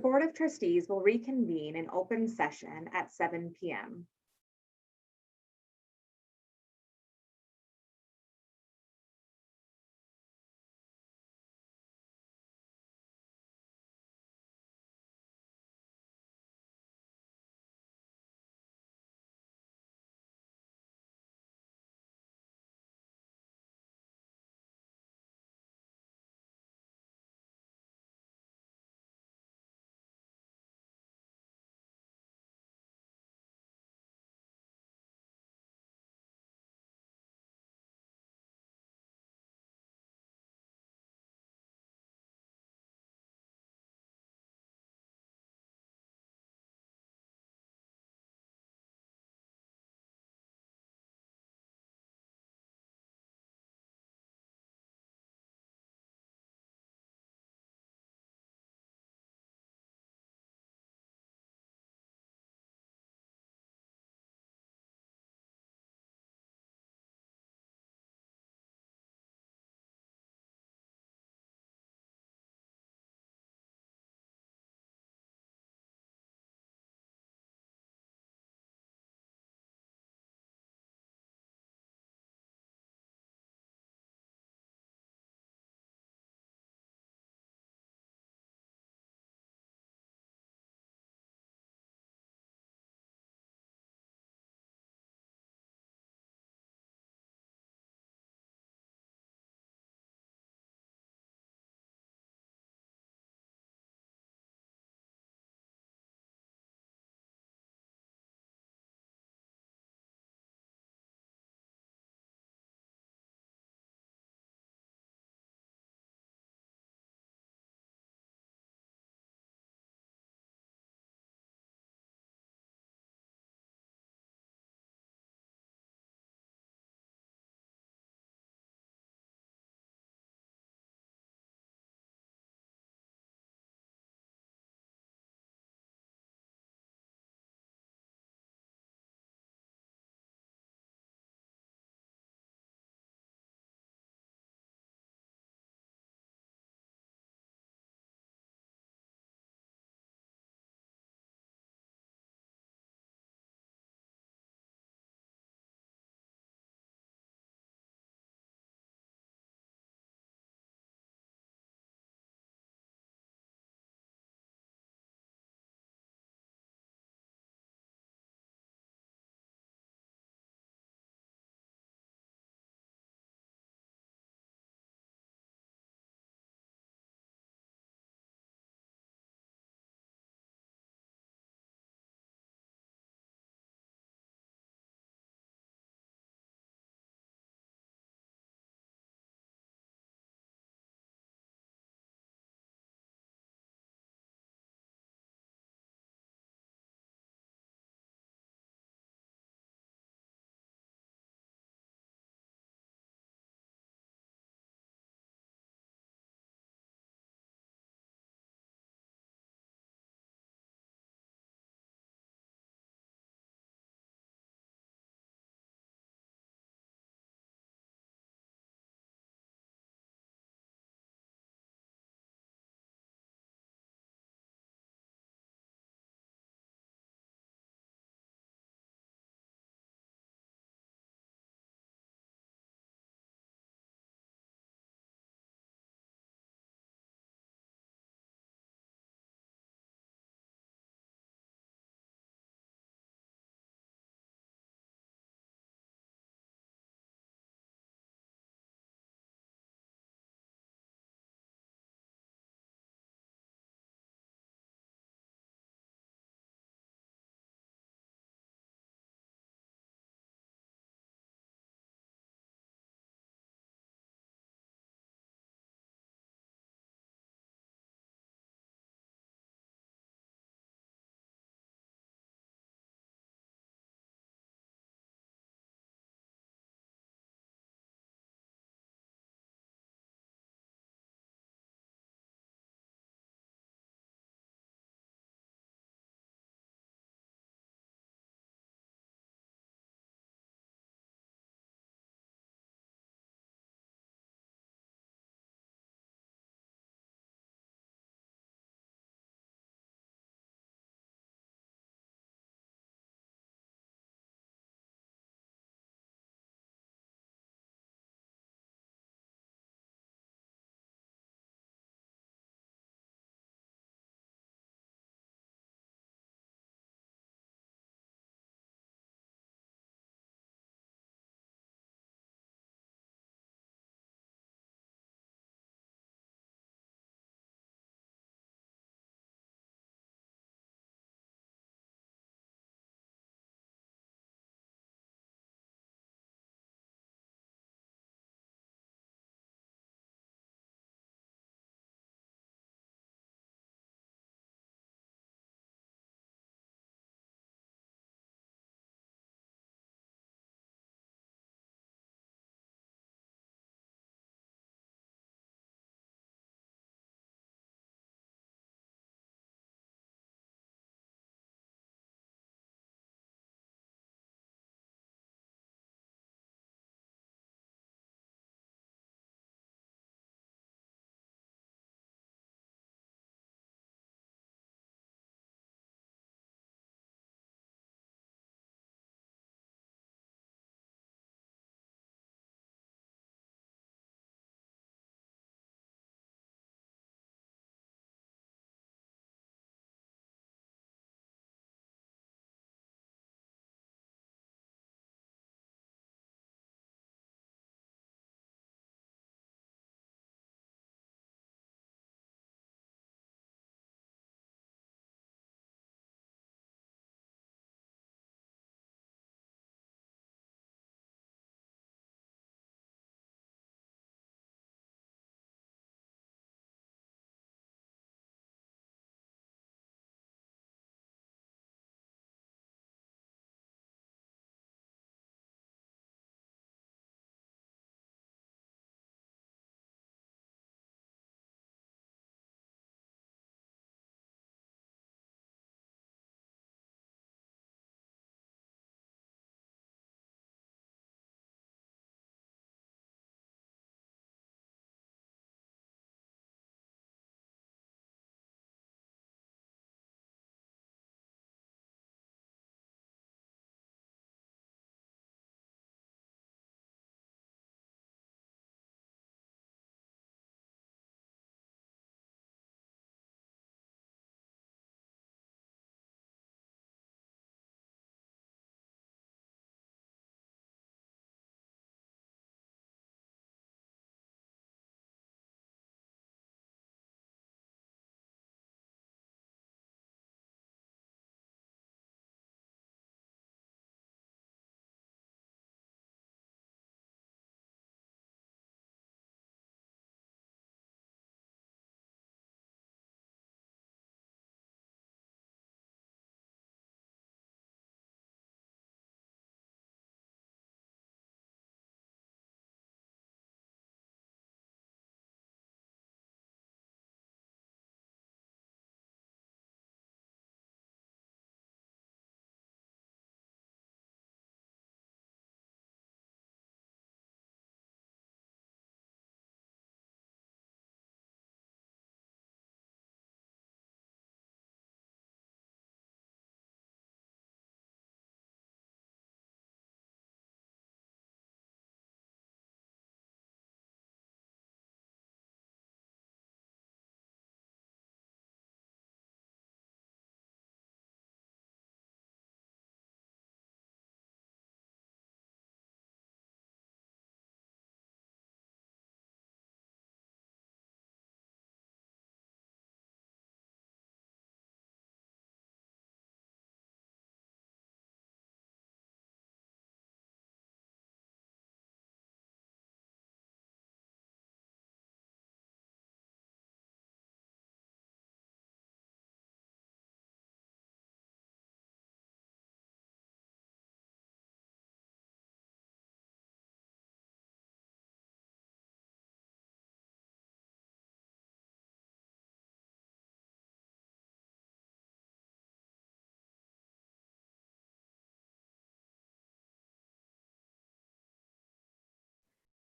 The Board of Trustees will reconvene in open session at 7 p.m.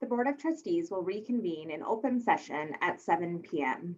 The Board of Trustees will reconvene in open session at 7 p.m.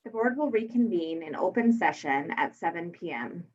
The board will reconvene in open session at 7 p.m.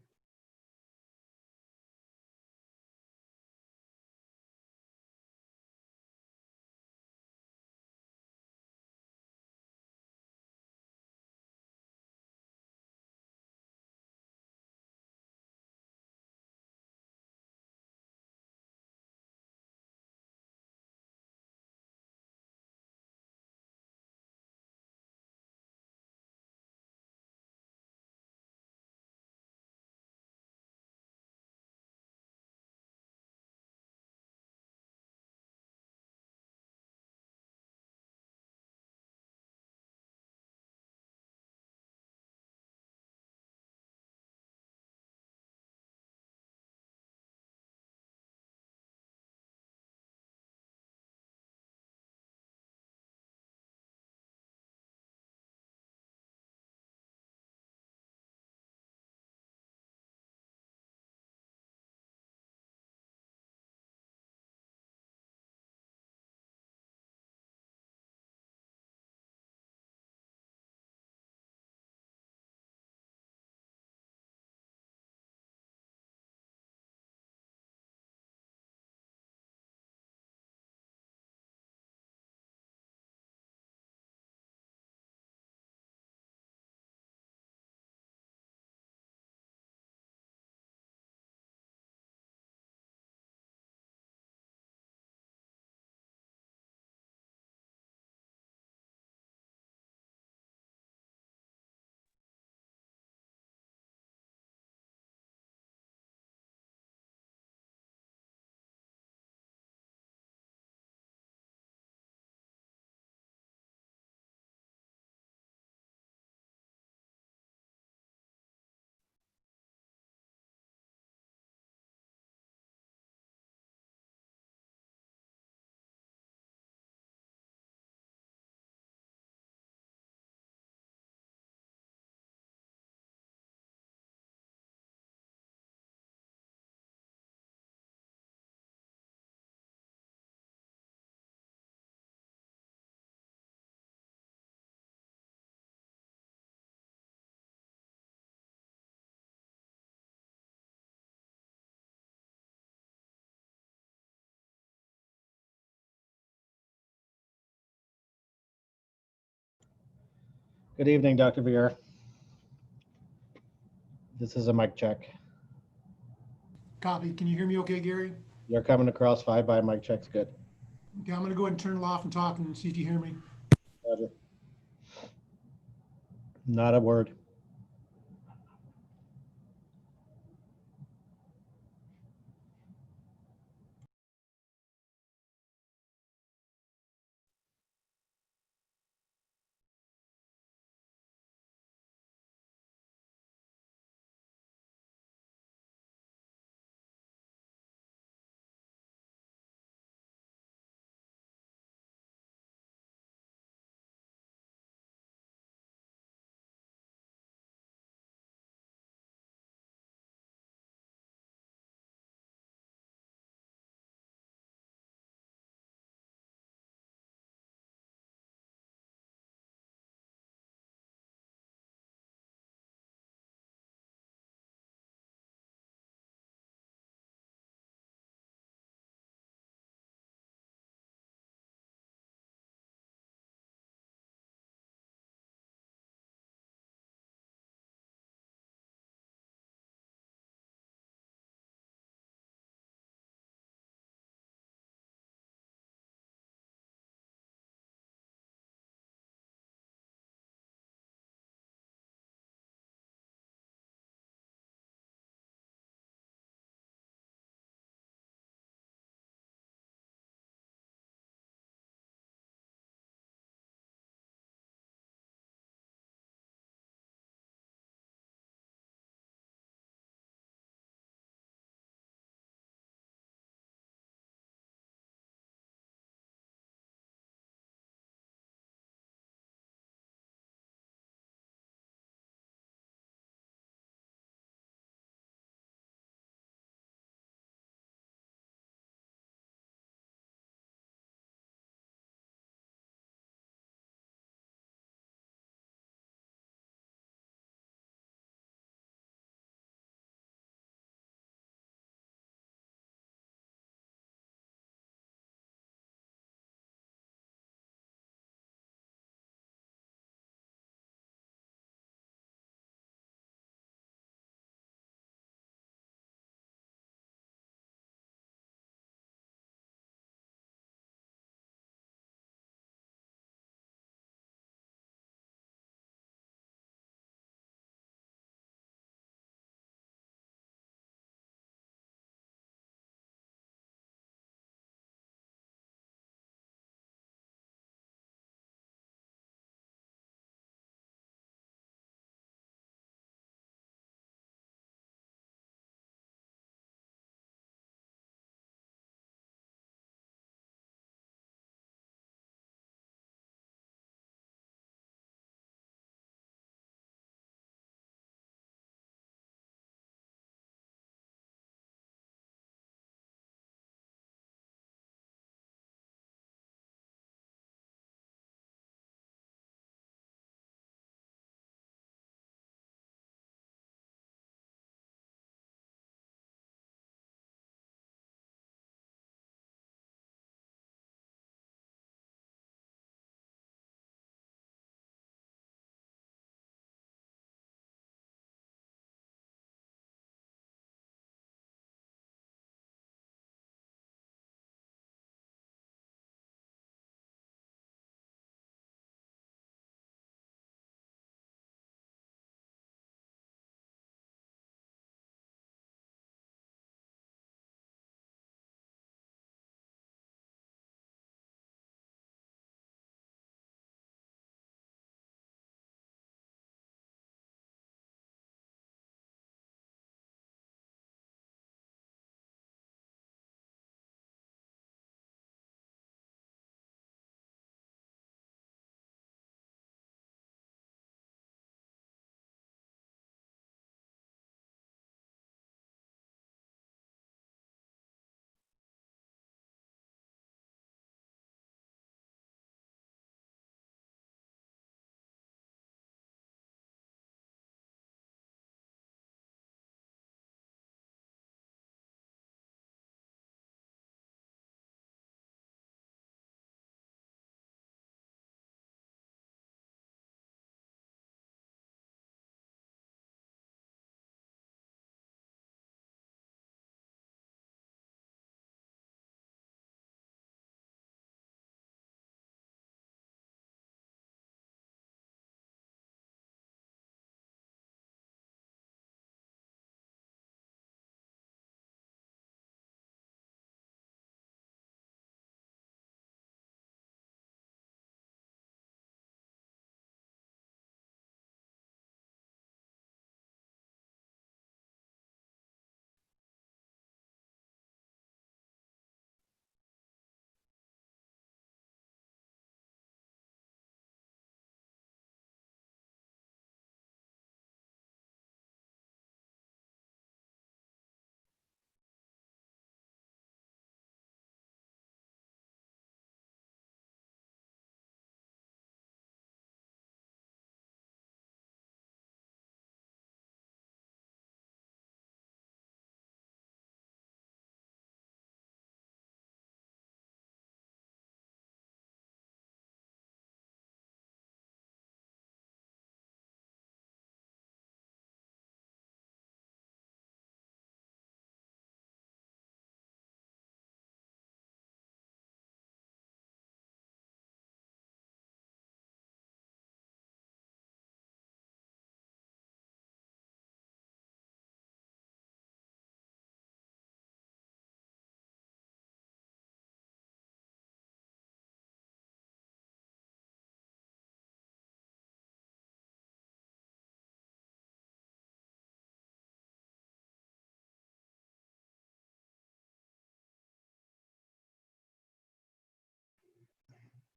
Good evening, Dr. Viera. This is a mic check. Copy. Can you hear me okay, Gary? You're coming across fine by mic check's good. Okay, I'm going to go ahead and turn it off and talk and see if you hear me. Roger. Not a word.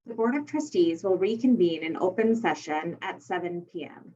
The Board of Trustees will reconvene in open session at 7 p.m.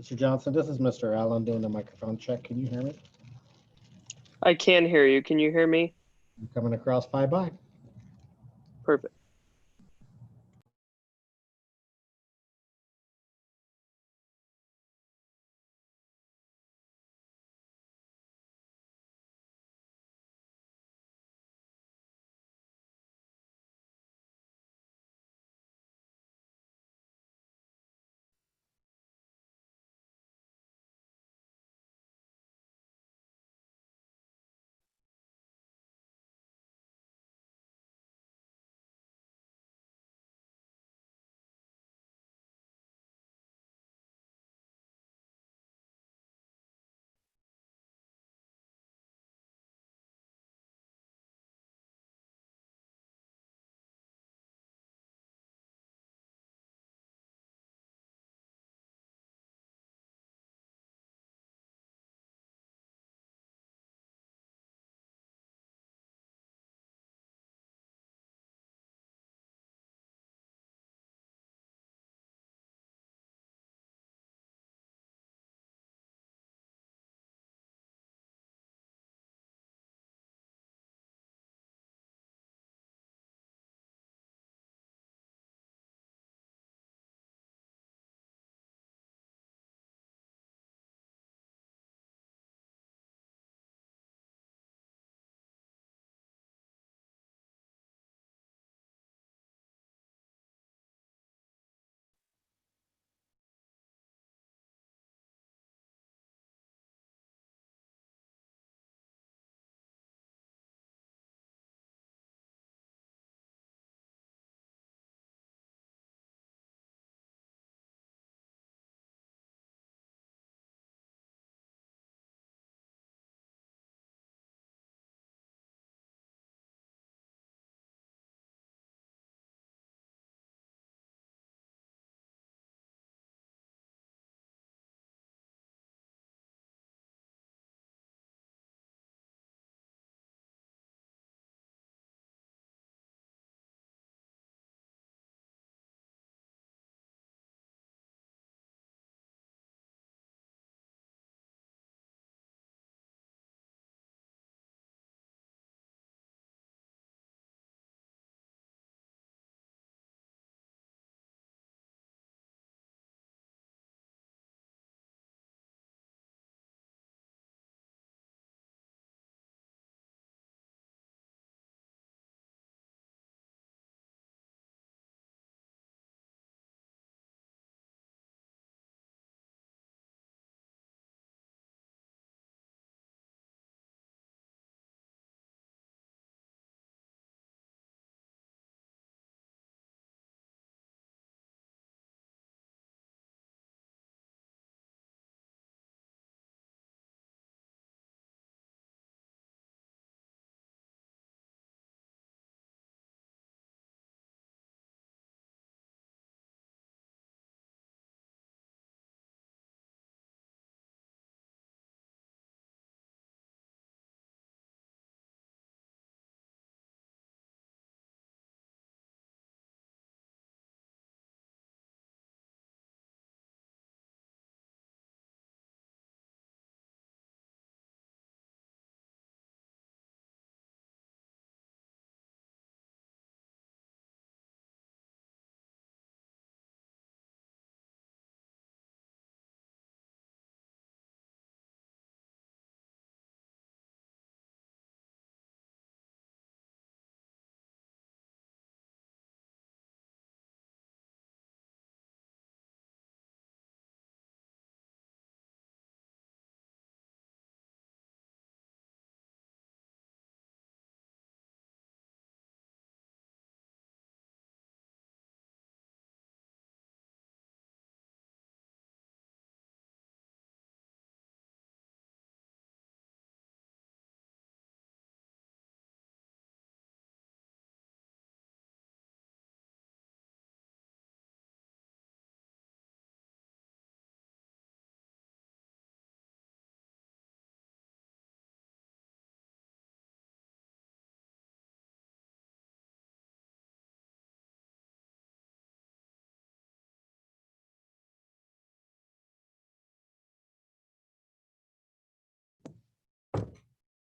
Mr. Johnson, this is Mr. Allen doing the microphone check. Can you hear me? I can hear you. Can you hear me? You're coming across 5 by. Perfect.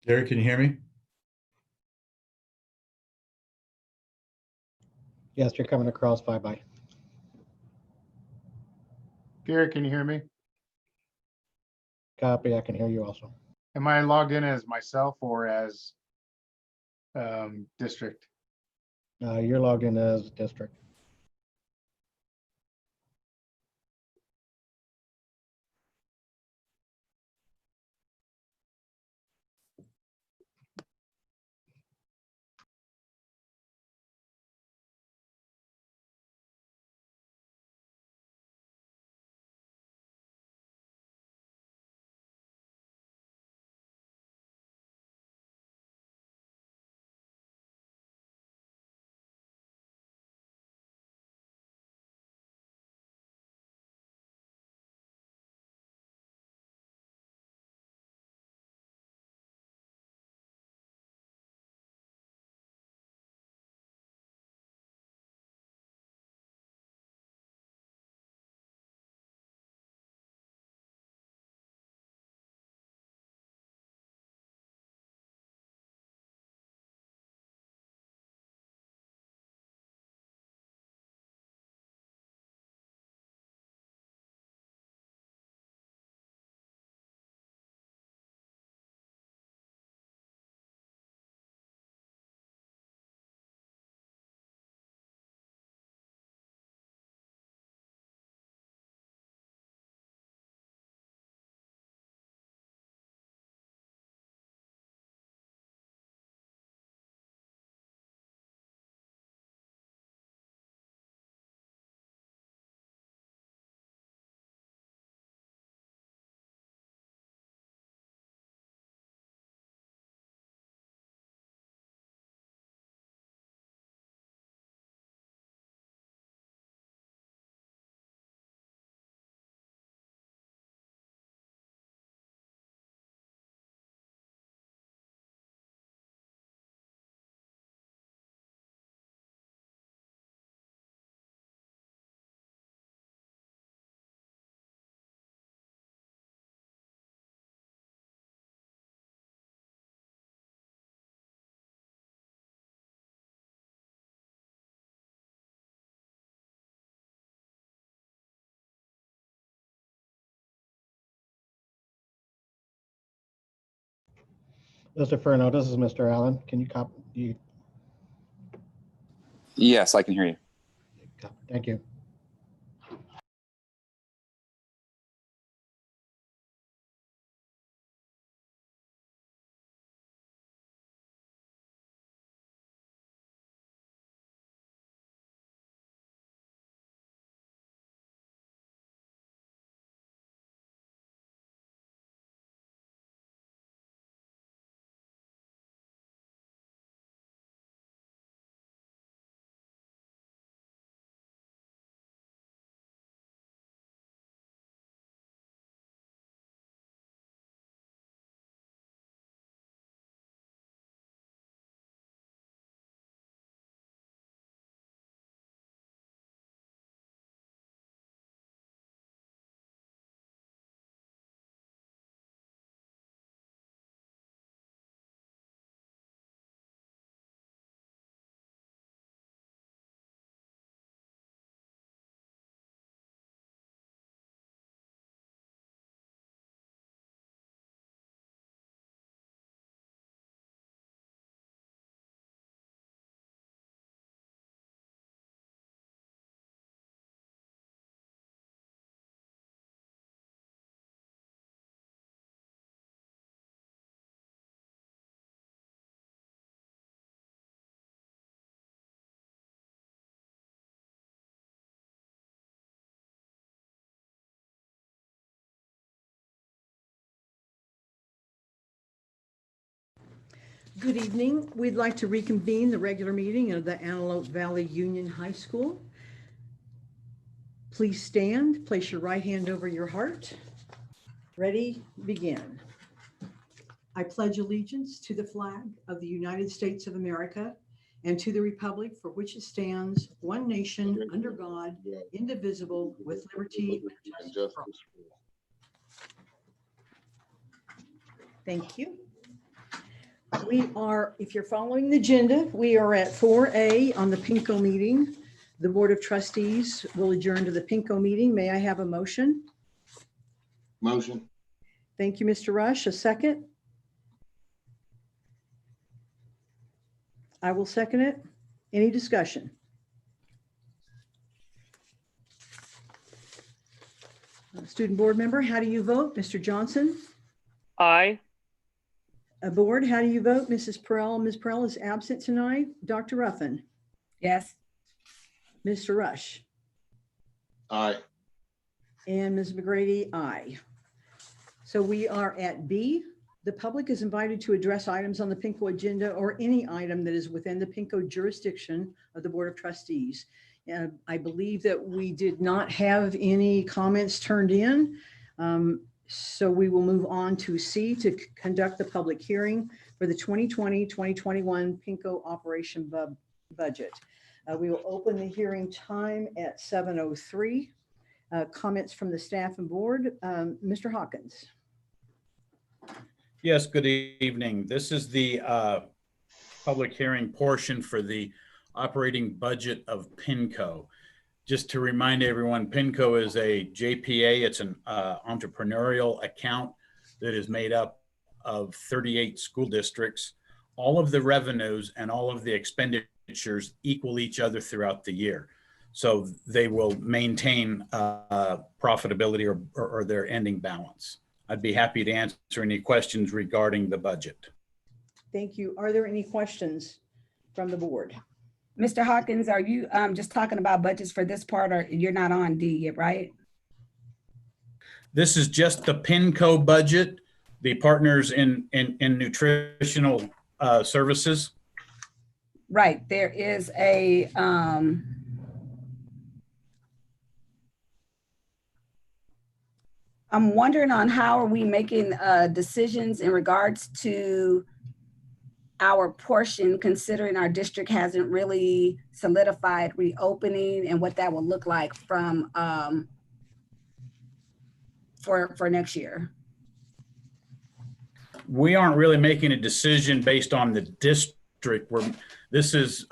Gary, can you hear me? Yes, you're coming across 5 by. Gary, can you hear me? Copy, I can hear you also. Am I logged in as myself or as district? You're logged in as district. Mr. Furno, this is Mr. Allen. Can you copy? Yes, I can hear you. Thank you. Good evening. We'd like to reconvene the regular meeting of the Antelope Valley Union High School. Please stand, place your right hand over your heart. Ready, begin. I pledge allegiance to the flag of the United States of America and to the republic for which it stands, one nation, under God, indivisible, with liberty and justice for all. Thank you. We are, if you're following the agenda, we are at 4A on the PINCO meeting. The Board of Trustees will adjourn to the PINCO meeting. May I have a motion? Motion. Thank you, Mr. Rush. A second? I will second it. Any discussion? Student board member, how do you vote? Mr. Johnson? Aye. A board, how do you vote? Mrs. Perrell? Ms. Perrell is absent tonight. Dr. Ruffin? Yes. Mr. Rush? Aye. And Ms. McGrady, aye. So we are at B. The public is invited to address items on the PINCO agenda or any item that is within the PINCO jurisdiction of the Board of Trustees. And I believe that we did not have any comments turned in. So we will move on to C, to conduct the public hearing for the 2020-2021 PINCO operation budget. We will open the hearing time at 7:03. Comments from the staff and board. Mr. Hawkins. Yes, good evening. This is the public hearing portion for the operating budget of PINCO. Just to remind everyone, PINCO is a JPA. It's an entrepreneurial account that is made up of 38 school districts. All of the revenues and all of the expenditures equal each other throughout the year. So they will maintain profitability or their ending balance. I'd be happy to answer any questions regarding the budget. Thank you. Are there any questions from the board? Mr. Hawkins, are you just talking about budgets for this part, or you're not on D yet, right? This is just the PINCO budget, the partners in nutritional services. Right. There is a I'm wondering on how are we making decisions in regards to our portion, considering our district hasn't really solidified reopening and what that will look like from for next year. We aren't really making a decision based on the district. This is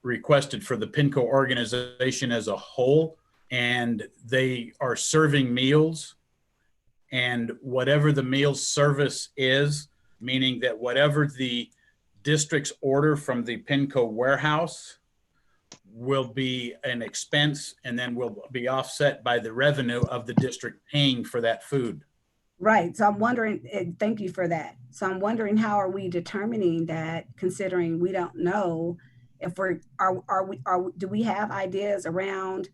requested for the PINCO organization as a whole, and they are serving meals. And whatever the meals service is, meaning that whatever the district's order from the PINCO warehouse will be an expense and then will be offset by the revenue of the district paying for that food. Right. So I'm wondering, thank you for that. So I'm wondering, how are we determining that, considering we don't know if do we have ideas around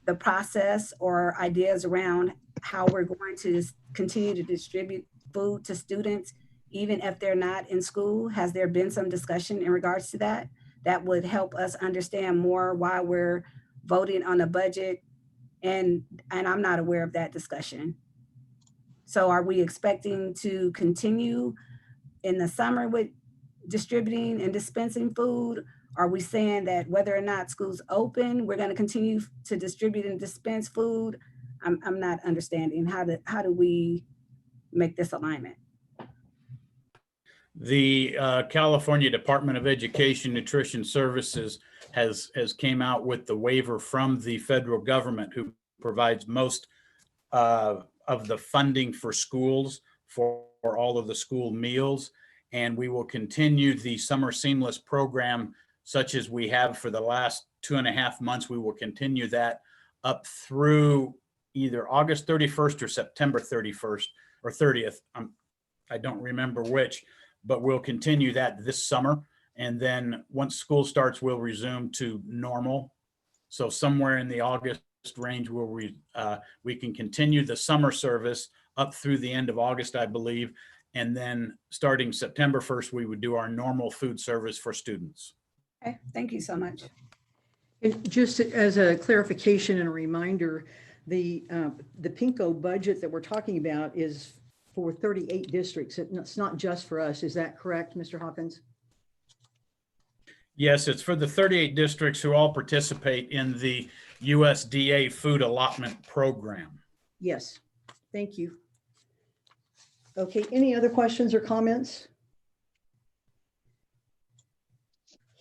the process or ideas around how we're going to continue to distribute food to students, even if they're not in school? Has there been some discussion in regards to that? That would help us understand more why we're voting on a budget. And I'm not aware of that discussion. So are we expecting to continue in the summer with distributing and dispensing food? Are we saying that whether or not schools open, we're going to continue to distribute and dispense food? I'm not understanding how do we make this alignment? The California Department of Education Nutrition Services has came out with the waiver from the federal government, who provides most of the funding for schools for all of the school meals. And we will continue the Summer Seamless program such as we have for the last 2.5 months. We will continue that up through either August 31st or September 31st or 30th. I don't remember which, but we'll continue that this summer. And then once school starts, we'll resume to normal. So somewhere in the August range where we can continue the summer service up through the end of August, I believe. And then starting September 1st, we would do our normal food service for students. Okay, thank you so much. And just as a clarification and a reminder, the PINCO budget that we're talking about is for 38 districts. It's not just for us. Is that correct, Mr. Hawkins? Yes, it's for the 38 districts who all participate in the USDA food allotment program. Yes, thank you. Okay, any other questions or comments?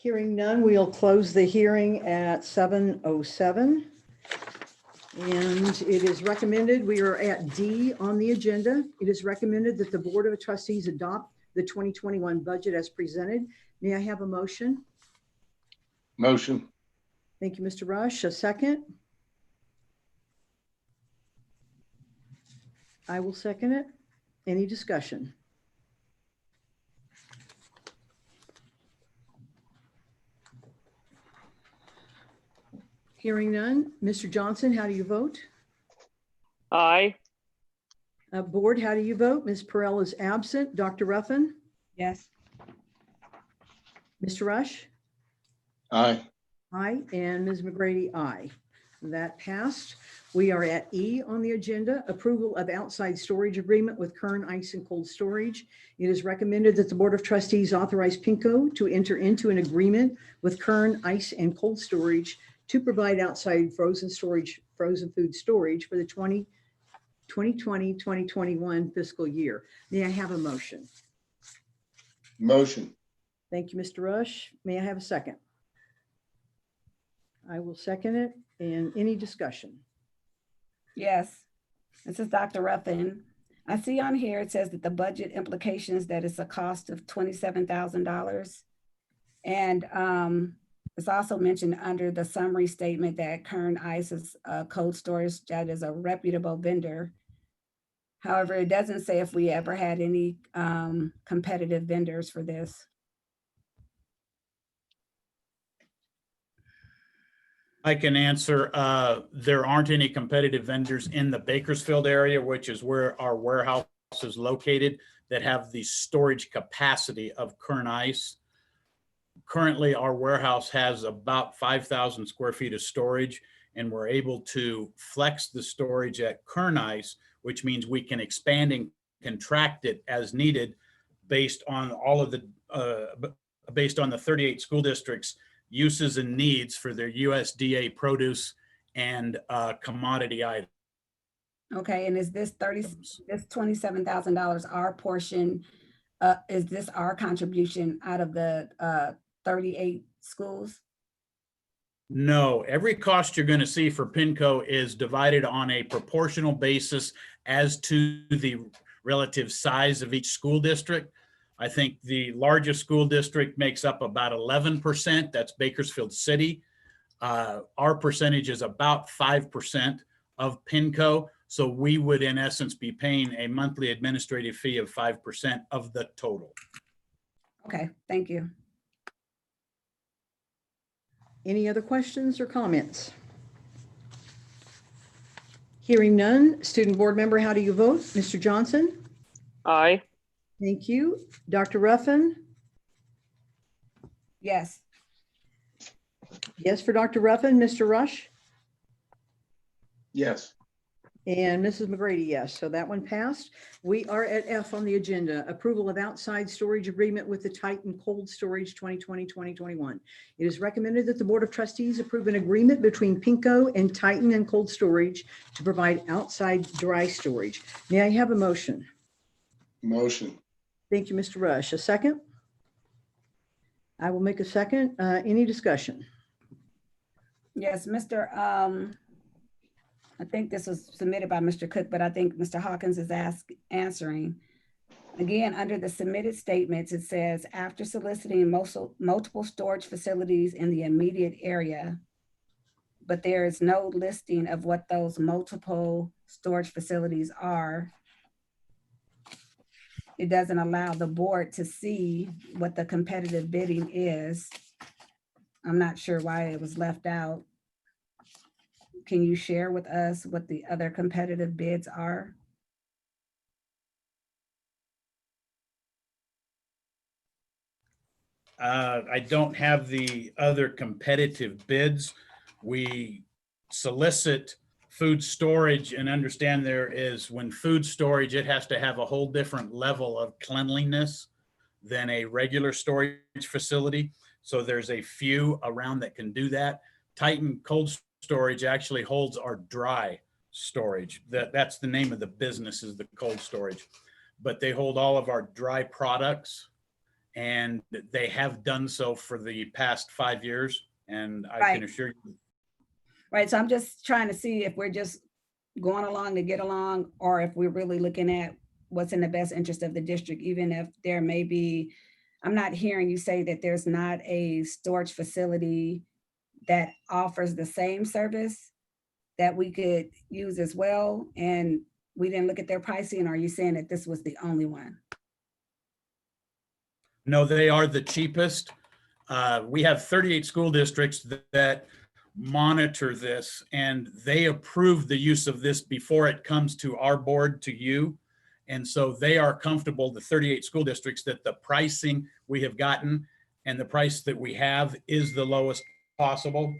Hearing none, we'll close the hearing at 7:07. And it is recommended, we are at D on the agenda. It is recommended that the Board of Trustees adopt the 2021 budget as presented. May I have a motion? Motion. Thank you, Mr. Rush. A second? I will second it. Any discussion? Hearing none. Mr. Johnson, how do you vote? Aye. Board, how do you vote? Ms. Perrell is absent. Dr. Ruffin? Yes. Mr. Rush? Aye. Aye. And Ms. McGrady, aye. That passed. We are at E on the agenda, approval of outside storage agreement with Kern Ice and Cold Storage. It is recommended that the Board of Trustees authorize PINCO to enter into an agreement with Kern Ice and Cold Storage to provide outside frozen food storage for the 2020-2021 fiscal year. May I have a motion? Motion. Thank you, Mr. Rush. May I have a second? I will second it. And any discussion? Yes, this is Dr. Ruffin. I see on here, it says that the budget implications that it's a cost of $27,000. And it's also mentioned under the summary statement that Kern Ice is cold storage, that is a reputable vendor. However, it doesn't say if we ever had any competitive vendors for this. I can answer. There aren't any competitive vendors in the Bakersfield area, which is where our warehouse is located, that have the storage capacity of Kern Ice. Currently, our warehouse has about 5,000 square feet of storage, and we're able to flex the storage at Kern Ice, which means we can expand and contract it as needed based on all of the based on the 38 school districts' uses and needs for their USDA produce and commodity items. Okay, and is this $27,000 our portion? Is this our contribution out of the 38 schools? No, every cost you're going to see for PINCO is divided on a proportional basis as to the relative size of each school district. I think the largest school district makes up about 11%. That's Bakersfield City. Our percentage is about 5% of PINCO. So we would, in essence, be paying a monthly administrative fee of 5% of the total. Okay, thank you. Any other questions or comments? Hearing none. Student board member, how do you vote? Mr. Johnson? Aye. Thank you. Dr. Ruffin? Yes. Yes for Dr. Ruffin. Mr. Rush? Yes. And Mrs. McGrady, yes. So that one passed. We are at F on the agenda, approval of outside storage agreement with the Titan Cold Storage 2020-2021. It is recommended that the Board of Trustees approve an agreement between PINCO and Titan and Cold Storage to provide outside dry storage. May I have a motion? Motion. Thank you, Mr. Rush. A second? I will make a second. Any discussion? Yes, I think this was submitted by Mr. Cook, but I think Mr. Hawkins is answering. Again, under the submitted statements, it says, after soliciting multiple storage facilities in the immediate area, but there is no listing of what those multiple storage facilities are. It doesn't allow the board to see what the competitive bidding is. I'm not sure why it was left out. Can you share with us what the other competitive bids are? I don't have the other competitive bids. We solicit food storage, and understand there is, when food storage, it has to have a whole different level of cleanliness than a regular storage facility. So there's a few around that can do that. Titan Cold Storage actually holds our dry storage. That's the name of the business, is the cold storage. But they hold all of our dry products And they have done so for the past 5 years. And I Right. can assure you, Right, so I'm just trying to see if we're just going along to get along, or if we're really looking at what's in the best interest of the district, even if there may be, I'm not hearing you say that there's not a storage facility that offers the same service that we could use as well, and we didn't look at their pricing. Or are you saying that this was the only one? no, they are the cheapest. We have 38 school districts that monitor this, and they approve the use of this before it comes to our board, to you. And so they are comfortable, the 38 school districts, that the pricing we have gotten and the price that we have is the lowest possible.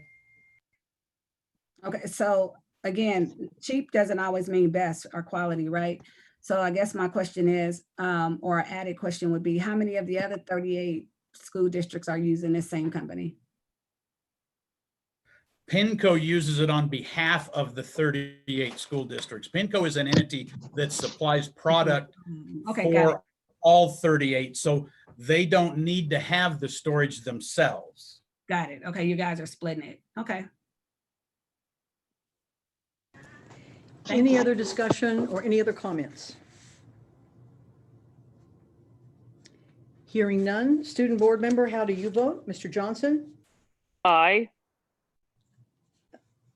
Okay, so again, cheap doesn't always mean best or quality, right? So I guess my question is, or an added question would be, how many of the other 38 school districts are using this same company? PINCO uses it on behalf of the 38 school districts. PINCO is an entity that supplies product Okay, got it. for all 38, so they don't need to have the storage themselves. Got it. Okay, you guys are splitting it. Okay. Thank Any you. other discussion or any other comments? Hearing none. Student board member, how do you vote? Mr. Johnson? Aye.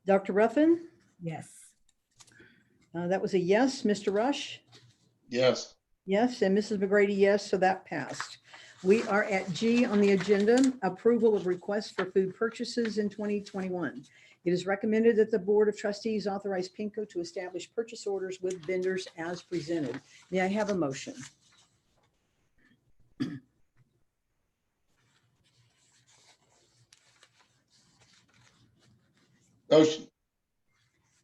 Dr. Ruffin? Yes. That was a yes. Mr. Rush? Yes. Yes, and Mrs. McGrady, yes, so that passed. We are at G on the agenda, approval of requests for food purchases in 2021. It is recommended that the Board of Trustees authorize PINCO to establish purchase orders with vendors as presented. May I have a motion? Motion.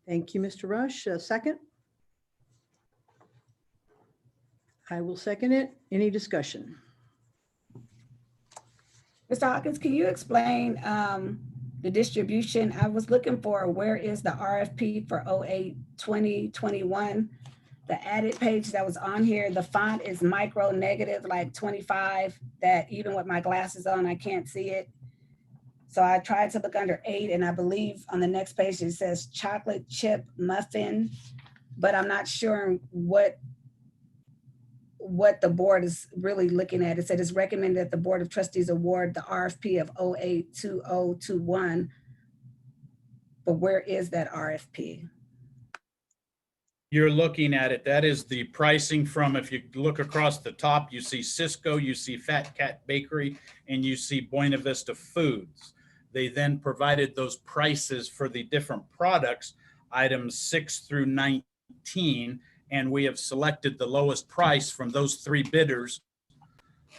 Thank you, Mr. Rush. A second? I will second it. Any discussion? Mr. Hawkins, can you explain the distribution? I was looking for, where is the RFP for 08-2021? The added page that was on here, the font is micro negative, like 25, that even with my glasses on, I can't see it. So I tried to look under 8, and I believe on the next page it says chocolate chip muffin, but I'm not sure what the board is really looking at. It said it's recommended that the Board of Trustees award the RFP of 08-2021, but where is that RFP? You're looking at it, that is the pricing from, if you look across the top, you see Cisco, you see Fat Cat Bakery, and you see Buena Vista Foods. They then provided those prices for the different products, items 6 through 19, and we have selected the lowest price from those 3 bidders.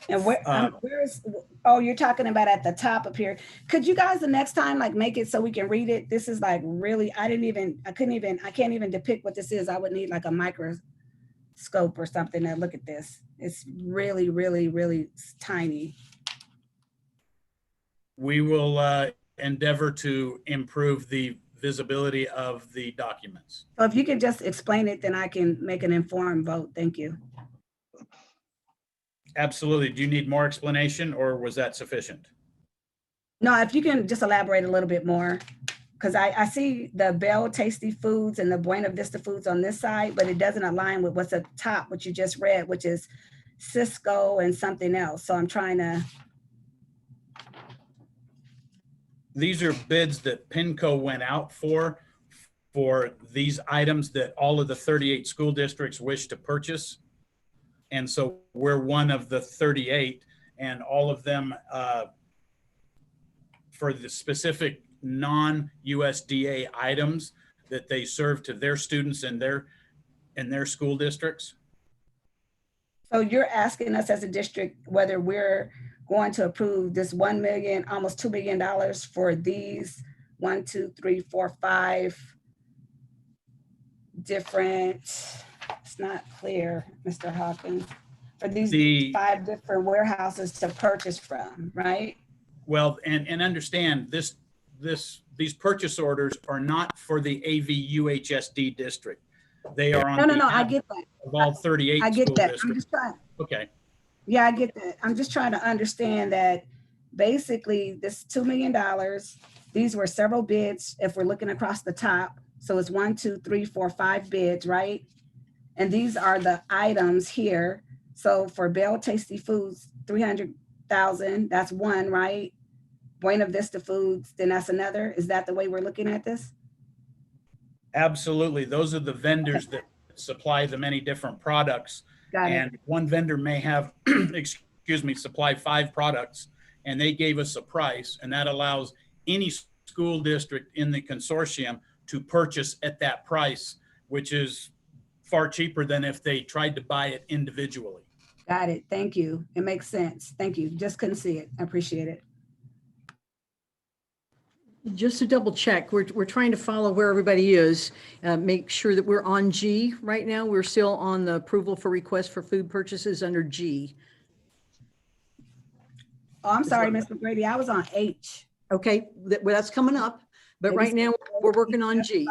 And where's, oh, you're talking about at the top up here. Could you guys the next time like make it so we can read it? This is like really, I can't even depict what this is. I would need like a microscope or something to look at this. It's really, really, really tiny. We will endeavor to improve the visibility of the documents. So if you could just explain it, then I can make an informed vote. Thank you. Absolutely. Do you need more explanation, or was that sufficient? No, if you can just elaborate a little bit more, because I see the Bell Tasty Foods and the Buena Vista Foods on this side, but it doesn't align with what's at the top, what you just read, which is Cisco and something else. So I'm trying to. These are bids that PINCO went out for these items that all of the 38 school districts wish to purchase. And so we're one of the 38, and all of them for the specific non-USDA items that they serve to their students in their school districts. So you're asking us as a district whether we're going to approve this $1 million, almost $2 million for these 1, 2, 3, 4, 5 different, it's not clear, Mr. Hawkins, for these 5 different warehouses to purchase from, right? Well, and understand these purchase orders are not for the AVUHSD district. They are on No, I behalf get that. of all 38 I get school that. I'm districts. just trying. Okay. Yeah, I get that. I'm just trying to understand that basically this $2 million, these were several bids if we're looking across the top. So it's 1, 2, 3, 4, 5 bids, right? And these are the items here. So for Bell Tasty Foods, 300,000, that's one, right? Buena Vista Foods, then that's another. Is that the way we're looking at this? Absolutely. Those are the vendors that supply the many different products. Got it. And one vendor may have, excuse me, supply 5 products, and they gave us a price, and that allows any school district in the consortium to purchase at that price, which is far cheaper than if they tried to buy it individually. Got it. Thank you. It makes sense. Thank you. Just couldn't see it. I appreciate it. Just to double check, we're trying to follow where everybody is. Make sure that we're on G right now. We're still on the approval for request for food purchases under G. Oh, I'm sorry, Ms. McGrady. I was on H. Okay, well, that's coming up, but right now we're working on G.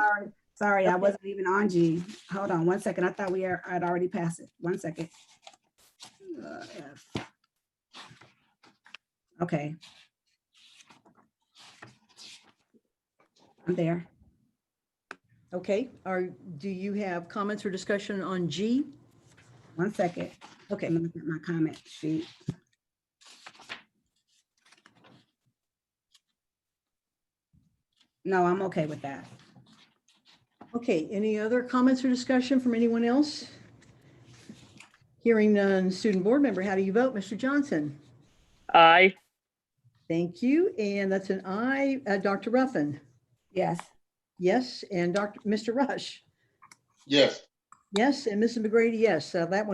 Sorry, I wasn't even on G. Hold on one second. I thought I'd already passed it. One second. F. Okay. I'm there. Okay, do you have comments or discussion on G? One second. Okay, Let me look at my comment sheet. No, I'm okay with that. okay, any other comments or discussion from anyone else? Hearing none, student board member, how do you vote? Mr. Johnson? Aye. Thank you, and that's an aye. Dr. Ruffin? Yes. Yes, and Mr. Rush? Yes. Yes, and Mrs. McGrady, yes. That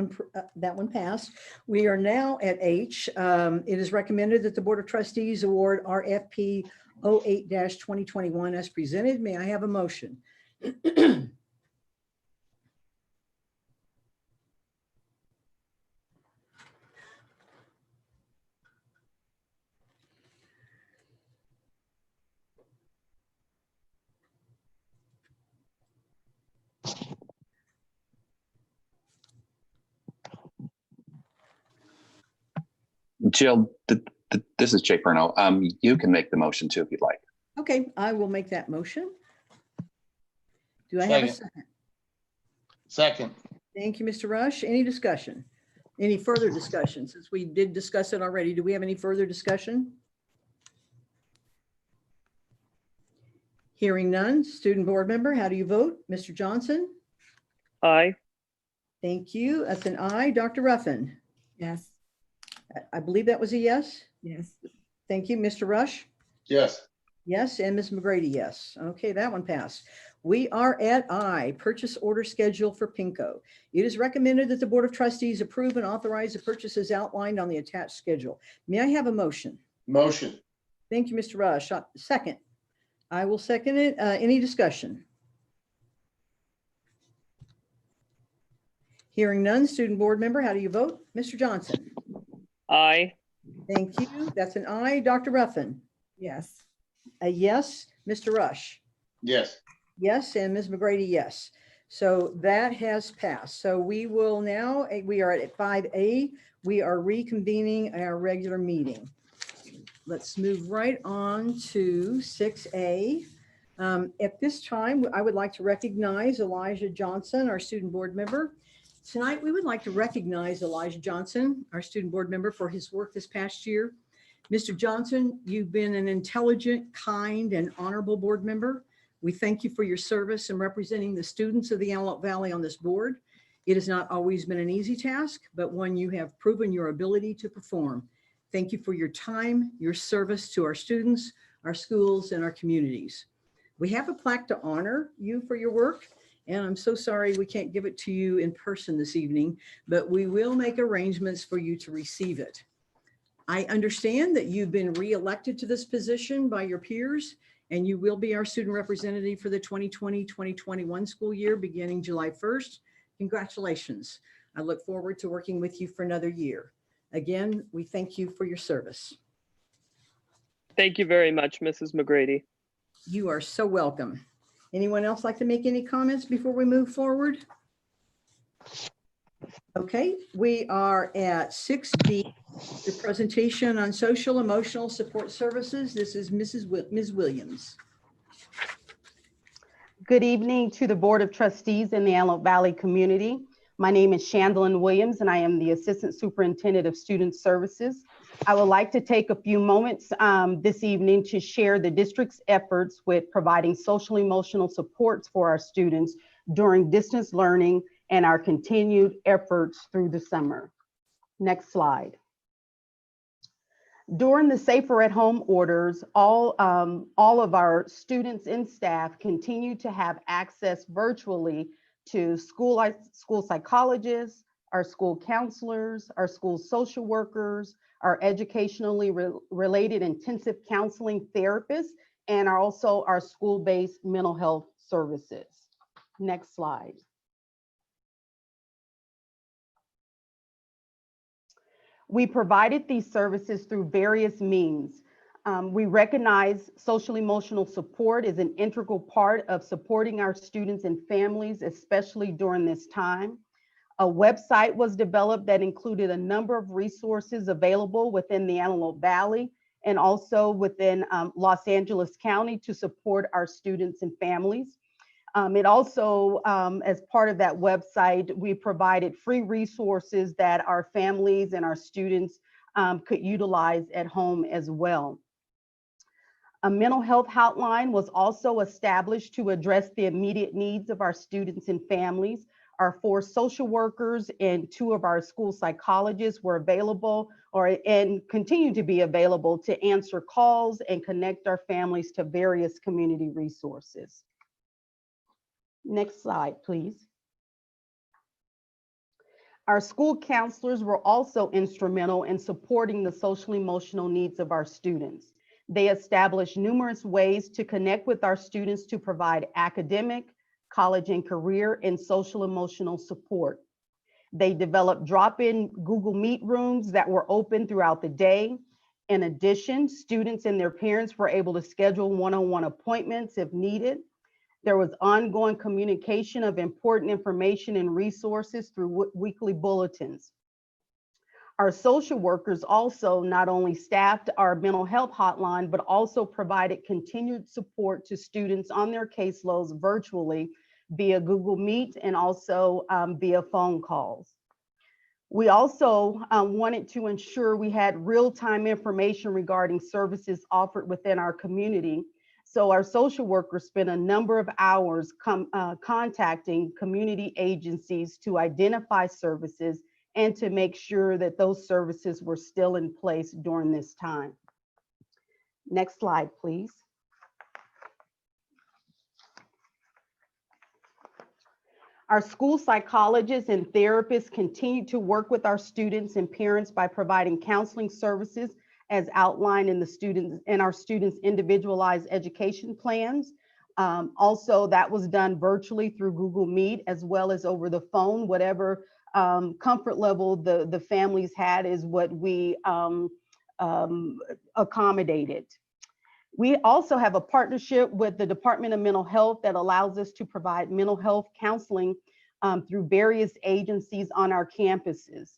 one passed. We are now at H. It is recommended that the Board of Trustees award RFP 08-2021 as presented. May I have a motion? Jill, this is Jay Perno. You can make the motion too if you'd like. Okay, I will make that motion. Do I have a second? Second. Thank you, Mr. Rush. Any discussion? Any further discussion? Since we did discuss it already, do we have any further discussion? Hearing none. Student board member, how do you vote? Mr. Johnson? Aye. Thank you. That's an aye. Dr. Ruffin? Yes. I believe that was a yes. Yes. Thank you. Mr. Rush? Yes. Yes, and Ms. McGrady, yes. Okay, that one passed. We are at I, purchase order schedule for Pinko. It is recommended that the Board of Trustees approve and authorize the purchases outlined on the attached schedule. May I have a motion? Motion. Thank you, Mr. Rush. Second. I will second it. Any discussion? Hearing none, student board member, how do you vote? Mr. Johnson? Aye. Thank you. That's an aye. Dr. Ruffin? Yes. A yes. Mr. Rush? Yes. Yes, and Ms. McGrady, yes. So that has passed. So we will now, we are at 5A. We are reconvening our regular meeting. Let's move right on to 6A. At this time, I would like to recognize Elijah Johnson, our student board member. Tonight, we would like to recognize Elijah Johnson, our student board member, for his work this past year. Mr. Johnson, you've been an intelligent, kind, and honorable board member. We thank you for your service in representing the students of the Antelope Valley on this board. It has not always been an easy task, but one you have proven your ability to perform. Thank you for your time, your service to our students, our schools, and our communities. We have a plaque to honor you for your work, and I'm so sorry we can't give it to you in person this evening, but we will make arrangements for you to receive it. I understand that you've been re-elected to this position by your peers, and you will be our student representative for the 2020-2021 school year beginning July 1st. Congratulations. I look forward to working with you for another year. Again, we thank you for your service. Thank you very much, Mrs. McGrady. You are so welcome. Anyone else like to make any comments before we move forward? Okay, we are at 6B, the presentation on social emotional support services. This is Ms. Williams. Good evening to the Board of Trustees in the Antelope Valley community. My name is Chandlin Williams, and I am the Assistant Superintendent of Student Services. I would like to take a few moments this evening to share the district's efforts with providing social emotional supports for our students during distance learning and our continued efforts through the summer. Next slide. During the Safer at Home orders, all of our students and staff continue to have access virtually to school psychologists, our school counselors, our school social workers, our educationally related intensive counseling therapists, and also our school-based mental health services. Next slide. We provided these services through various means. We recognize social emotional support is an integral part of supporting our students and families, especially during this time. A website was developed that included a number of resources available within the Antelope Valley and also within Los Angeles County to support our students and families. It also, as part of that website, we provided free resources that our families and our students could utilize at home as well. A mental health hotline was also established to address the immediate needs of our students and families. Our 4 social workers and 2 of our school psychologists were available and continue to be available to answer calls and connect our families to various community resources. Next slide, please. Our school counselors were also instrumental in supporting the social emotional needs of our students. They established numerous ways to connect with our students to provide academic, college and career, and social emotional support. They developed drop-in Google Meet rooms that were open throughout the day. In addition, students and their parents were able to schedule one-on-one appointments if needed. There was ongoing communication of important information and resources through weekly bulletins. Our social workers also not only staffed our mental health hotline, but also provided continued support to students on their caseloads virtually via Google Meet and also via phone calls. We also wanted to ensure we had real-time information regarding services offered within our community. So our social workers spent a number of hours contacting community agencies to identify services and to make sure that those services were still in place during this time. Next slide, please. Our school psychologists and therapists continue to work with our students and parents by providing counseling services as outlined in our students' individualized education plans. Also, that was done virtually through Google Meet as well as over the phone. Whatever comfort level the families had is what we accommodated. We also have a partnership with the Department of Mental Health that allows us to provide mental health counseling through various agencies on our campuses.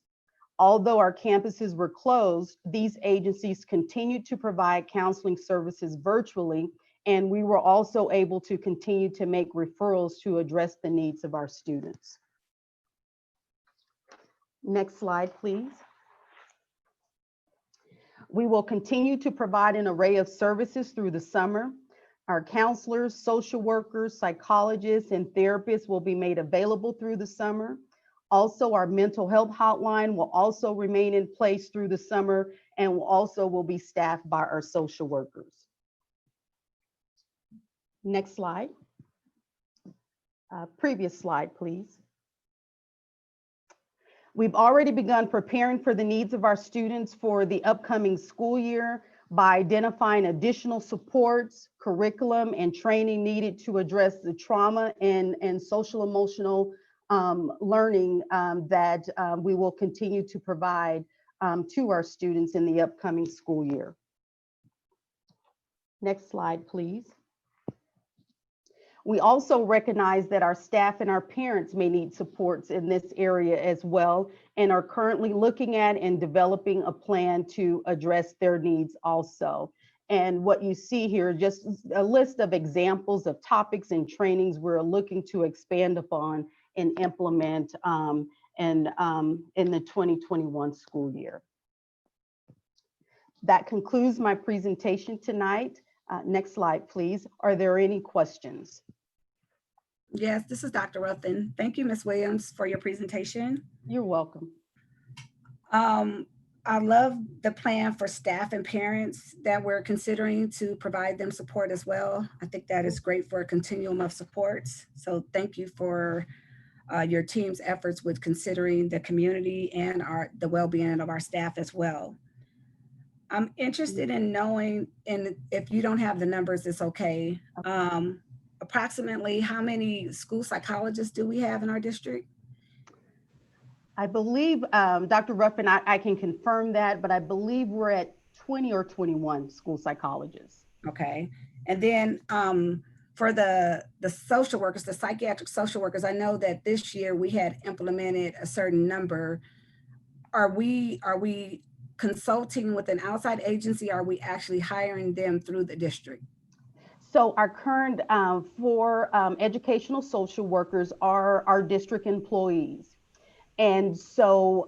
Although our campuses were closed, these agencies continued to provide counseling services virtually, and we were also able to continue to make referrals to address the needs of our students. Next slide, please. We will continue to provide an array of services through the summer. Our counselors, social workers, psychologists, and therapists will be made available through the summer. Also, our mental health hotline will also remain in place through the summer and will be staffed by our social workers. Next slide. Previous slide, please. We've already begun preparing for the needs of our students for the upcoming school year by identifying additional supports, curriculum, and training needed to address the trauma and social emotional learning that we will continue to provide to our students in the upcoming school year. Next slide, please. We also recognize that our staff and our parents may need supports in this area as well, and are currently looking at and developing a plan to address their needs also. And what you see here, just a list of examples of topics and trainings we're looking to expand upon and implement in the 2021 school year. That concludes my presentation tonight. Next slide, please. Are there any questions? Yes, this is Dr. Ruffin. Thank you, Ms. Williams, for your presentation. You're welcome. I love the plan for staff and parents that we're considering to provide them support as well. I think that is great for a continuum of supports. So thank you for your team's efforts with considering the community and the well-being of our staff as well. I'm interested in knowing, and if you don't have the numbers, it's okay. Approximately how many school psychologists do we have in our district? I believe, Dr. Ruffin, I can confirm that, but I believe we're at 20 or 21 school psychologists. Okay. And then for the social workers, the psychiatric social workers, I know that this year we had implemented a certain number. Are we consulting with an outside agency? Are we actually hiring them through the district? So our current four educational social workers are our district employees. And so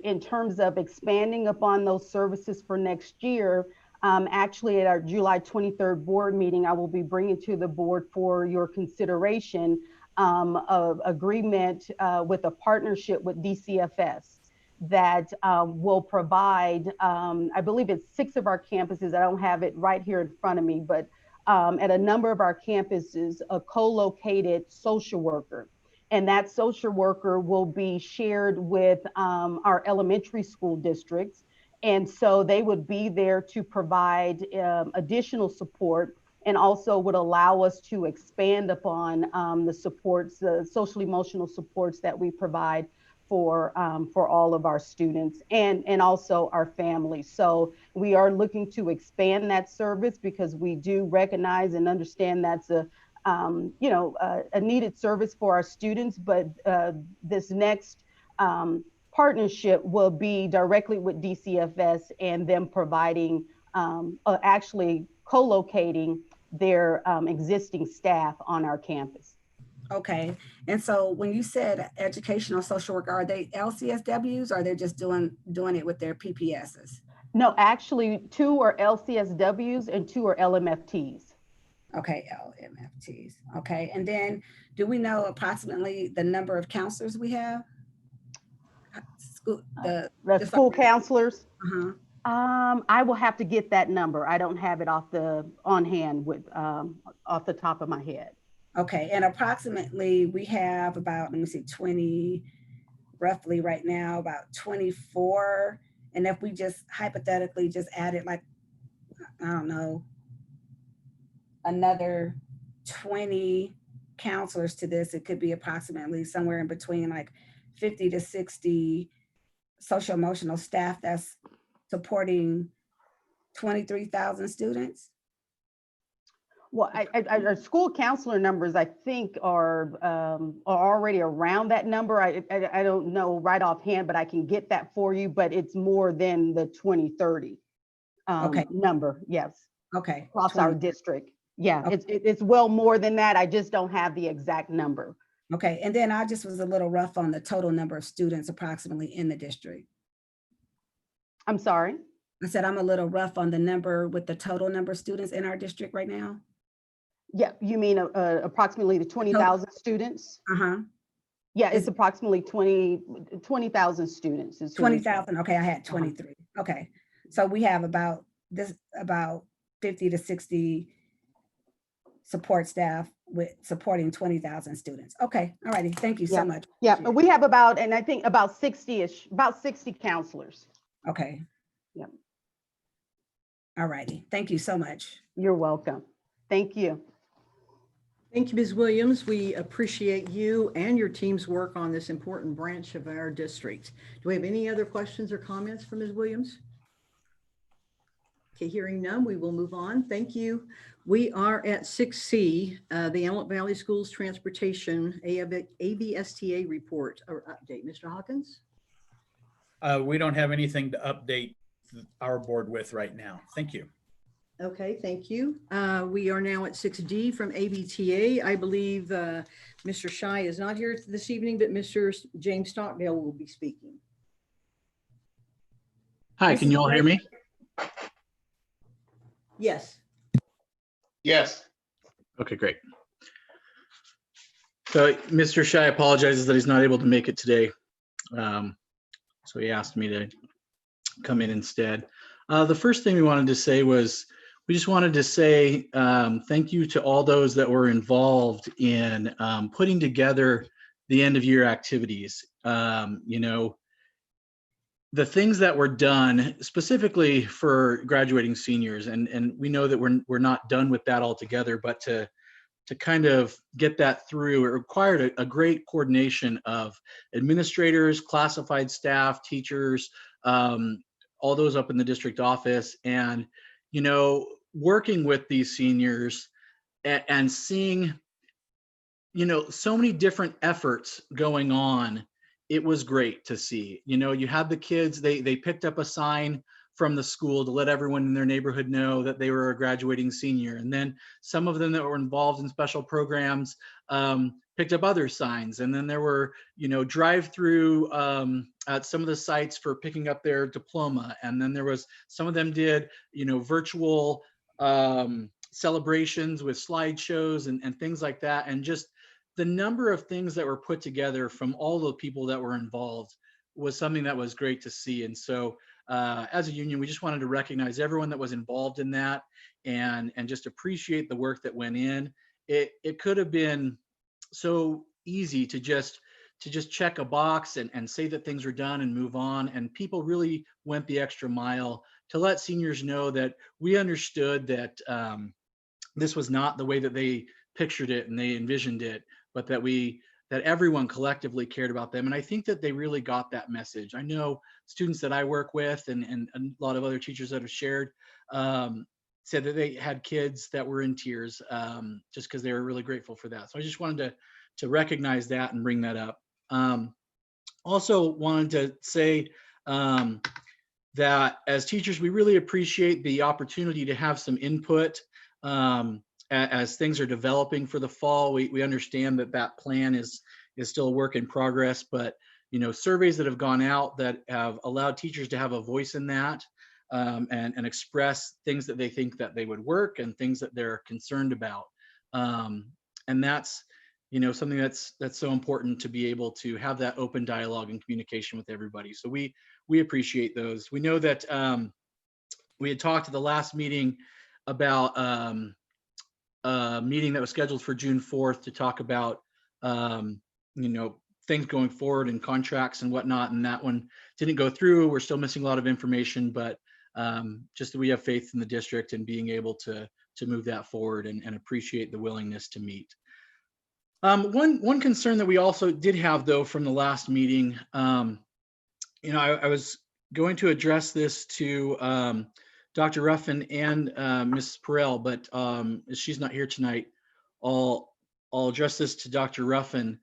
in terms of expanding upon those services for next year, actually at our July 23rd board meeting, I will be bringing to the board for your consideration of agreement with a partnership with DCFS that will provide, I believe it's 6 of our campuses. I don't have it right here in front of me, but at a number of our campuses, a co-located social worker. And that social worker will be shared with our elementary school districts. And so they would be there to provide additional support, and also would allow us to expand upon the supports, the social emotional supports that we provide for all of our students and also our families. So we are looking to expand that service because we do recognize and understand that's a needed service for our students, but this next partnership will be directly with DCFS and them providing, actually co-locating their existing staff on our campus. Okay. And so when you said educational social worker, are they LCSWs or are they just doing it with their PPSs? No, actually 2 are LCSWs and 2 are LMFTs. Okay, LMFTs. Okay. And then do we know approximately the number of counselors we have? The school counselors? Uh-huh. I will have to get that number. I don't have it off the top of my head. Okay. And approximately we have about, let me see, 20, roughly right now, about 24. And if we just hypothetically just added like, I don't know, another 20 counselors to this, it could be approximately somewhere in between like 50 to 60 social emotional staff that's supporting 23,000 students. Well, our school counselor numbers, I think, are already around that number. I don't know right offhand, but I can get that for you. But it's more than the 2030 Okay. number. Yes. Okay. Across our district. Yeah, okay. It's well more than that. I just don't have the exact number. Okay. And then I just was a little rough on the total number of students approximately in the district. I'm sorry? I said I'm a little rough on the number with the total number of students in our district right now. Yeah, you mean approximately the 20,000 students? Uh-huh. Yeah, it's approximately 20,000 students. 20,000. Okay, I had 23. Okay. So we have about 50 to 60 support staff with supporting 20,000 students. Okay. All righty. Thank you so much. Yeah, we have about 60-ish, about 60 counselors. Okay. Yeah. All righty. Thank you so much. You're welcome. Thank you. Thank you, Ms. Williams. We appreciate you and your team's work on this important branch of our district. Do we have any other questions or comments for Ms. Williams? Okay, hearing none, we will move on. Thank you. We are at 6C, the Antelope Valley Schools Transportation AVSTA report or update. Mr. Hawkins? We don't have anything to update our board with right now. Thank you. Okay, thank you. We are now at 6D from ABTA. I believe Mr. Shy is not here this evening, but Mr. James Stockdale will be speaking. Hi, can you all hear me? Yes. Yes. Okay, great. So Mr. Shy apologizes that he's not able to make it today. So he asked me to come in instead. The first thing we wanted to say was, we just wanted to say thank you to all those that were involved in putting together the end of year activities. You know, the things that were done specifically for graduating seniors, and we know that we're not done with that altogether, but to kind of get that through, it required a great coordination of administrators, classified staff, teachers, all those up in the district office, and you know, working with these seniors and seeing, you know, so many different efforts going on. It was great to see. You know, you had the kids, they picked up a sign from the school to let everyone in their neighborhood know that they were a graduating senior. And then some of them that were involved in special programs picked up other signs. And then there were, you know, drive-through at some of the sites for picking up their diploma. And then there was, some of them did, you know, virtual celebrations with slideshows and things like that. And just the number of things that were put together from all the people that were involved was something that was great to see. And so as a union, we just wanted to recognize everyone that was involved in that and just appreciate the work that went in. It could have been so easy to just check a box and say that things are done and move on. And people really went the extra mile to let seniors know that we understood that this was not the way that they pictured it and they envisioned it, but that everyone collectively cared about them. And I think that they really got that message. I know students that I work with and a lot of other teachers that have shared said that they had kids that were in tears just because they were really grateful for that. So I just wanted to recognize that and bring that up. Also wanted to say that as teachers, we really appreciate the opportunity to have some input as things are developing for the fall. We understand that plan is still a work in progress, but you know, surveys that have gone out that have allowed teachers to have a voice in that and express things that they think that they would work and things that they're concerned about. And that's, you know, something that's so important to be able to have that open dialogue and communication with everybody. So we appreciate those. We know that we had talked at the last meeting about a meeting that was scheduled for June 4th to talk about, you know, things going forward and contracts and whatnot. And that one didn't go through. We're still missing a lot of information, but just that we have faith in the district and being able to move that forward and appreciate the willingness to meet. One concern that we also did have though from the last meeting, you know, I was going to address this to Dr. Ruffin and Mrs. Perel, but she's not here tonight. I'll address this to Dr. Ruffin.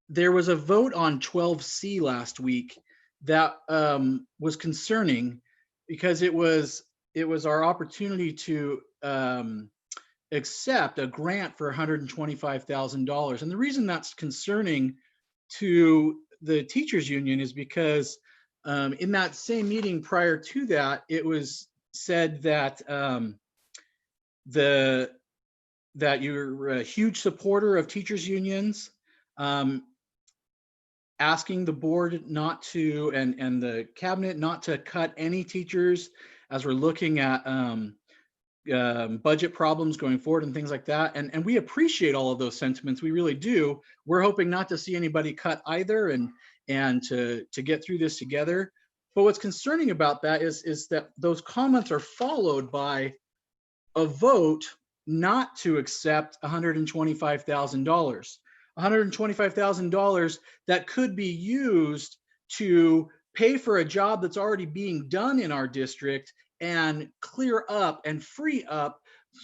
There was a vote on 12C last week that was concerning because it was our opportunity to accept a grant for $125,000. And the reason that's concerning to the teachers union is because in that same meeting prior to that, it was said that that you're a huge supporter of teachers unions, asking the board not to and the cabinet not to cut any teachers as we're looking at budget problems going forward and things like that. And we appreciate all of those sentiments. We really do. We're hoping not to see anybody cut either and to get through this together. But what's concerning about that is that those comments are followed by a vote not to accept $125,000. $125,000 that could be used to pay for a job that's already being done in our district and clear up and free up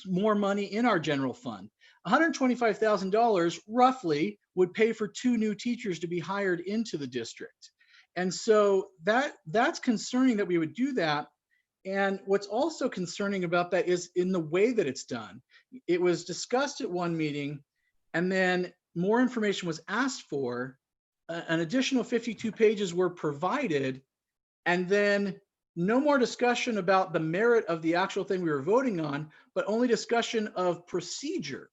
more money in our general fund. $125,000 roughly would pay for 2 new teachers to be hired into the district. And so that's concerning that we would do that. And what's also concerning about that is in the way that it's done. It was discussed at one meeting, and then more information was asked for. An additional 52 pages were provided, and then no more discussion about the merit of the actual thing we were voting on, but only discussion of procedure,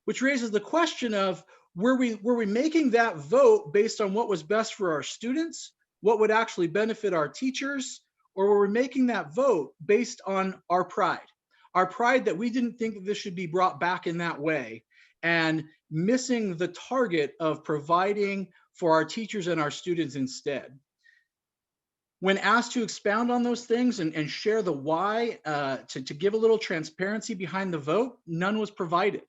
which raises the question of, were we making that vote based on what was best for our students, what would actually benefit our teachers, or were we making that vote based on our pride that we didn't think that this should be brought back in that way, and missing the target of providing for our teachers and our students instead? When asked to expound on those things and share the why, to give a little transparency behind the vote, none was provided.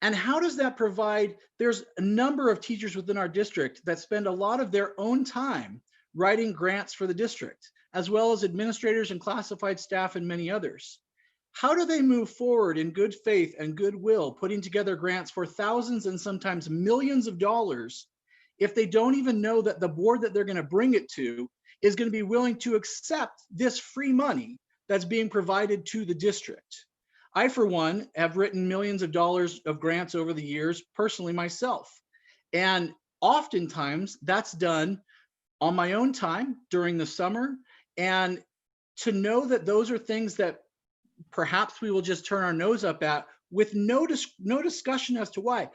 And how does that provide? There's a number of teachers within our district that spend a lot of their own time writing grants for the district, as well as administrators and classified staff and many others. How do they move forward in good faith and goodwill, putting together grants for thousands and sometimes millions of dollars, if they don't even know that the board that they're going to bring it to is going to be willing to accept this free money that's being provided to the district? I, for one, have written millions of dollars of grants over the years, personally myself. And oftentimes that's done on my own time during the summer. And to know that those are things that perhaps we will just turn our nose up at with no discussion as to why.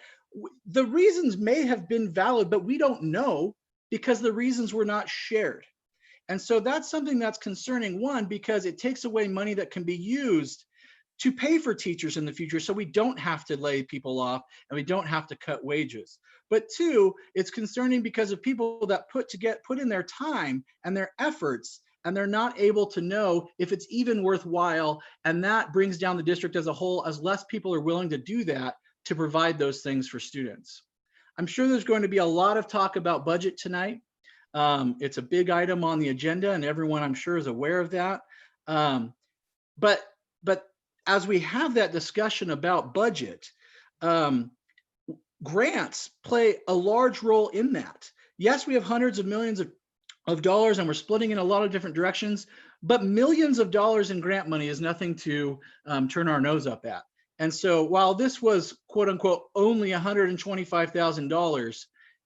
The reasons may have been valid, but we don't know because the reasons were not shared. And so that's something that's concerning, one, because it takes away money that can be used to pay for teachers in the future, so we don't have to lay people off and we don't have to cut wages. But two, it's concerning because of people that put in their time and their efforts, and they're not able to know if it's even worthwhile, and that brings down the district as a whole, as less people are willing to do that to provide those things for students. I'm sure there's going to be a lot of talk about budget tonight. It's a big item on the agenda, and everyone, I'm sure, is aware of that. But as we have that discussion about budget, grants play a large role in that. Yes, we have hundreds of millions of dollars and we're splitting in a lot of different directions, but millions of dollars in grant money is nothing to turn our nose up at. And so while this was, quote unquote, only $125,000,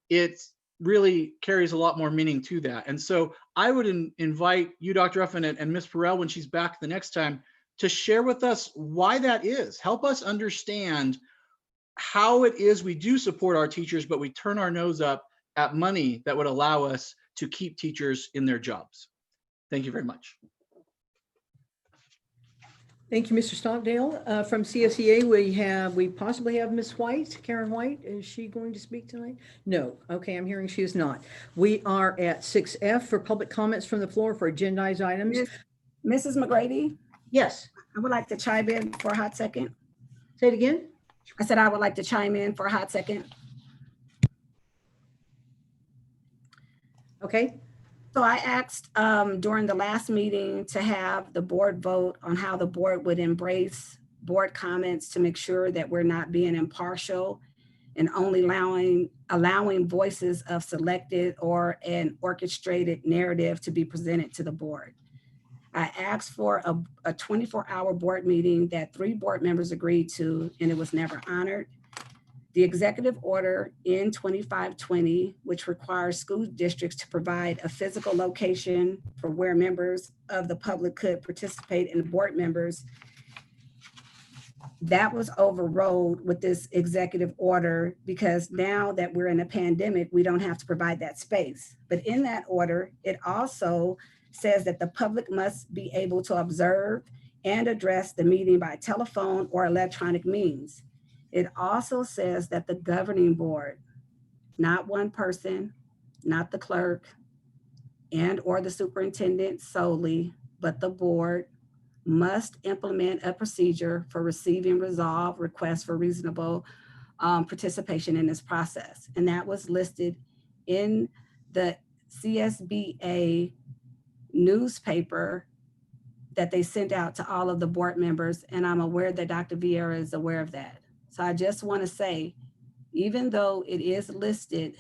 it really carries a lot more meaning to that. And so I would invite you, Dr. Ruffin, and Ms. Perrell, when she's back the next time, to share with us why that is. Help us understand how it is we do support our teachers, but we turn our nose up at money that would allow us to keep teachers in their jobs. Thank you very much. Thank you, Mr. Stockdale. From CSEA, we possibly have Ms. White, Karen White. Is she going to speak tonight? No. Okay, I'm hearing she is not. We are at 6F for public comments from the floor for agendized items. Mrs. McGrady? Yes. I would like to chime in for a hot second. Say it again. I said I would like to chime in for a hot second. Okay. So I asked during the last meeting to have the board vote on how the board would embrace board comments to make sure that we're not being impartial and only allowing voices of selected or an orchestrated narrative to be presented to the board. I asked for a 24-hour board meeting that 3 board members agreed to, and it was never honored. The executive order in 2520, which requires school districts to provide a physical location for where members of the public could participate in the board members, that was overrode with this executive order, because now that we're in a pandemic, we don't have to provide that space. But in that order, it also says that the public must be able to observe and address the meeting by telephone or electronic means. It also says that the governing board, not one person, not the clerk and or the superintendent solely, but the board must implement a procedure for receiving resolve requests for reasonable participation in this process. And that was listed in the CSBA newspaper that they sent out to all of the board members, and I'm aware that Dr. Vieira is aware of that. So I just want to say, even though it is listed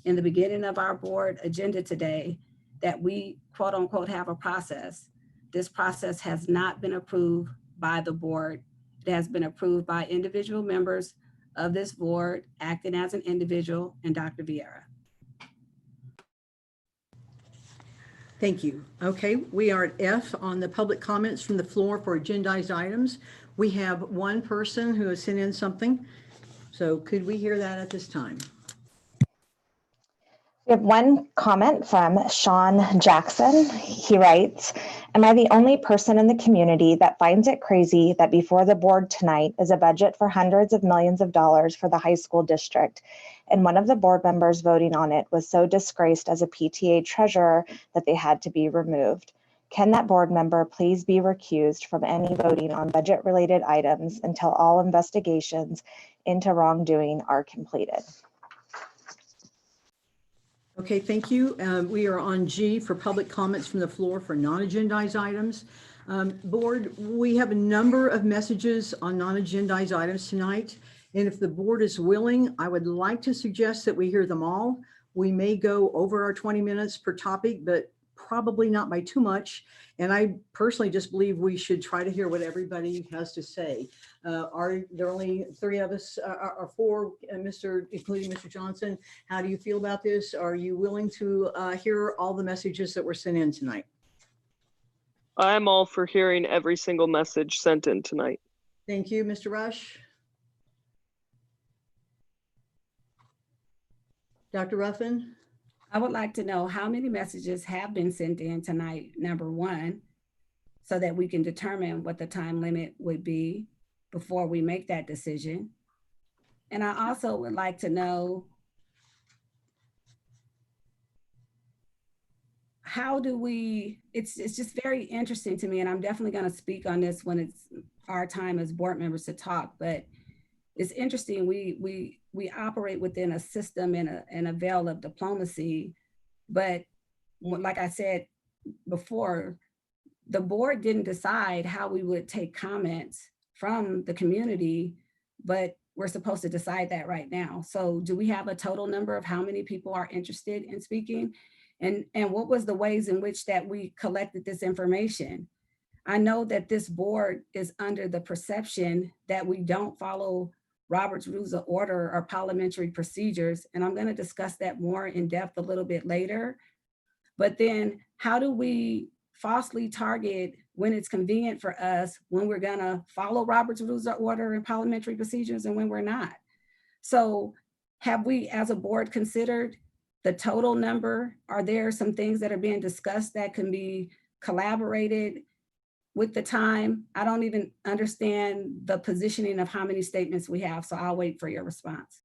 in the beginning of our board agenda today, that we quote unquote have a process, this process has not been approved by the board. It has been approved by individual members of this board acting as an individual and Dr. Vieira. Thank you. Okay, we are at F on the public comments from the floor for agendized items. We have one person who has sent in something. So could we hear that at this time? We have one comment from Sean Jackson. He writes, "Am I the only person in the community that finds it crazy that before the board tonight is a budget for hundreds of millions of dollars for the high school district, and one of the board members voting on it was so disgraced as a PTA treasurer that they had to be removed? Can that board member please be recused from any voting on budget-related items until all investigations into wrongdoing are completed?" Okay, thank you. We are on G for public comments from the floor for non-agendized items. Board, we have a number of messages on non-agendized items tonight. And if the board is willing, I would like to suggest that we hear them all. We may go over our 20 minutes per topic, but probably not by too much. And I personally just believe we should try to hear what everybody has to say. Are there only 3 of us, or 4, including Mr. Johnson? How do you feel about this? Are you willing to hear all the messages that were sent in tonight? I'm all for hearing every single message sent in tonight. Thank you, Mr. Rush. Dr. Ruffin? I would like to know how many messages have been sent in tonight, number one, so that we can determine what the time limit would be before we make that decision. And I also would like to know, how do we, it's just very interesting to me, and I'm definitely going to speak on this when it's our time as board members to talk, but it's interesting, we operate within a system and a veil of diplomacy, but like I said before, the board didn't decide how we would take comments from the community, but we're supposed to decide that right now. So do we have a total number of how many people are interested in speaking? And what was the ways in which that we collected this information? I know that this board is under the perception that we don't follow Robert's Rules of Order or parliamentary procedures, and I'm going to discuss that more in depth a little bit later. But then how do we falsely target when it's convenient for us, when we're going to follow Robert's Rules of Order and parliamentary procedures and when we're not? So have we as a board considered the total number? Are there some things that are being discussed that can be collaborated with the time? I don't even understand the positioning of how many statements we have, so I'll wait for your response.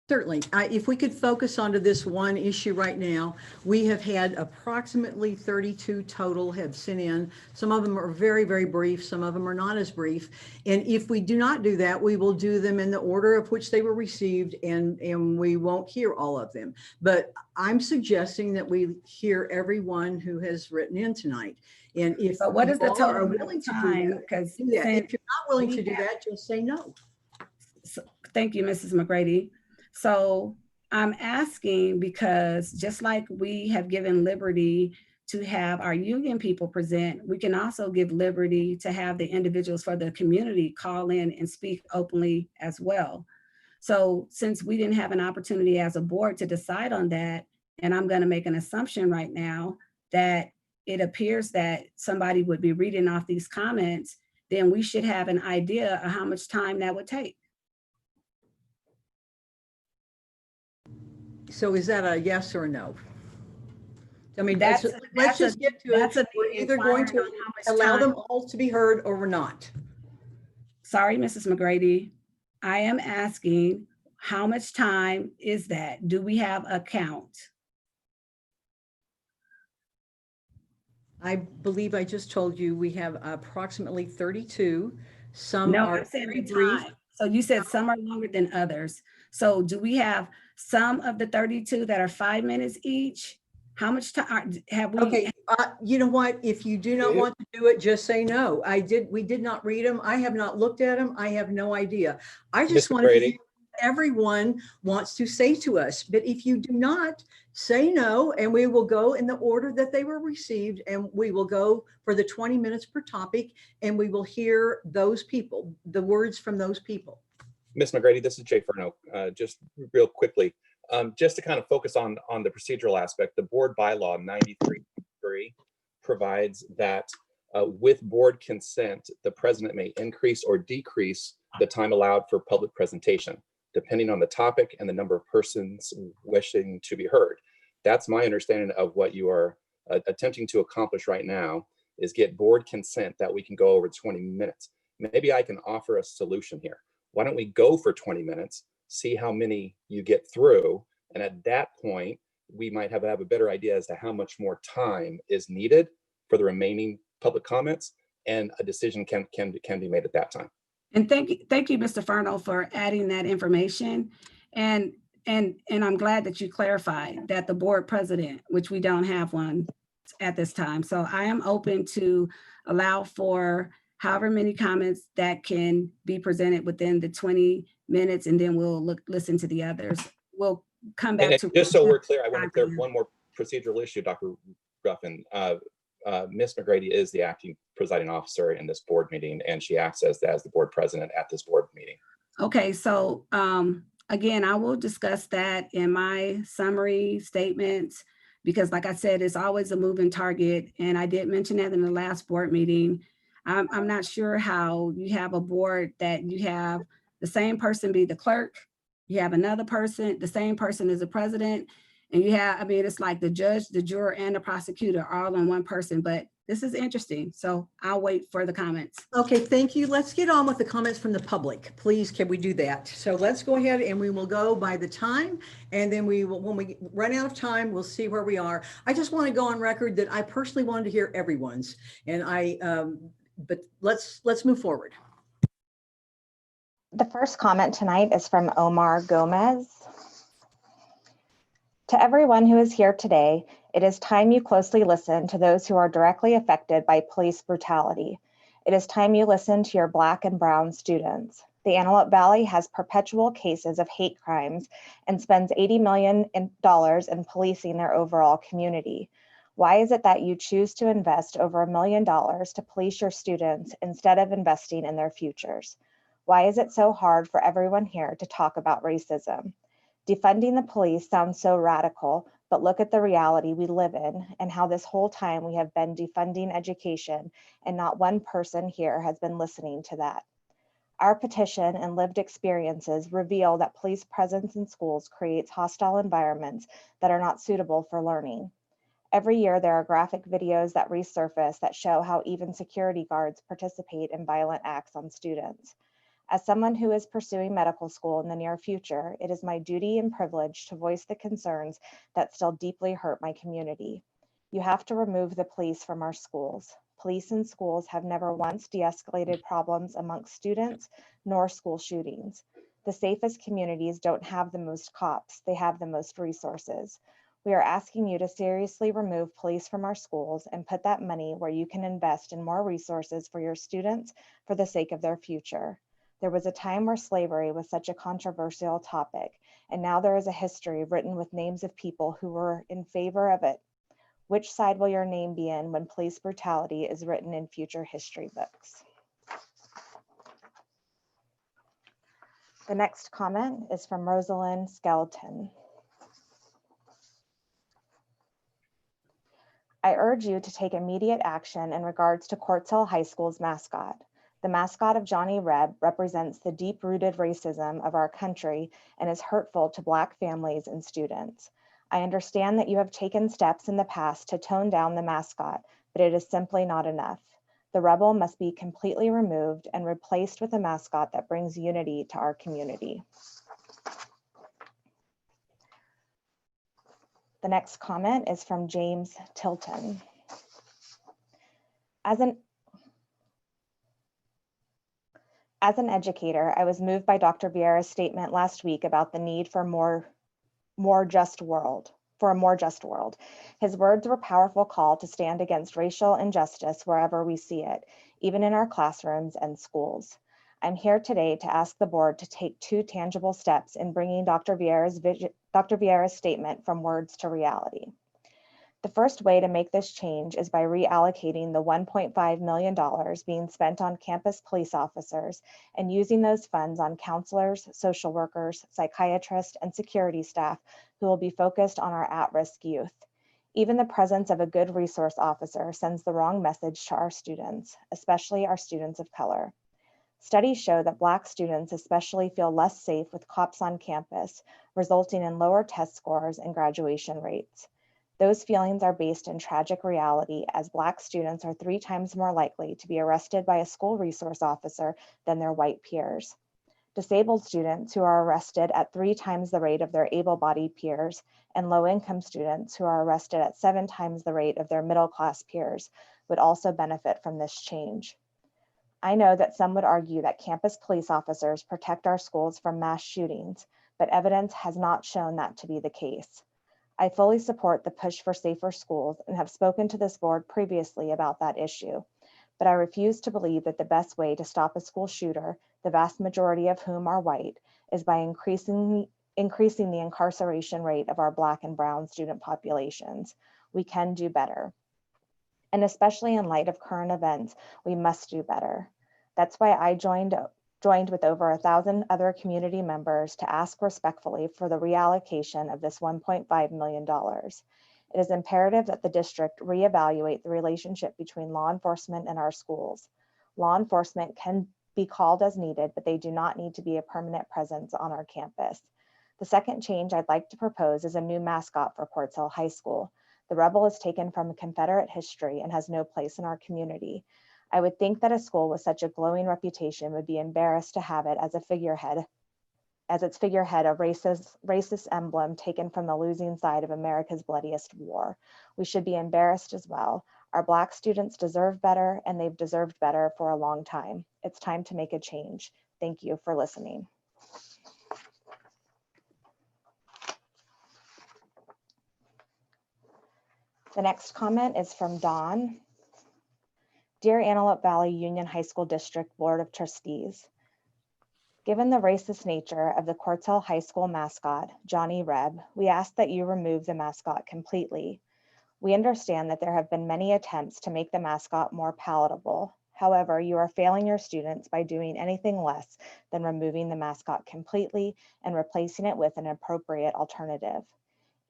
Certainly. If we could focus onto this one issue right now, we have had approximately 32 total have sent in. Some of them are very, very brief. Some of them are not as brief. And if we do not do that, we will do them in the order of which they were received, and we won't hear all of them. But I'm suggesting that we hear everyone who has written in tonight. And if so what is the total are willing to do that, because if you're not willing to do that, just say no. So, thank you, Mrs. McGrady. So I'm asking because just like we have given liberty to have our union people present, we can also give liberty to have the individuals for the community call in and speak openly as well. So since we didn't have an opportunity as a board to decide on that, and I'm going to make an assumption right now that it appears that somebody would be reading off these comments, then we should have an idea of how much time that would take. So is that a yes or a no? I mean, Let's just get to it. We're either going to allow them all to be heard or we're not. Sorry, Mrs. McGrady. I am asking, how much time is that? Do we have a count? I believe I just told you we have approximately 32. Some are very brief. So you said some are longer than others. So do we have some of the 32 that are 5 minutes each? How much time have we? Okay, You know what? If you do not want to do it, just say no. We did not read them. I have not looked at them. I have no idea. I just Mr. want to Brady. hear what everyone wants to say to us. But if you do not, say no, and we will go in the order that they were received, and we will go for the 20 minutes per topic, and we will hear those people, the words from those people. Ms. McGrady, this is Jay Furno. Just real quickly, just to kind of focus on the procedural aspect, the board bylaw 93.3 provides that with board consent, the president may increase or decrease the time allowed for public presentation, depending on the topic and the number of persons wishing to be heard. That's my understanding of what you are attempting to accomplish right now, is get board consent that we can go over 20 minutes. Maybe I can offer a solution here. Why don't we go for 20 minutes, see how many you get through, and at that point, we might have a better idea as to how much more time is needed for the remaining public comments, and a decision can be made at that time. And thank you, Mr. Furno, for adding that information. And I'm glad that you clarified that the board president, which we don't have one at this time. So I am open to allow for however many comments that can be presented within the 20 minutes, and then we'll listen to the others. We'll come back to— Just so we're clear, I want to clear up one more procedural issue, Dr. Ruffin. Ms. McGrady is the acting presiding officer in this board meeting, and she acts as the board president at this board meeting. Okay, so again, I will discuss that in my summary statements, because like I said, it's always a moving target. And I did mention that in the last board meeting. I'm not sure how you have a board that you have the same person be the clerk, you have another person, the same person is the president, and you have, I mean, it's like the judge, the juror, and the prosecutor all in one person, but this is interesting. So I'll wait for the comments. Okay, thank you. Let's get on with the comments from the public. Please, can we do that? So let's go ahead and we will go by the time, and then we will, when we run out of time, we'll see where we are. I just want to go on record that I personally wanted to hear everyone's, and but let's move forward. The first comment tonight is from Omar Gomez. To everyone who is here today, it is time you closely listen to those who are directly affected by police brutality. It is time you listen to your Black and Brown students. The Antelope Valley has perpetual cases of hate crimes and spends $80 million in policing their overall community. Why is it that you choose to invest over $1 million to police your students instead of investing in their futures? Why is it so hard for everyone here to talk about racism? Defunding the police sounds so radical, but look at the reality we live in and how this whole time we have been defunding education, and not one person here has been listening to that. Our petition and lived experiences reveal that police presence in schools creates hostile environments that are not suitable for learning. Every year, there are graphic videos that resurface that show how even security guards participate in violent acts on students. As someone who is pursuing medical school in the near future, it is my duty and privilege to voice the concerns that still deeply hurt my community. You have to remove the police from our schools. Police in schools have never once de-escalated problems amongst students nor school shootings. The safest communities don't have the most cops, they have the most resources. We are asking you to seriously remove police from our schools and put that money where you can invest in more resources for your students for the sake of their future. There was a time where slavery was such a controversial topic, and now there is a history written with names of people who were in favor of it. Which side will your name be in when police brutality is written in future history books? The next comment is from Rosalind Skeleton. I urge you to take immediate action in regards to Quartz Hill High School's mascot. The mascot of Johnny Reb represents the deep-rooted racism of our country and is hurtful to Black families and students. I understand that you have taken steps in the past to tone down the mascot, but it is simply not enough. The rebel must be completely removed and replaced with a mascot that brings unity to our community. The next comment is from James Tilton. As an educator, I was moved by Dr. Vieira's statement last week about the need for more just world, for a more just world. His words were a powerful call to stand against racial injustice wherever we see it, even in our classrooms and schools. I'm here today to ask the board to take 2 tangible steps in bringing Dr. Vieira's statement from words to reality. The first way to make this change is by reallocating the $1.5 million being spent on campus police officers and using those funds on counselors, social workers, psychiatrists, and security staff who will be focused on our at-risk youth. Even the presence of a good resource officer sends the wrong message to our students, especially our students of color. Studies show that Black students especially feel less safe with cops on campus, resulting in lower test scores and graduation rates. Those feelings are based in tragic reality, as Black students are 3 times more likely to be arrested by a school resource officer than their white peers. Disabled students who are arrested at 3 times the rate of their able-bodied peers, and low-income students who are arrested at 7 times the rate of their middle-class peers would also benefit from this change. I know that some would argue that campus police officers protect our schools from mass shootings, but evidence has not shown that to be the case. I fully support the push for safer schools and have spoken to this board previously about that issue, but I refuse to believe that the best way to stop a school shooter, the vast majority of whom are white, is by increasing the incarceration rate of our Black and brown student populations. We can do better. And especially in light of current events, we must do better. That's why I joined with over 1,000 other community members to ask respectfully for the reallocation of this $1.5 million. It is imperative that the district reevaluate the relationship between law enforcement and our schools. Law enforcement can be called as needed, but they do not need to be a permanent presence on our campus. The second change I'd like to propose is a new mascot for Quartz Hill High School. The rebel is taken from Confederate history and has no place in our community. I would think that a school with such a glowing reputation would be embarrassed to have it as its figurehead, a racist emblem taken from the losing side of America's bloodiest war. We should be embarrassed as well. Our Black students deserve better, and they've deserved better for a long time. It's time to make a change. Thank you for listening. The next comment is from Dawn. Dear Antelope Valley Union High School District Board of Trustees, given the racist nature of the Quartz Hill High School mascot, Johnny Reb, we ask that you remove the mascot completely. We understand that there have been many attempts to make the mascot more palatable. However, you are failing your students by doing anything less than removing the mascot completely and replacing it with an appropriate alternative.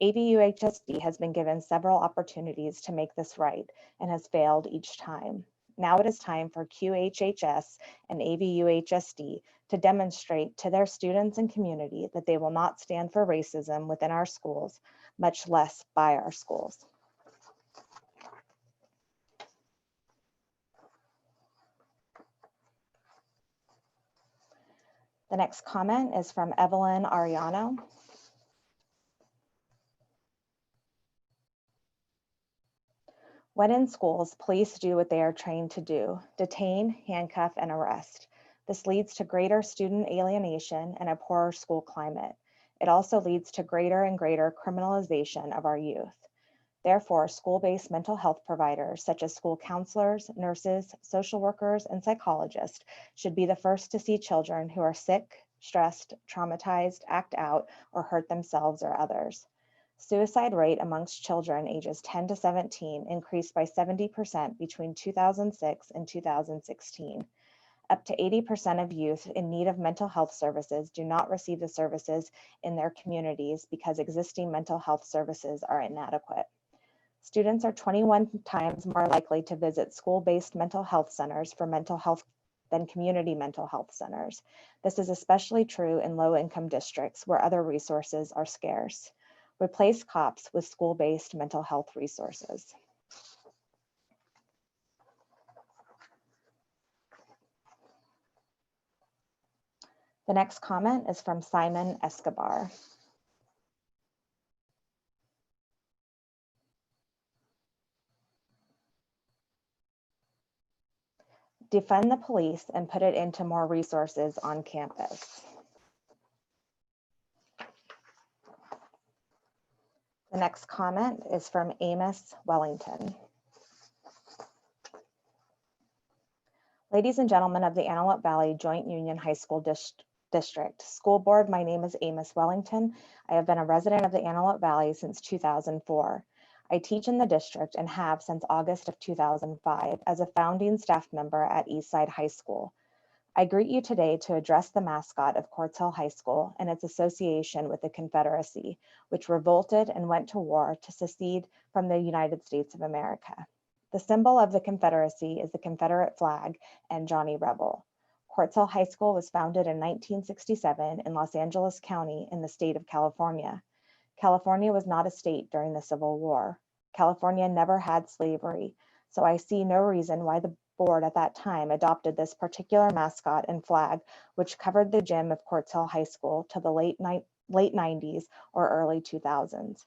AVUHSD has been given several opportunities to make this right and has failed each time. Now it is time for QHHS and AVUHSD to demonstrate to their students and community that they will not stand for racism within our schools, much less by our schools. The next comment is from Evelyn Ariano. When in schools, police do what they are trained to do: detain, handcuff, and arrest. This leads to greater student alienation and a poorer school climate. It also leads to greater and greater criminalization of our youth. Therefore, school-based mental health providers, such as school counselors, nurses, social workers, and psychologists, should be the first to see children who are sick, stressed, traumatized, act out, or hurt themselves or others. Suicide rate amongst children ages 10 to 17 increased by 70% between 2006 and 2016. Up to 80% of youth in need of mental health services do not receive the services in their communities because existing mental health services are inadequate. Students are 21 times more likely to visit school-based mental health centers for mental health than community mental health centers. This is especially true in low-income districts where other resources are scarce. Replace cops with school-based mental health resources. The next comment is from Simon Escobar. Defund the police and put it into more resources on campus. The next comment is from Amos Wellington. Ladies and gentlemen of the Antelope Valley Joint Union High School District School Board, my name is Amos Wellington. I have been a resident of the Antelope Valley since 2004. I teach in the district and have since August of 2005 as a founding staff member at Eastside High School. I greet you today to address the mascot of Quartz Hill High School and its association with the Confederacy, which revolted and went to war to secede from the United States of America. The symbol of the Confederacy is the Confederate flag and Johnny Rebel. Quartz Hill High School was founded in 1967 in Los Angeles County in the state of California. California was not a state during the Civil War. California never had slavery, so I see no reason why the board at that time adopted this particular mascot and flag, which covered the gym of Quartz Hill High School to the late 90s or early 2000s.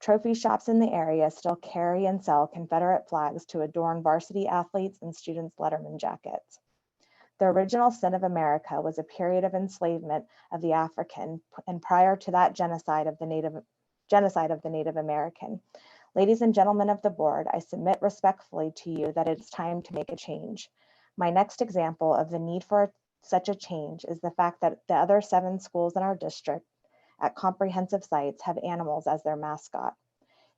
Trophy shops in the area still carry and sell Confederate flags to adorn varsity athletes and students' Letterman jackets. The original sin of America was a period of enslavement of the African, and prior to that genocide of the Native American. Ladies and gentlemen of the board, I submit respectfully to you that it's time to make a change. My next example of the need for such a change is the fact that the other 7 schools in our district at comprehensive sites have animals as their mascot.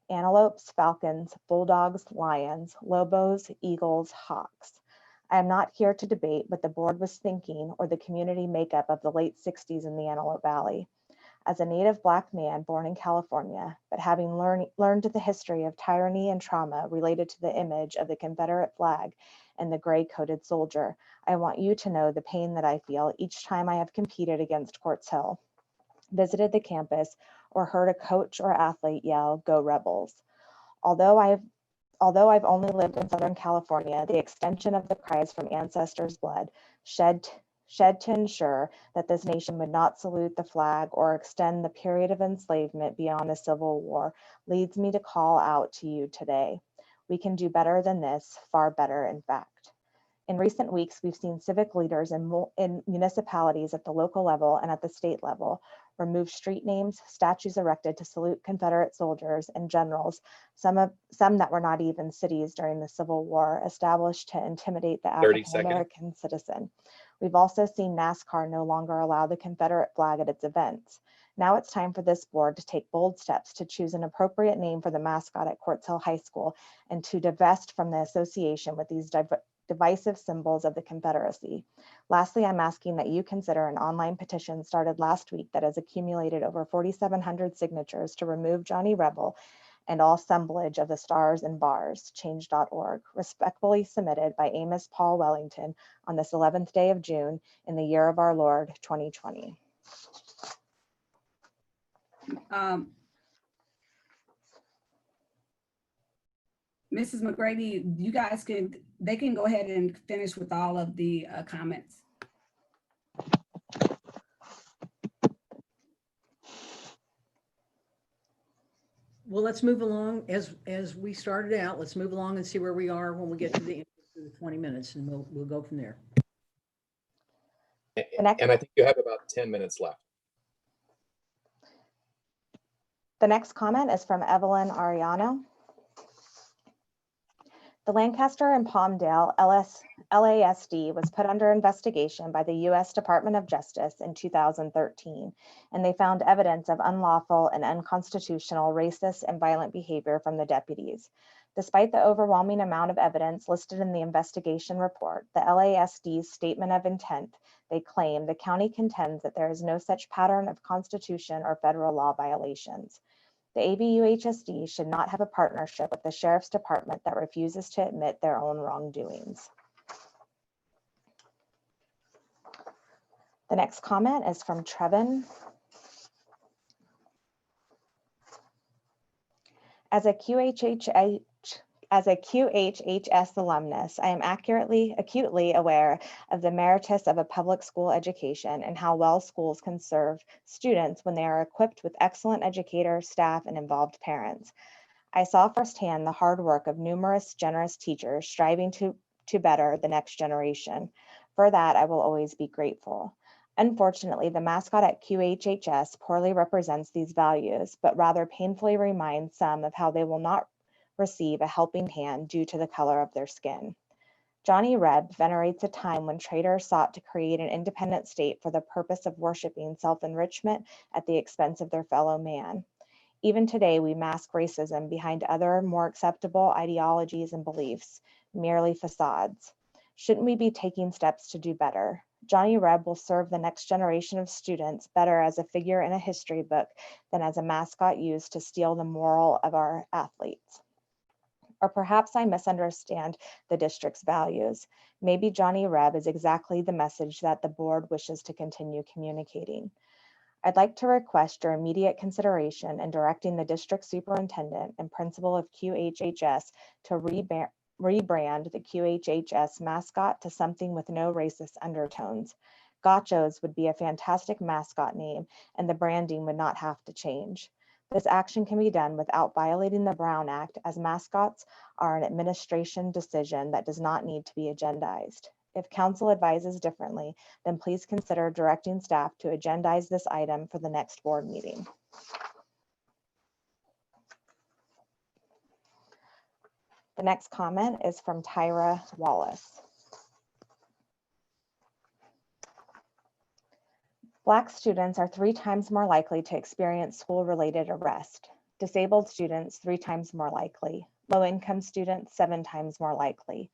Antelopes, falcons, bulldogs, lions, lobos, eagles, hawks. I am not here to debate what the board was thinking or the community makeup of the late 60s in the Antelope Valley. As a native Black man born in California, but having learned the history of tyranny and trauma related to the image of the Confederate flag and the gray-coated soldier, I want you to know the pain that I feel each time I have competed against Quartz Hill, visited the campus, or heard a coach or athlete yell, "Go Rebels." Although I've only lived in Southern California, the extension of the cries from ancestors' blood shed to ensure that this nation would not salute the flag or extend the period of enslavement beyond the Civil War leads me to call out to you today. We can do better than this, far better, in fact. In recent weeks, we've seen civic leaders in municipalities at the local level and at the state level remove street names, statues erected to salute Confederate soldiers and generals, some that were not even cities during the Civil War, established to intimidate the 30 African-American citizen. We've also seen NASCAR no longer allow the Confederate flag at its events. Now it's time for this board to take bold steps to choose an appropriate name for the mascot at Quartz Hill High School and to divest from the association with these divisive symbols of the Confederacy. Lastly, I'm asking that you consider an online petition started last week that has accumulated over 4,700 signatures to remove Johnny Rebel and all assemblage of the stars and bars, change.org, respectfully submitted by Amos Paul Wellington on this 11th day of June in the year of our Lord, 2020. Mrs. McGrady, you guys they can go ahead and finish with all of the comments. Well, let's move along as we started out. Let's move along and see where we are when we get to the end of the 20 minutes, and we'll go from there. And I think you have about 10 minutes left. The next comment is from Evelyn Ariano. The Lancaster and Palmdale LASD was put under investigation by the U.S. Department of Justice in 2013, and they found evidence of unlawful and unconstitutional racist and violent behavior from the deputies. Despite the overwhelming amount of evidence listed in the investigation report, the LASD's statement of intent, they claim the county contends that there is no such pattern of Constitution or federal law violations. The AVUHSD should not have a partnership with the Sheriff's Department that refuses to admit their own wrongdoings. The next comment is from Trevin. As a QHHS alumnus, I am acutely aware of the meritus of a public school education and how well schools can serve students when they are equipped with excellent educators, staff, and involved parents. I saw firsthand the hard work of numerous generous teachers striving to better the next generation. For that, I will always be grateful. Unfortunately, the mascot at QHHS poorly represents these values, but rather painfully reminds some of how they will not receive a helping hand due to the color of their skin. Johnny Reb venerates a time when traders sought to create an independent state for the purpose of worshiping self-enrichment at the expense of their fellow man. Even today, we mask racism behind other, more acceptable ideologies and beliefs, merely facades. Shouldn't we be taking steps to do better? Johnny Reb will serve the next generation of students better as a figure in a history book than as a mascot used to steal the moral of our athletes. Or perhaps I misunderstand the district's values. Maybe Johnny Reb is exactly the message that the board wishes to continue communicating. I'd like to request your immediate consideration in directing the district superintendent and principal of QHHS to rebrand the QHHS mascot to something with no racist undertones. Gachos would be a fantastic mascot name, and the branding would not have to change. This action can be done without violating the Brown Act, as mascots are an administration decision that does not need to be agendized. If council advises differently, then please consider directing staff to agendize this item for the next board meeting. The next comment is from Tyra Wallace. Black students are 3 times more likely to experience school-related arrest. Disabled students 3 times more likely. Low-income students 7 times more likely.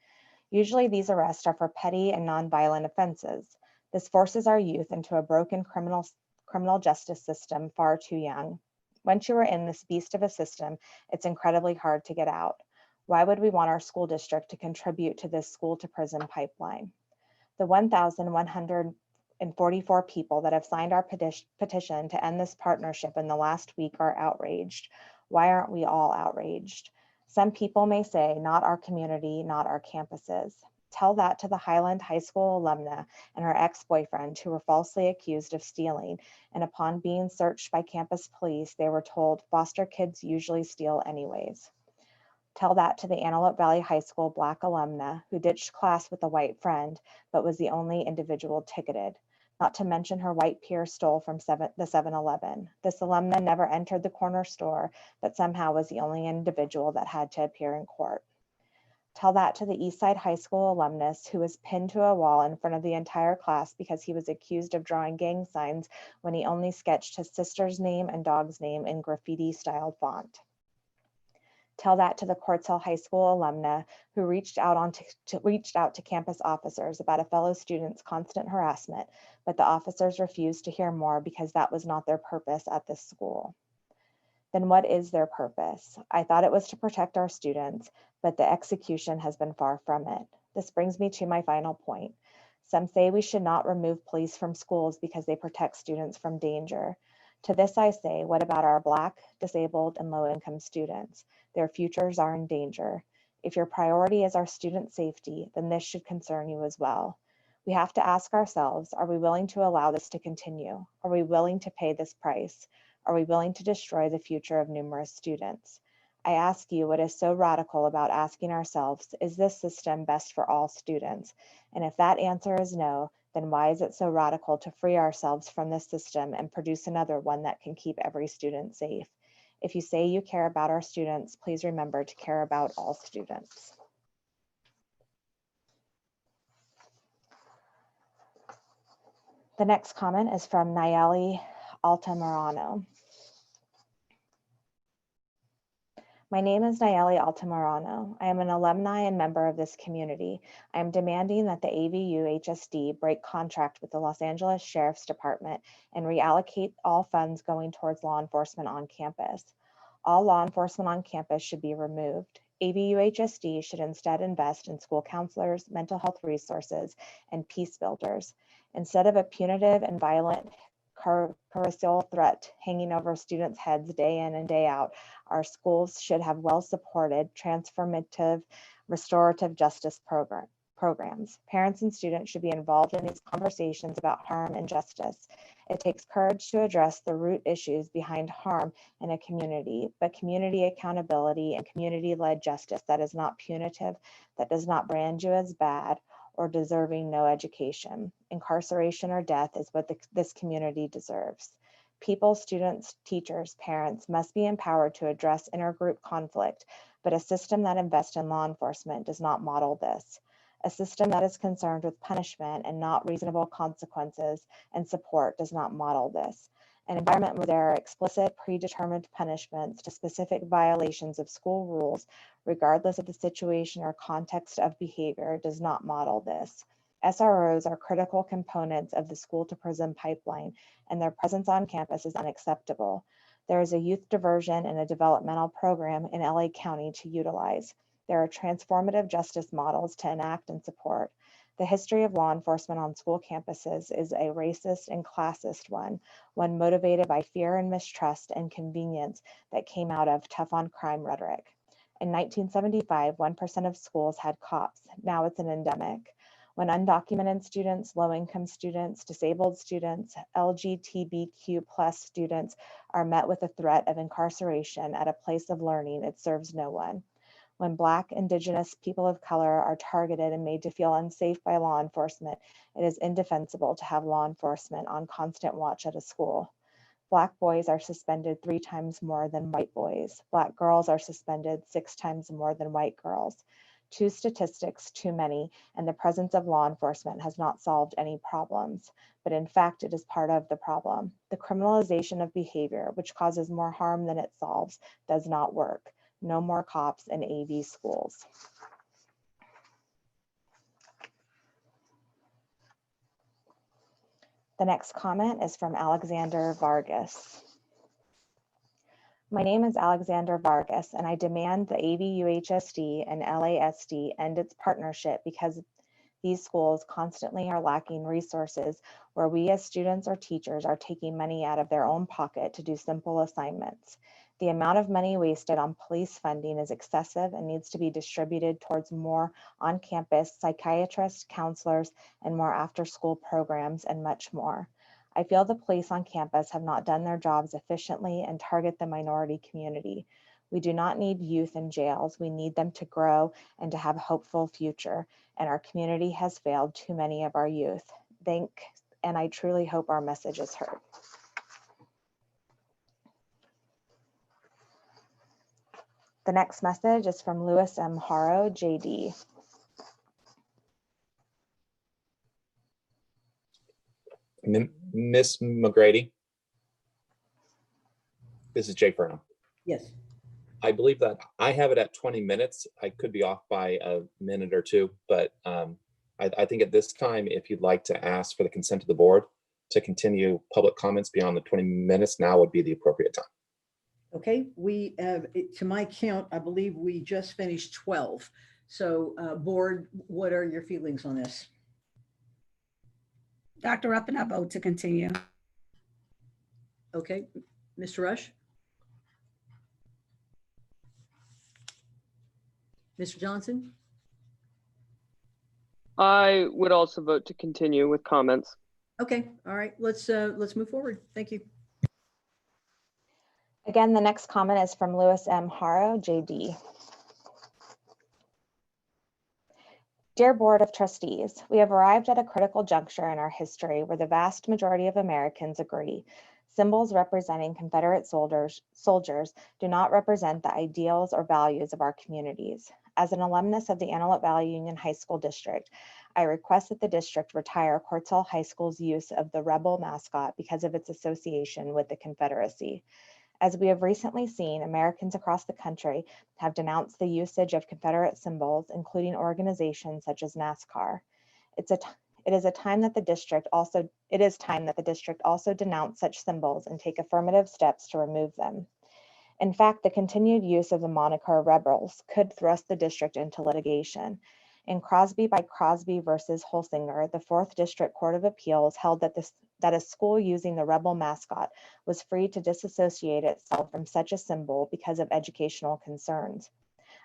Usually these arrests are for petty and nonviolent offenses. This forces our youth into a broken criminal justice system far too young. Once you are in this beast of a system, it's incredibly hard to get out. Why would we want our school district to contribute to this school to prison pipeline? The 1,144 people that have signed our petition to end this partnership in the last week are outraged. Why aren't we all outraged? Some people may say, not our community, not our campuses. Tell that to the Highland High School alumna and her ex-boyfriend who were falsely accused of stealing, and upon being searched by campus police, they were told foster kids usually steal anyways. Tell that to the Antelope Valley High School Black alumna who ditched class with a white friend, but was the only individual ticketed. Not to mention her white peer stole from the 7-Eleven. This alumna never entered the corner store, but somehow was the only individual that had to appear in court. Tell that to the Eastside High School alumnus who was pinned to a wall in front of the entire class because he was accused of drawing gang signs when he only sketched his sister's name and dog's name in graffiti-styled font. Tell that to the Quartz Hill High School alumna who reached out to campus officers about a fellow student's constant harassment, but the officers refused to hear more because that was not their purpose at this school. Then what is their purpose? I thought it was to protect our students, but the execution has been far from it. This brings me to my final point. Some say we should not remove police from schools because they protect students from danger. To this I say, what about our Black, disabled, and low-income students? Their futures are in danger. If your priority is our student safety, then this should concern you as well. We have to ask ourselves, are we willing to allow this to continue? Are we willing to pay this price? Are we willing to destroy the future of numerous students? I ask you, what is so radical about asking ourselves, is this system best for all students? And if that answer is no, then why is it so radical to free ourselves from this system and produce another one that can keep every student safe? If you say you care about our students, please remember to care about all students. The next comment is from Nayeli Altamirano. My name is Nayeli Altamirano. I am an alumni and member of this community. I am demanding that the AVUHSD break contract with the Los Angeles Sheriff's Department and reallocate all funds going towards law enforcement on campus. All law enforcement on campus should be removed. AVUHSD should instead invest in school counselors, mental health resources, and peace builders. Instead of a punitive and violent carceral threat hanging over students' heads day in and day out, our schools should have well-supported, transformative, restorative justice programs. Parents and students should be involved in these conversations about harm and justice. It takes courage to address the root issues behind harm in a community, but community accountability and community-led justice that is not punitive, that does not brand you as bad, or deserving no education. Incarceration or death is what this community deserves. People, students, teachers, parents must be empowered to address intergroup conflict, but a system that invests in law enforcement does not model this. A system that is concerned with punishment and not reasonable consequences and support does not model this. An environment where there are explicit, predetermined punishments to specific violations of school rules, regardless of the situation or context of behavior, does not model this. SROs are critical components of the school to prison pipeline, and their presence on campus is unacceptable. There is a youth diversion and a developmental program in LA County to utilize. There are transformative justice models to enact and support. The history of law enforcement on school campuses is a racist and classist one motivated by fear and mistrust and convenience that came out of tough on crime rhetoric. In 1975, 1% of schools had cops. Now it's an endemic. When undocumented students, low-income students, disabled students, LGBTQ+ students are met with a threat of incarceration at a place of learning, it serves no one. When Black, Indigenous, people of color are targeted and made to feel unsafe by law enforcement, it is indefensible to have law enforcement on constant watch at a school. Black boys are suspended 3 times more than white boys. Black girls are suspended 6 times more than white girls. 2 statistics too many, and the presence of law enforcement has not solved any problems, but in fact, it is part of the problem. The criminalization of behavior, which causes more harm than it solves, does not work. No more cops in AV schools. The next comment is from Alexander Vargas. My name is Alexander Vargas, and I demand the AVUHSD and LASD end its partnership because these schools constantly are lacking resources where we as students or teachers are taking money out of their own pocket to do simple assignments. The amount of money wasted on police funding is excessive and needs to be distributed towards more on-campus psychiatrists, counselors, and more after-school programs, and much more. I feel the police on campus have not done their jobs efficiently and target the minority community. We do not need youth in jails. We need them to grow and to have a hopeful future, and our community has failed too many of our youth. And I truly hope our message is heard. The next message is from Louis M. Haro, JD. Miss McGrady. This is Jake Furno. Yes. I believe that I have it at 20 minutes. I could be off by a minute or two, but I think at this time, if you'd like to ask for the consent of the board to continue public comments beyond the 20 minutes, now would be the appropriate time. Okay, to my count, I believe we just finished 12. So board, what are your feelings on this? Dr. Ruppin, I vote to continue. Okay, Mr. Rush? Mr. Johnson? I would also vote to continue with comments. Okay, all right, let's move forward. Thank you. Again, the next comment is from Louis M. Haro, JD. Dear Board of Trustees, we have arrived at a critical juncture in our history where the vast majority of Americans agree symbols representing Confederate soldiers do not represent the ideals or values of our communities. As an alumnus of the Antelope Valley Union High School District, I request that the district retire Quartzel High School's use of the rebel mascot because of its association with the Confederacy. As we have recently seen, Americans across the country have denounced the usage of Confederate symbols, including organizations such as NASCAR. It is time that the district also denounce such symbols and take affirmative steps to remove them. In fact, the continued use of the moniker rebels could thrust the district into litigation. In Crosby by Crosby versus Holsinger, the 4th District Court of Appeals held that a school using the rebel mascot was free to disassociate itself from such a symbol because of educational concerns.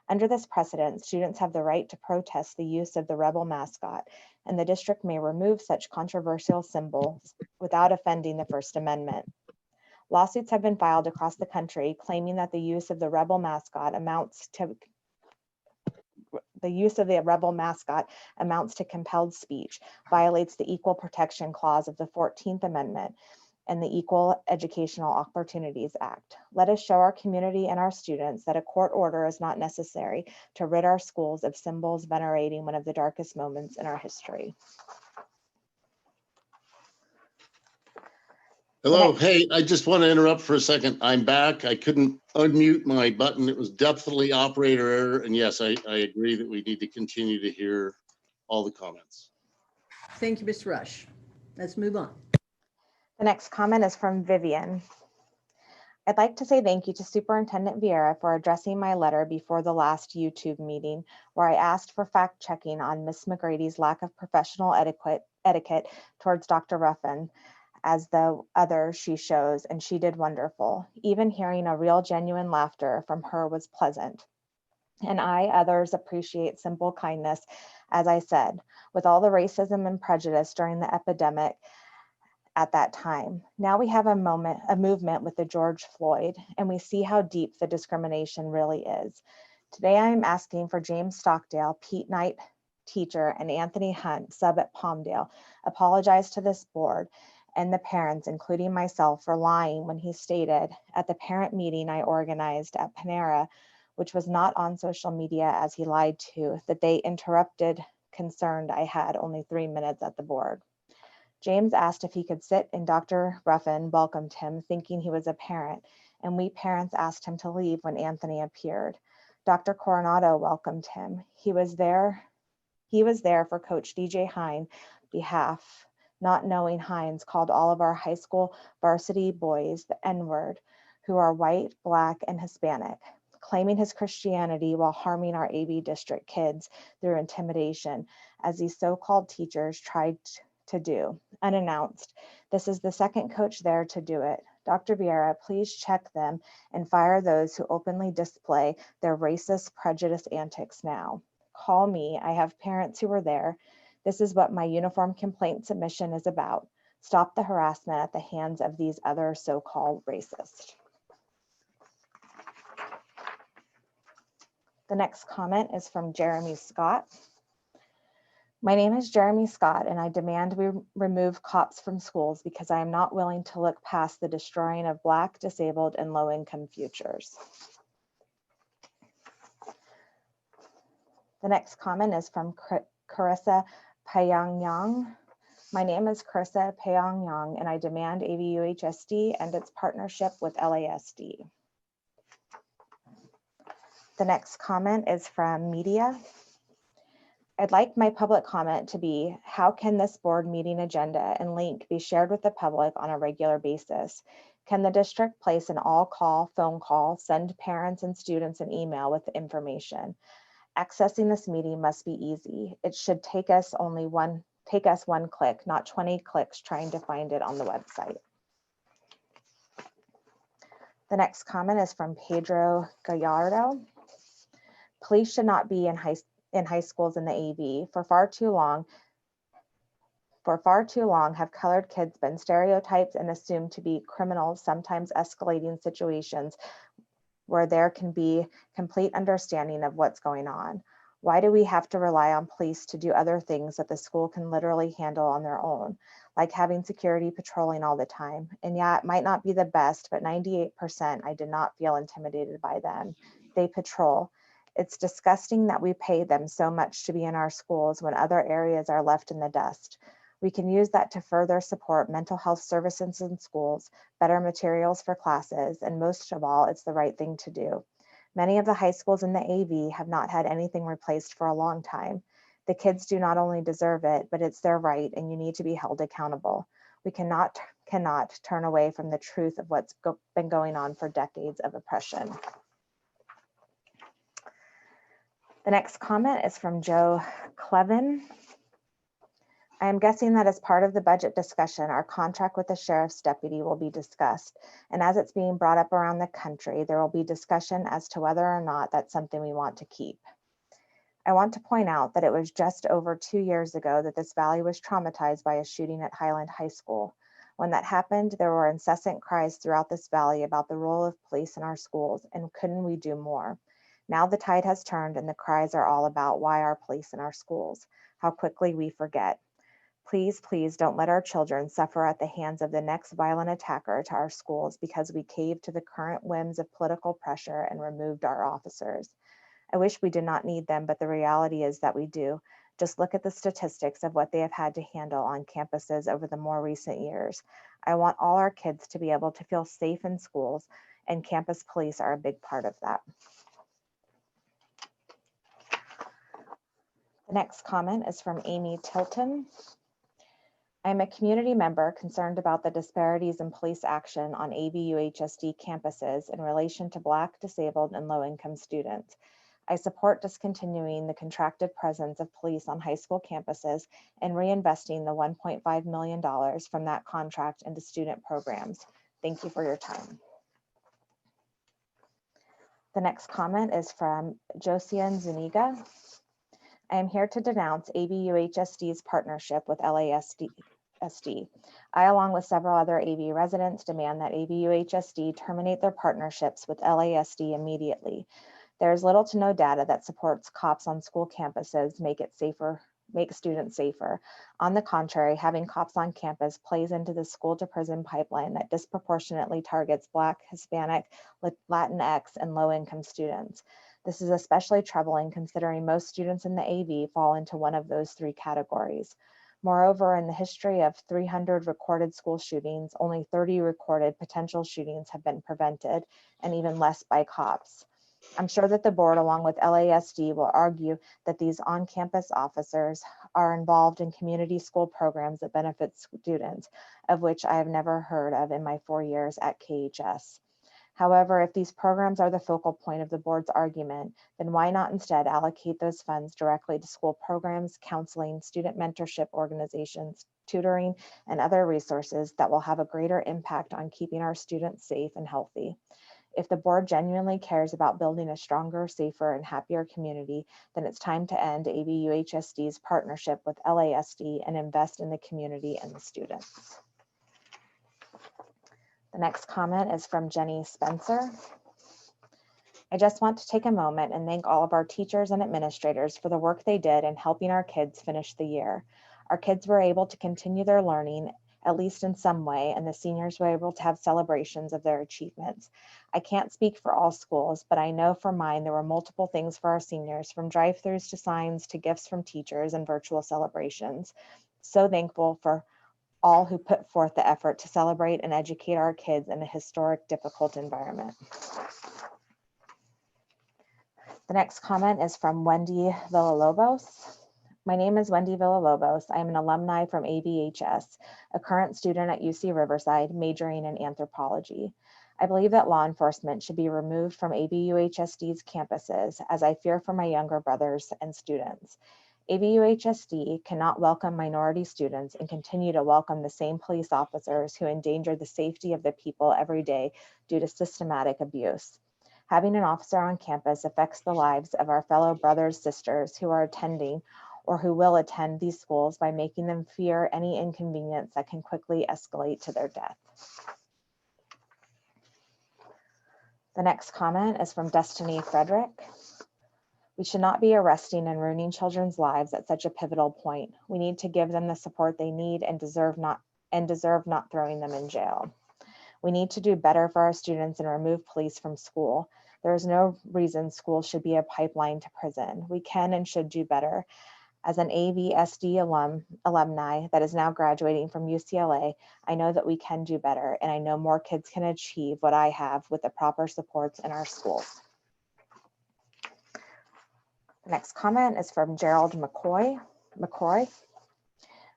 Under this precedent, students have the right to protest the use of the rebel mascot, and the district may remove such controversial symbols without offending the First Amendment. Lawsuits have been filed across the country claiming that the use of the rebel mascot amounts to use of the rebel mascot amounts to compelled speech, violates the Equal Protection Clause of the 14th Amendment and the Equal Educational Opportunities Act. Let us show our community and our students that a court order is not necessary to rid our schools of symbols venerating one of the darkest moments in our history. Hello, hey, I just want to interrupt for a second. I'm back. I couldn't unmute my button. It was definitely operator error. And yes, I agree that we need to continue to hear all the comments. Thank you, Ms. Rush. Let's move on. The next comment is from Vivian. I'd like to say thank you to Superintendent Vieira for addressing my letter before the last YouTube meeting, where I asked for fact checking on Ms. McGrady's lack of professional etiquette towards Dr. Ruffin, as the others she shows, and she did wonderful. Even hearing a real genuine laughter from her was pleasant. And others appreciate simple kindness, as I said, with all the racism and prejudice during the epidemic at that time. Now we have a movement with the George Floyd, and we see how deep the discrimination really is. Today I am asking for James Stockdale, Pete Knight, teacher, and Anthony Hunt, sub at Palmdale, apologize to this board and the parents, including myself, for lying when he stated at the parent meeting I organized at Panera, which was not on social media as he lied to, that they interrupted, concerned I had only 3 minutes at the board. James asked if he could sit, and Dr. Ruffin welcomed him, thinking he was a parent, and we parents asked him to leave when Anthony appeared. Dr. Coronado welcomed him. He was there for Coach DJ Hine behalf, not knowing Hines called all of our high school varsity boys the N-word, who are white, Black, and Hispanic, claiming his Christianity while harming our AV district kids through intimidation, as these so-called teachers tried to do, unannounced. This is the second coach there to do it. Dr. Vieira, please check them and fire those who openly display their racist prejudice antics now. Call me. I have parents who were there. This is what my uniform complaint submission is about. Stop the harassment at the hands of these other so-called racists. The next comment is from Jeremy Scott. My name is Jeremy Scott, and I demand we remove cops from schools because I am not willing to look past the destroying of Black, disabled, and low-income futures. The next comment is from Carissa Payangyang. My name is Carissa Payangyang, and I demand AVUHSD and its partnership with LASD. The next comment is from media. I'd like my public comment to be, how can this board meeting agenda and link be shared with the public on a regular basis? Can the district place an all-call, phone call, send parents and students an email with the information? Accessing this meeting must be easy. It should take us one click, not 20 clicks trying to find it on the website. The next comment is from Pedro Gallardo. Police should not be in high schools in the AV. For far too long have colored kids been stereotyped and assumed to be criminals, sometimes escalating situations where there can be complete understanding of what's going on. Why do we have to rely on police to do other things that the school can literally handle on their own, like having security patrolling all the time? And yeah, it might not be the best, but 98% I did not feel intimidated by them. They patrol. It's disgusting that we pay them so much to be in our schools when other areas are left in the dust. We can use that to further support mental health services in schools, better materials for classes, and most of all, it's the right thing to do. Many of the high schools in the AV have not had anything replaced for a long time. The kids do not only deserve it, but it's their right, and you need to be held accountable. We cannot turn away from the truth of what's been going on for decades of oppression. The next comment is from Joe Clevin. I am guessing that as part of the budget discussion, our contract with the sheriff's deputy will be discussed. And as it's being brought up around the country, there will be discussion as to whether or not that's something we want to keep. I want to point out that it was just over 2 years ago that this valley was traumatized by a shooting at Highland High School. When that happened, there were incessant cries throughout this valley about the role of police in our schools and couldn't we do more? Now the tide has turned and the cries are all about why our police in our schools. How quickly we forget. Please, please don't let our children suffer at the hands of the next violent attacker to our schools because we caved to the current whims of political pressure and removed our officers. I wish we did not need them, but the reality is that we do. Just look at the statistics of what they have had to handle on campuses over the more recent years. I want all our kids to be able to feel safe in schools, and campus police are a big part of that. The next comment is from Amy Tilton. I am a community member concerned about the disparities in police action on AVUHSD campuses in relation to Black, disabled, and low-income students. I support discontinuing the contracted presence of police on high school campuses and reinvesting the $1.5 million from that contract into student programs. Thank you for your time. The next comment is from Josiane Zuniga. I am here to denounce AVUHSD's partnership with LASD. I, along with several other AV residents, demand that AVUHSD terminate their partnerships with LASD immediately. There is little to no data that supports cops on school campuses make students safer. On the contrary, having cops on campus plays into the school to prison pipeline that disproportionately targets Black, Hispanic, Latinx, and low-income students. This is especially troubling considering most students in the AV fall into one of those three categories. Moreover, in the history of 300 recorded school shootings, only 30 recorded potential shootings have been prevented, and even less by cops. I'm sure that the board, along with LASD, will argue that these on-campus officers are involved in community school programs that benefit students, of which I have never heard of in my 4 years at KHS. However, if these programs are the focal point of the board's argument, then why not instead allocate those funds directly to school programs, counseling, student mentorship organizations, tutoring, and other resources that will have a greater impact on keeping our students safe and healthy. If the board genuinely cares about building a stronger, safer, and happier community, then it's time to end AVUHSD's partnership with LASD and invest in the community and the students. The next comment is from Jenny Spencer. I just want to take a moment and thank all of our teachers and administrators for the work they did in helping our kids finish the year. Our kids were able to continue their learning, at least in some way, and the seniors were able to have celebrations of their achievements. I can't speak for all schools, but I know for mine there were multiple things for our seniors, from drive-thrus to signs to gifts from teachers and virtual celebrations. So thankful for all who put forth the effort to celebrate and educate our kids in a historic, difficult environment. The next comment is from Wendy Villalobos. My name is Wendy Villalobos. I am an alumni from AVHS, a current student at UC Riverside, majoring in anthropology. I believe that law enforcement should be removed from AVUHSD's campuses, as I fear for my younger brothers and students. AVUHSD cannot welcome minority students and continue to welcome the same police officers who endanger the safety of the people every day due to systematic abuse. Having an officer on campus affects the lives of our fellow brothers, sisters who are attending or who will attend these schools by making them fear any inconvenience that can quickly escalate to their death. The next comment is from Destiny Frederick. We should not be arresting and ruining children's lives at such a pivotal point. We need to give them the support they need and deserve not throwing them in jail. We need to do better for our students and remove police from school. There is no reason school should be a pipeline to prison. We can and should do better. As an AVSD alumni that is now graduating from UCLA, I know that we can do better, and I know more kids can achieve what I have with the proper supports in our schools. The next comment is from Gerald McCoy.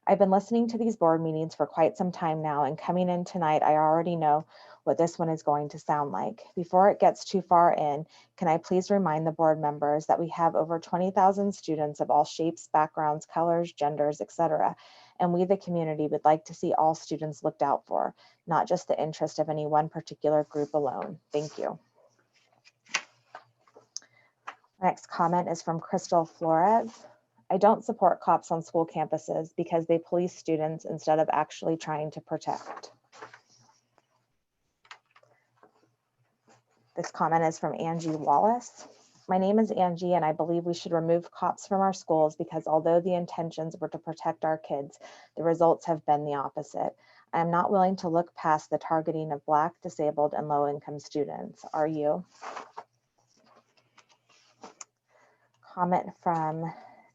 I've been listening to these board meetings for quite some time now, and coming in tonight, I already know what this one is going to sound like. Before it gets too far in, can I please remind the board members that we have over 20,000 students of all shapes, backgrounds, colors, genders, etc. And we, the community, would like to see all students looked out for, not just the interest of any one particular group alone. Thank you. Next comment is from Crystal Flores. I don't support cops on school campuses because they police students instead of actually trying to protect. This comment is from Angie Wallace. My name is Angie, and I believe we should remove cops from our schools because although the intentions were to protect our kids, the results have been the opposite. I am not willing to look past the targeting of Black, disabled, and low-income students. Are you? Comment from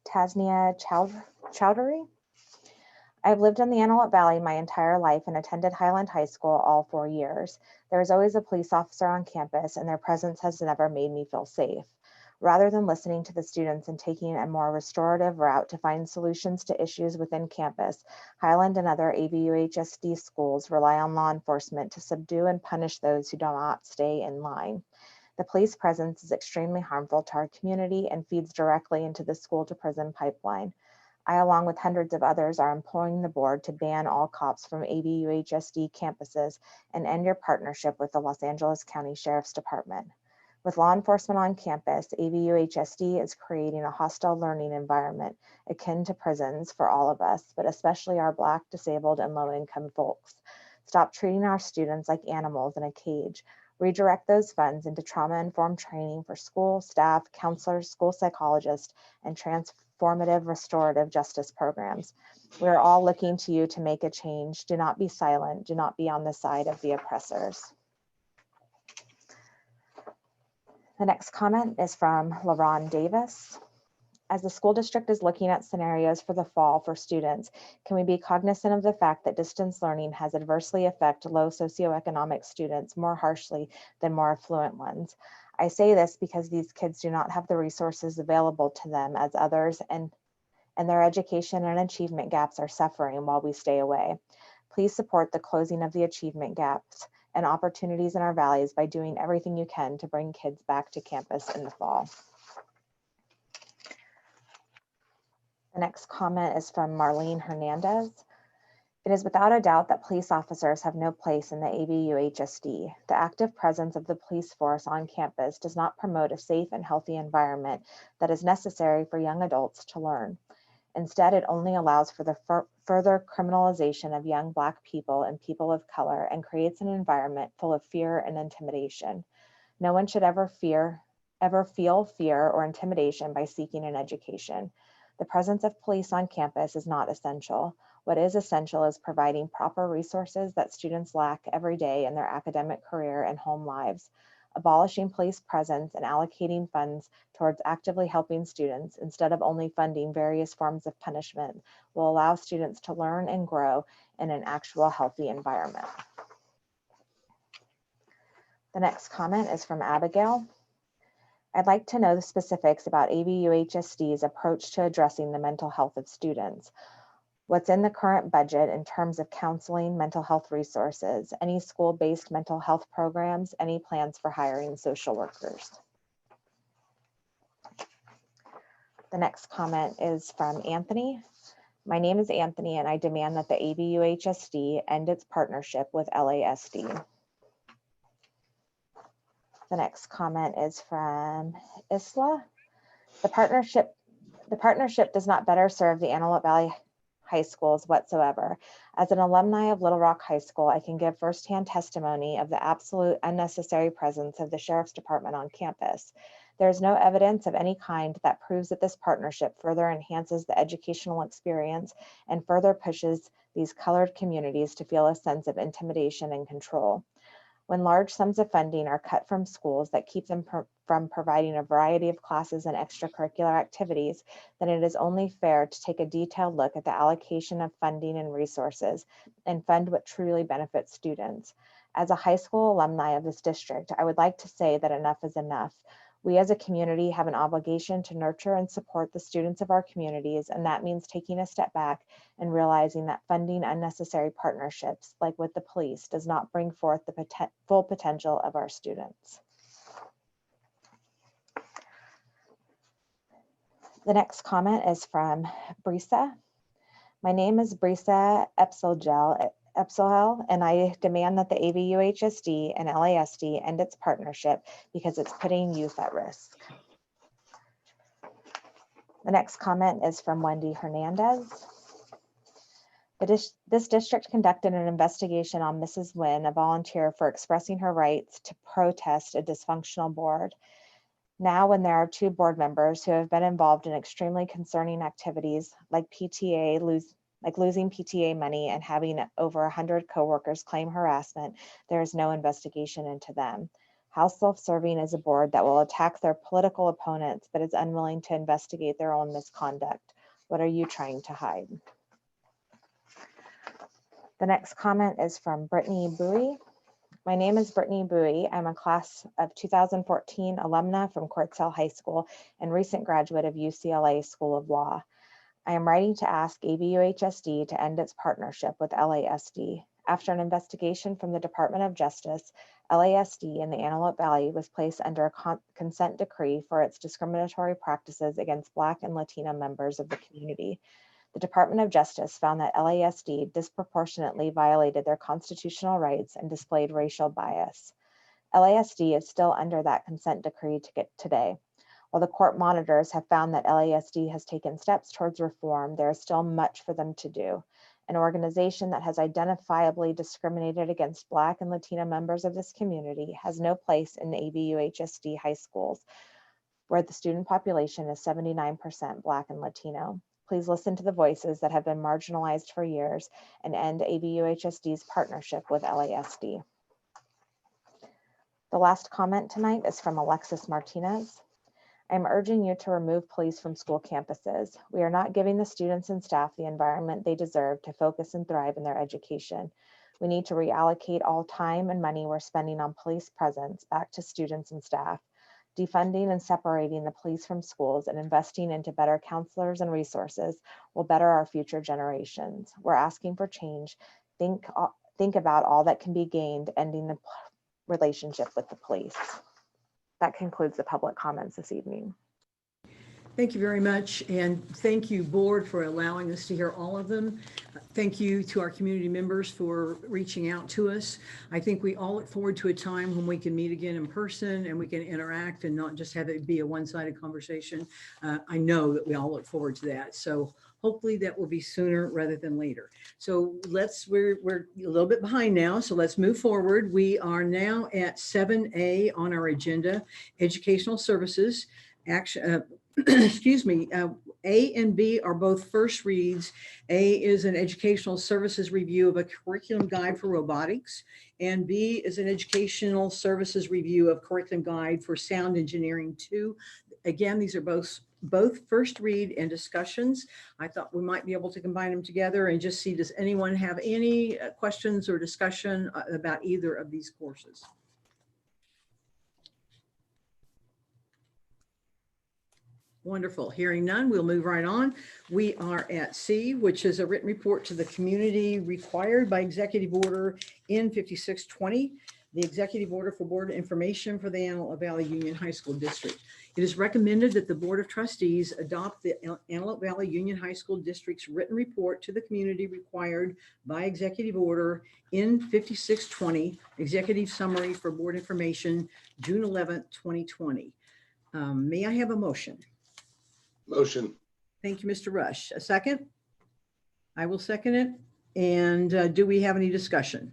Tasnia Chowdhury. I've lived in the Antelope Valley my entire life and attended Highland High School all 4 years. There is always a police officer on campus, and their presence has never made me feel safe. Rather than listening to the students and taking a more restorative route to find solutions to issues within campus, Highland and other AVUHSD schools rely on law enforcement to subdue and punish those who do not stay in line. The police presence is extremely harmful to our community and feeds directly into the school to prison pipeline. I, along with hundreds of others, are imploring the board to ban all cops from AVUHSD campuses and end your partnership with the Los Angeles County Sheriff's Department. With law enforcement on campus, AVUHSD is creating a hostile learning environment akin to prisons for all of us, but especially our Black, disabled, and low-income folks. Stop treating our students like animals in a cage. Redirect those funds into trauma-informed training for school, staff, counselors, school psychologists, and transformative restorative justice programs. We are all looking to you to make a change. Do not be silent. Do not be on the side of the oppressors. The next comment is from LaRon Davis. As the school district is looking at scenarios for the fall for students, can we be cognizant of the fact that distance learning has adversely affected low socioeconomic students more harshly than more affluent ones? I say this because these kids do not have the resources available to them as others, and their education and achievement gaps are suffering while we stay away. Please support the closing of the achievement gaps and opportunities in our valleys by doing everything you can to bring kids back to campus in the fall. The next comment is from Marlene Hernandez. It is without a doubt that police officers have no place in the AVUHSD. The active presence of the police force on campus does not promote a safe and healthy environment that is necessary for young adults to learn. Instead, it only allows for the further criminalization of young Black people and people of color and creates an environment full of fear and intimidation. No one should ever feel fear or intimidation by seeking an education. The presence of police on campus is not essential. What is essential is providing proper resources that students lack every day in their academic career and home lives. Abolishing police presence and allocating funds towards actively helping students instead of only funding various forms of punishment will allow students to learn and grow in an actual healthy environment. The next comment is from Abigail. I'd like to know the specifics about AVUHSD's approach to addressing the mental health of students. What's in the current budget in terms of counseling, mental health resources, any school-based mental health programs, any plans for hiring social workers? The next comment is from Anthony. My name is Anthony, and I demand that the AVUHSD end its partnership with LASD. The next comment is from Isla. The partnership does not better serve the Antelope Valley High Schools whatsoever. As an alumni of Little Rock High School, I can give firsthand testimony of the absolute unnecessary presence of the Sheriff's Department on campus. There is no evidence of any kind that proves that this partnership further enhances the educational experience and further pushes these colored communities to feel a sense of intimidation and control. When large sums of funding are cut from schools that keep them from providing a variety of classes and extracurricular activities, then it is only fair to take a detailed look at the allocation of funding and resources and fund what truly benefits students. As a high school alumni of this district, I would like to say that enough is enough. We as a community have an obligation to nurture and support the students of our communities, and that means taking a step back and realizing that funding unnecessary partnerships, like with the police, does not bring forth the full potential of our students. The next comment is from Brisa. My name is Brisa Epsilhel, and I demand that the AVUHSD and LASD end its partnership because it's putting youth at risk. The next comment is from Wendy Hernandez. This district conducted an investigation on Mrs. Nguyen, a volunteer, for expressing her rights to protest a dysfunctional board. Now, when there are 2 board members who have been involved in extremely concerning activities like losing PTA money and having over 100 coworkers claim harassment, there is no investigation into them. How self-serving is a board that will attack their political opponents but is unwilling to investigate their own misconduct? What are you trying to hide? The next comment is from Brittany Bowie. My name is Brittany Bowie. I'm a class of 2014 alumna from Cortzel High School and recent graduate of UCLA School of Law. I am writing to ask AVUHSD to end its partnership with LASD. After an investigation from the Department of Justice, LASD in the Antelope Valley was placed under a consent decree for its discriminatory practices against Black and Latino members of the community. The Department of Justice found that LASD disproportionately violated their constitutional rights and displayed racial bias. LASD is still under that consent decree today. While the court monitors have found that LASD has taken steps towards reform, there is still much for them to do. An organization that has identifiably discriminated against Black and Latino members of this community has no place in the AVUHSD high schools, where the student population is 79% Black and Latino. Please listen to the voices that have been marginalized for years and end AVUHSD's partnership with LASD. The last comment tonight is from Alexis Martinez. I'm urging you to remove police from school campuses. We are not giving the students and staff the environment they deserve to focus and thrive in their education. We need to reallocate all time and money we're spending on police presence back to students and staff. Defunding and separating the police from schools and investing into better counselors and resources will better our future generations. We're asking for change. Think about all that can be gained ending the relationship with the police. That concludes the public comments this evening. Thank you very much. And thank you, board, for allowing us to hear all of them. Thank you to our community members for reaching out to us. I think we all look forward to a time when we can meet again in person and we can interact and not just have it be a one-sided conversation. I know that we all look forward to that. So hopefully that will be sooner rather than later. So we're a little bit behind now, so let's move forward. We are now at 7A on our agenda, educational services. Excuse me, A and B are both first reads. A is an educational services review of a curriculum guide for robotics, and B is an educational services review of curriculum guide for sound engineering 2. Again, these are both first read and discussions. I thought we might be able to combine them together and just see, does anyone have any questions or discussion about either of these courses? Wonderful. Hearing none, we'll move right on. We are at C, which is a written report to the community required by Executive Order N5620, the Executive Order for Board Information for the Antelope Valley Union High School District. It is recommended that the Board of Trustees adopt the Antelope Valley Union High School District's written report to the community required by Executive Order N5620, Executive Summary for Board Information, June 11th, 2020. May I have a motion? Motion. Thank you, Mr. Rush. A second? I will second it. And do we have any discussion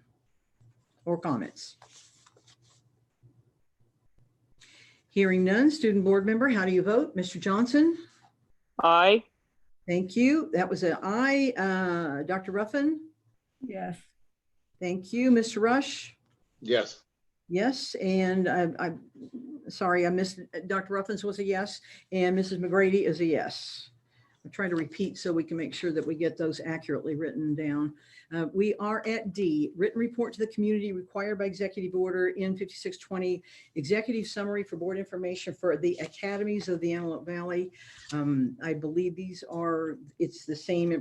or comments? Hearing none. Student board member, how do you vote? Mr. Johnson? Aye. Thank you. That was an aye. Dr. Ruffin? Yes. Thank you. Mr. Rush? Yes. Yes. And I'm sorry, I missed, Dr. Ruffins was a yes, and Mrs. McGrady is a yes. I'm trying to repeat so we can make sure that we get those accurately written down. We are at D, written report to the community required by Executive Order N5620, Executive Summary for Board Information for the Academies of the Antelope Valley. I believe these are, it's the same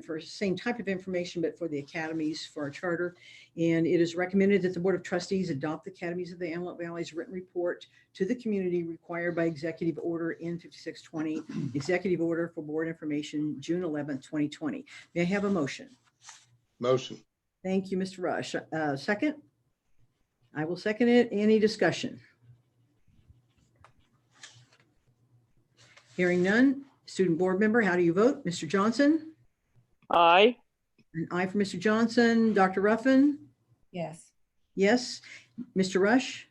type of information, but for the academies for our charter. And it is recommended that the Board of Trustees adopt the Academies of the Antelope Valley's written report to the community required by Executive Order N5620, Executive Order for Board Information, June 11th, 2020. May I have a motion? Motion. Thank you, Mr. Rush. Second? I will second it. Any discussion? Hearing none. Student board member, how do you vote? Mr. Johnson? Aye. An aye for Mr. Johnson. Dr. Ruffin? Yes. Yes. Mr. Rush?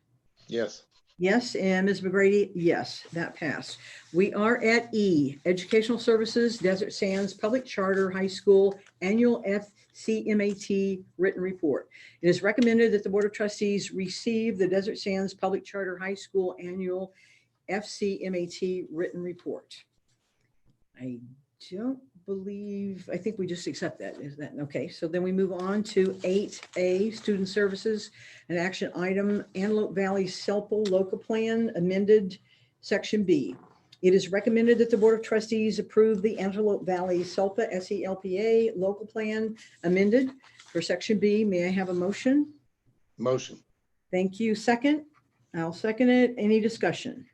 Yes. Yes, and Ms. McGrady, yes, that passed. We are at E, Educational Services, Desert Sands Public Charter High School Annual FCMAT Written Report. It is recommended that the Board of Trustees receive the Desert Sands Public Charter High School Annual FCMAT Written Report. I don't believe, I think we just accept that. Is that okay? So then we move on to 8A, Student Services, an action item, Antelope Valley SELPA Local Plan amended, Section B. It is recommended that the Board of Trustees approve the Antelope Valley SELPA SELPA Local Plan amended for Section B. May I have a motion? Motion. Thank you. Second? I'll second it. Any discussion?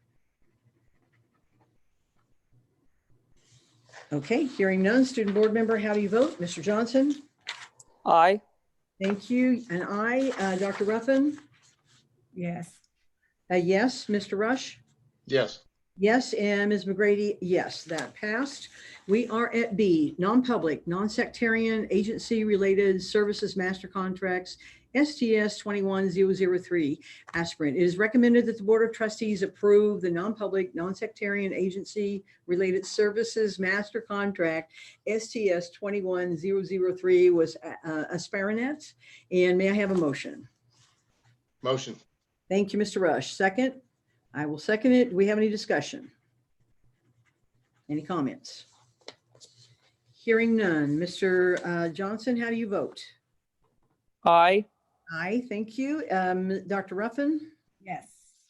Okay, hearing none. Student Board Member, how do you vote? Mr. Johnson? Aye. Thank you. And I, Dr. Ruffin? Yes. Yes. Mr. Rush? Yes. Yes. And Ms. McGrady? Yes, that passed. We are at B, non-public, non-sectarian, agency-related services master contracts, STS 21003 aspirant. It is recommended that the Board of Trustees approve the non-public, non-sectarian agency-related services master contract, STS 21003 was aspirant. And may I have a motion? Motion. Thank you, Mr. Rush. Second? I will second it. Do we have any discussion? Any comments? Hearing none. Mr. Johnson, how do you vote? Aye. Aye, thank you. Dr. Ruffin? Yes.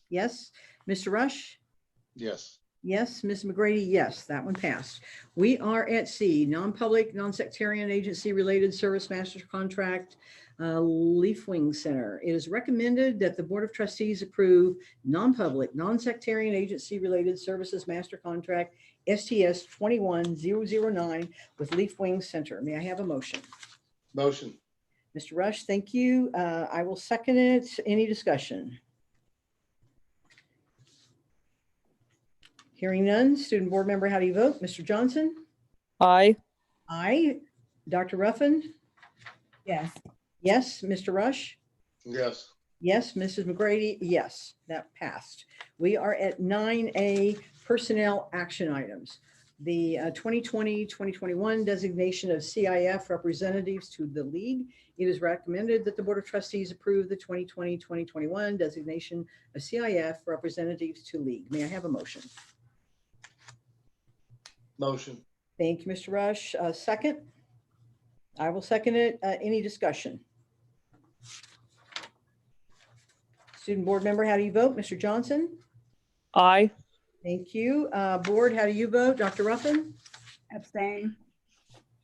Yes. Mr. Rush? Yes. Yes. Ms. McGrady? Yes, that one passed. We are at C, non-public, non-sectarian agency-related service master contract, Leafwing Center. It is recommended that the Board of Trustees approve non-public, non-sectarian agency-related services master contract, STS 21009 with Leafwing Center. May I have a motion? Motion. Mr. Rush, thank you. I will second it. Any discussion? Hearing none. Student Board Member, how do you vote? Mr. Johnson? Aye. Aye. Dr. Ruffin? Yes. Yes. Mr. Rush? Yes. Yes. Mrs. McGrady? Yes, that passed. We are at 9A, personnel action items. The 2020-2021 designation of CIF representatives to the league. It is recommended that the Board of Trustees approve the 2020-2021 designation of CIF representatives to league. May I have a motion? Motion. Thank you, Mr. Rush. Second? I will second it. Any discussion? Student Board Member, how do you vote? Mr. Johnson? Aye. Thank you. Board, how do you vote? Dr. Ruffin? Abstain.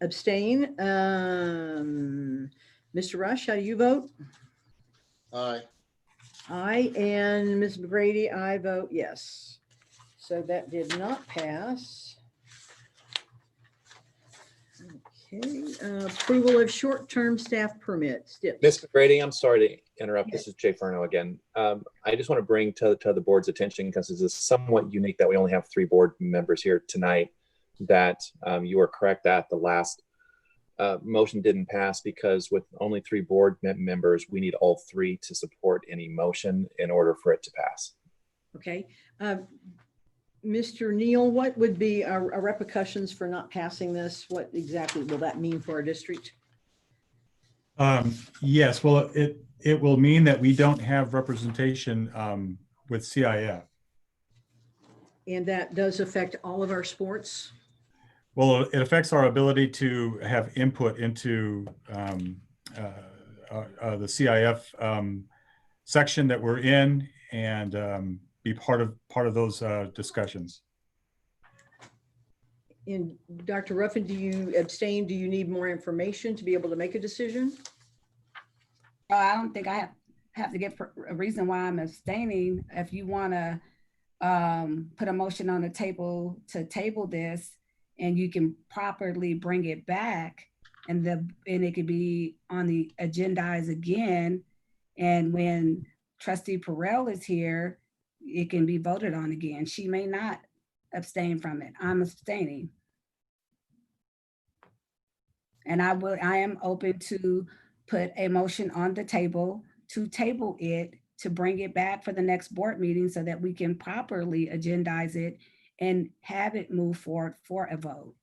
Abstain. Mr. Rush, how do you vote? Aye. Aye. And Ms. McGrady, I vote yes. So that did not pass. Okay. Approval of short-term staff permit. Stips. Ms. McGrady, I'm sorry to interrupt. This is Jay Furno again. I just want to bring to the board's attention, because this is somewhat unique that we only have 3 board members here tonight, that you are correct that the last motion didn't pass, because with only 3 board members, we need all 3 to support any motion in order for it to pass. Okay. Mr. Neal, what would be our repercussions for not passing this? What exactly will that mean for our district? Yes, well, it will mean that we don't have representation with CIF. And that does affect all of our sports? Well, it affects our ability to have input into the CIF section that we're in, and be part of those discussions. And Dr. Ruffin, do you abstain? Do you need more information to be able to make a decision? Oh, I don't think I have to give a reason why I'm abstaining. If you want to put a motion on the table to table this, and you can properly bring it back, and it could be on the agendas again. And when Trustee Perrell is here, it can be voted on again. She may not abstain from it. I'm abstaining. And I am open to put a motion on the table to table it to bring it back for the next board meeting so that we can properly agendize it and have it move forward for a vote.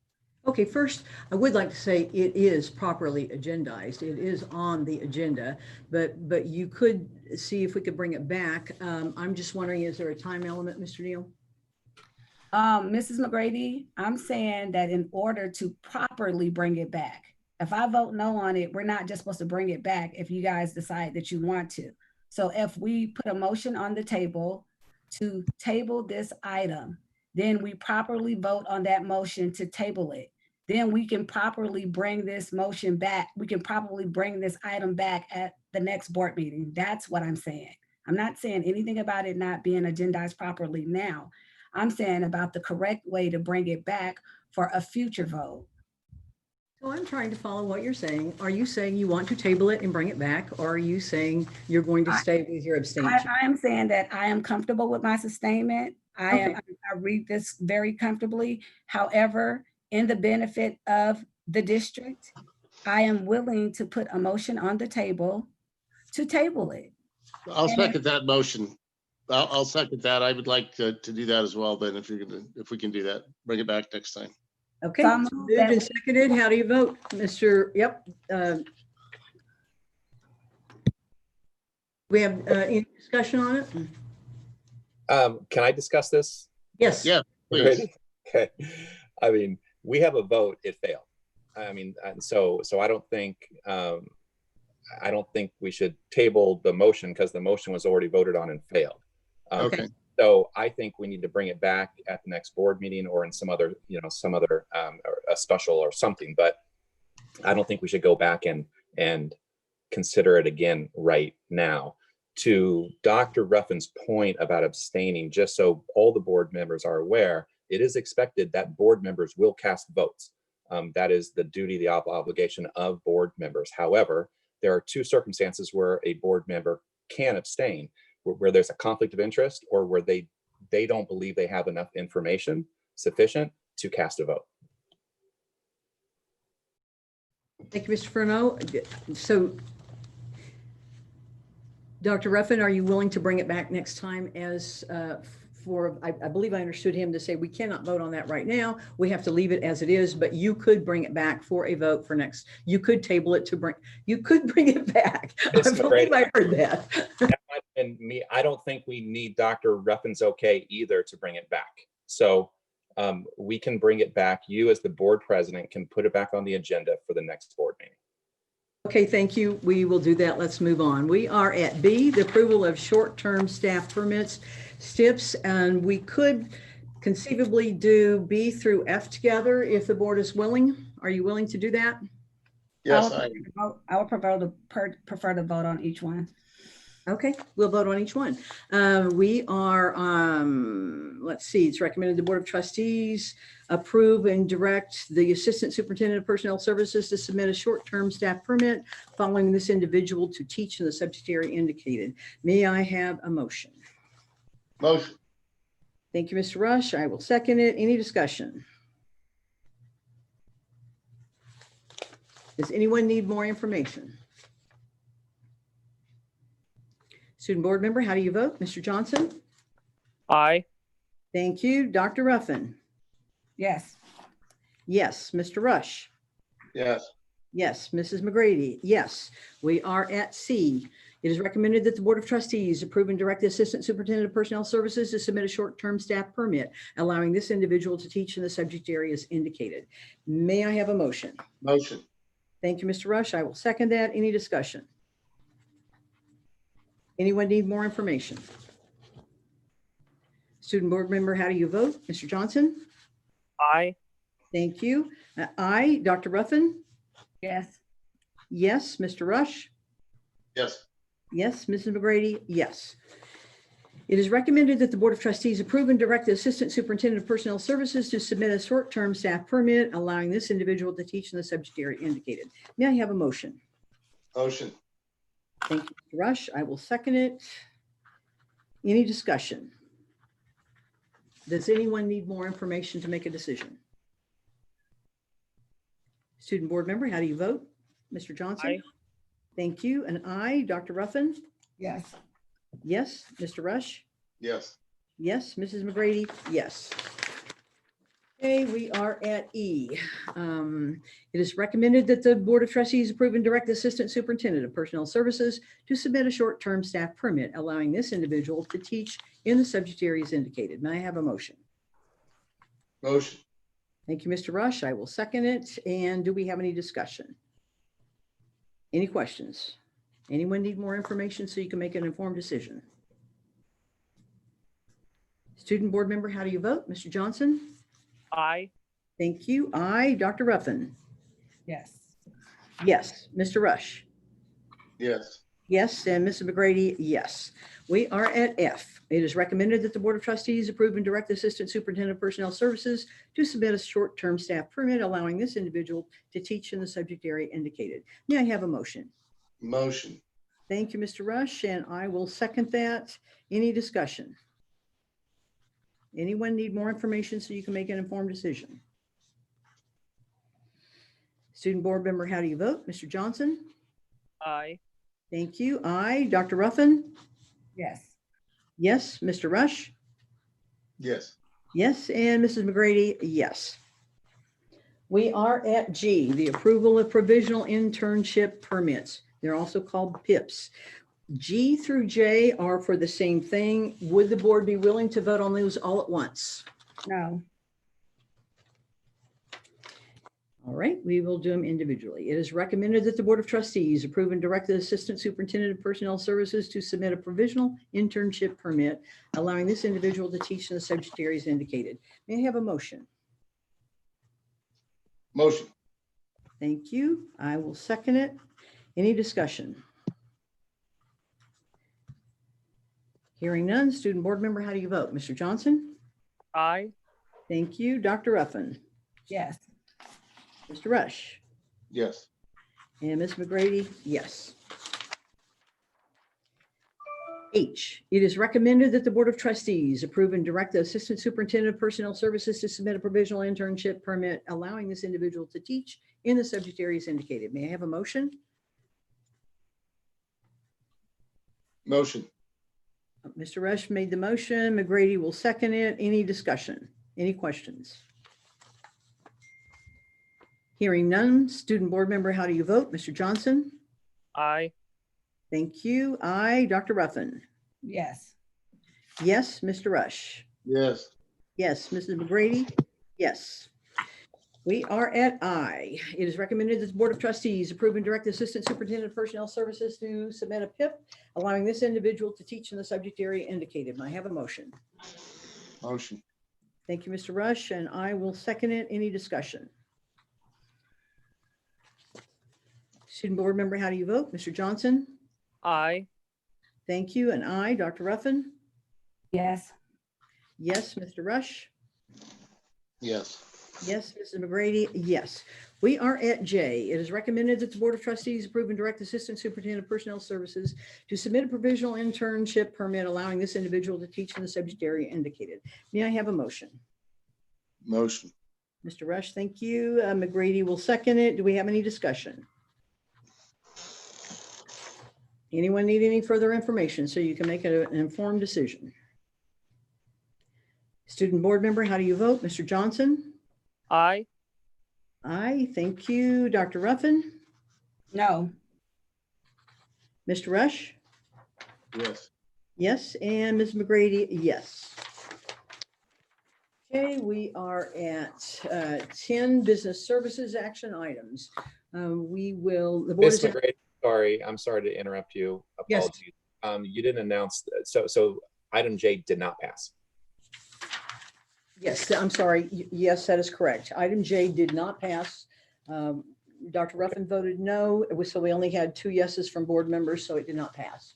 Okay, first, I would like to say it is properly agendized. It is on the agenda, but you could see if we could bring it back. I'm just wondering, is there a time element, Mr. Neal? Mrs. McGrady, I'm saying that in order to properly bring it back, if I vote no on it, we're not just supposed to bring it back if you guys decide that you want to. So if we put a motion on the table to table this item, then we properly vote on that motion to table it. Then we can properly bring this motion back. We can probably bring this item back at the next board meeting. That's what I'm saying. I'm not saying anything about it not being agendized properly now. I'm saying about the correct way to bring it back for a future vote. So I'm trying to follow what you're saying. Are you saying you want to table it and bring it back? Or are you saying you're going to stay with your abstention? I am saying that I am comfortable with my sustainment. I read this very comfortably. However, in the benefit of the district, I am willing to put a motion on the table to table it. I'll second that motion. I'll second that. I would like to do that as well, then, if we can do that, bring it back next time. Okay, so moved and seconded. How do you vote, Mr.? Yep. We have any discussion on it? Can I discuss this? Yes. Yeah, please. Okay. I mean, we have a vote, it failed. I mean, and so I don't think we should table the motion because the motion was already voted on and failed. Okay. So I think we need to bring it back at the next board meeting or in some other or a special or something, but I don't think we should go back and consider it again right now. To Dr. Ruffin's point about abstaining, just so all the board members are aware, it is expected that board members will cast votes. That is the duty, the obligation of board members. However, there are two circumstances where a board member can abstain, where there's a conflict of interest or where they don't believe they have enough information sufficient to cast a vote. Thank you, Mr. Furneaux. So, Dr. Ruffin, are you willing to bring it back next time as I believe I understood him to say we cannot vote on that right now. We have to leave it as it is, but you could bring it back for a vote for next. You could table it you could bring it back. I believe I heard that. And me, I don't think we need Dr. Ruffin's okay either to bring it back. So we can bring it back. You as the board president can put it back on the agenda for the next board meeting. Okay, thank you. We will do that. Let's move on. We are at B, the approval of short-term staff permits, STIPs, and we could conceivably do B through F together if the board is willing. Are you willing to do that? Yes, I would prefer to vote on each one. Okay, we'll vote on each one. We are, let's see, it's recommended the Board of Trustees approve and direct the Assistant Superintendent of Personnel Services to submit a short-term staff permit following this individual to teach in the subject area indicated. May I have a motion? Motion. Thank you, Mr. Rush. I will second it. Any discussion? Does anyone need more information? Student board member, how do you vote? Mr. Johnson? Aye. Thank you. Dr. Ruffin? Yes. Yes. Mr. Rush? Yes. Yes. Mrs. McGrady? Yes. We are at C. It is recommended that the Board of Trustees approve and direct the Assistant Superintendent of Personnel Services to submit a short-term staff permit, allowing this individual to teach in the subject areas indicated. May I have a motion? Motion. Thank you, Mr. Rush. I will second that. Any discussion? Anyone need more information? Student board member, how do you vote? Mr. Johnson? Aye. Thank you. Aye. Dr. Ruffin? Yes. Yes. Mr. Rush? Yes. Yes. Mrs. McGrady? Yes. It is recommended that the Board of Trustees approve and direct the Assistant Superintendent of Personnel Services to submit a short-term staff permit, allowing this individual to teach in the subject area indicated. May I have a motion? Motion. Thank you, Mr. Rush. I will second it. Any discussion? Does anyone need more information to make a decision? Student board member, how do you vote? Mr. Johnson? Aye. Thank you. And I, Dr. Ruffin? Yes. Yes. Mr. Rush? Yes. Yes. Mrs. McGrady? Yes. Okay, we are at E. It is recommended that the Board of Trustees approve and direct the Assistant Superintendent of Personnel Services to submit a short-term staff permit, allowing this individual to teach in the subject areas indicated. May I have a motion? Motion. Thank you, Mr. Rush. I will second it. And do we have any discussion? Any questions? Anyone need more information so you can make an informed decision? Student Board Member, how do you vote? Mr. Johnson? Aye. Thank you. Aye. Dr. Ruffin? Yes. Yes. Mr. Rush? Yes. Yes. And Mrs. McGrady? Yes. We are at F. It is recommended that the Board of Trustees approve and direct the Assistant Superintendent of Personnel Services to submit a short-term staff permit, allowing this individual to teach in the subject area indicated. May I have a motion? Motion. Thank you, Mr. Rush, and I will second that. Any discussion? Anyone need more information so you can make an informed decision? Student Board Member, how do you vote? Mr. Johnson? Aye. Thank you. Aye. Dr. Ruffin? Yes. Yes. Mr. Rush? Yes. Yes. And Mrs. McGrady? Yes. We are at G, the approval of provisional internship permits. They're also called PIPs. G through J are for the same thing. Would the board be willing to vote on those all at once? No. All right, we will do them individually. It is recommended that the Board of Trustees approve and direct the Assistant Superintendent of Personnel Services to submit a provisional internship permit, allowing this individual to teach in the subject areas indicated. May I have a motion? Motion. Thank you. I will second it. Any discussion? Hearing none. Student Board Member, how do you vote? Mr. Johnson? Aye. Thank you. Dr. Ruffin? Yes. Mr. Rush? Yes. And Ms. McGrady? Yes. H, it is recommended that the Board of Trustees approve and direct the Assistant Superintendent of Personnel Services to submit a provisional internship permit, allowing this individual to teach in the subject areas indicated. May I have a motion? Motion. Mr. Rush made the motion. McGrady will second it. Any discussion? Any questions? Hearing none. Student Board Member, how do you vote? Mr. Johnson? Aye. Thank you. Aye. Dr. Ruffin? Yes. Yes. Mr. Rush? Yes. Yes. Mrs. McGrady? Yes. We are at I. It is recommended that the Board of Trustees approve and direct the Assistant Superintendent of Personnel Services to submit a PIP, allowing this individual to teach in the subject area indicated. May I have a motion? Motion. Thank you, Mr. Rush, and I will second it. Any discussion? Student Board Member, how do you vote? Mr. Johnson? Aye. Thank you, and I. Dr. Ruffin? Yes. Yes. Mr. Rush? Yes. Yes. Mrs. McGrady? Yes. We are at J. It is recommended that the Board of Trustees approve and direct Assistant Superintendent of Personnel Services to submit a provisional internship permit, allowing this individual to teach in the subject area indicated. May I have a motion? Motion. Mr. Rush, thank you. McGrady will second it. Do we have any discussion? Anyone need any further information so you can make an informed decision? Student Board Member, how do you vote? Mr. Johnson? Aye. Aye, thank you. Dr. Ruffin? No. Mr. Rush? Yes. Yes, and Ms. McGrady, yes. Okay, we are at 10 business services action items. We will, the board Ms. is. McGrady, sorry, I'm sorry to interrupt you. Yes. Apologies. You didn't announce, so item J did not pass. Yes, I'm sorry. Yes, that is correct. Item J did not pass. Dr. Ruffin voted no, so we only had 2 yeses from board members, so it did not pass.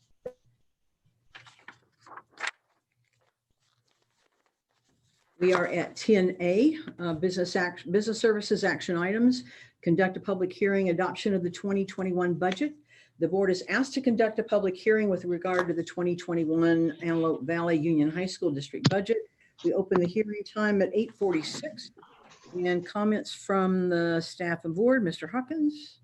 We are at 10A, business services action items. Conduct a public hearing, adoption of the 2021 budget. The board is asked to conduct a public hearing with regard to the 2021 Antelope Valley Union High School District budget. We open the hearing time at 8:46. And comments from the staff and board, Mr. Hawkins.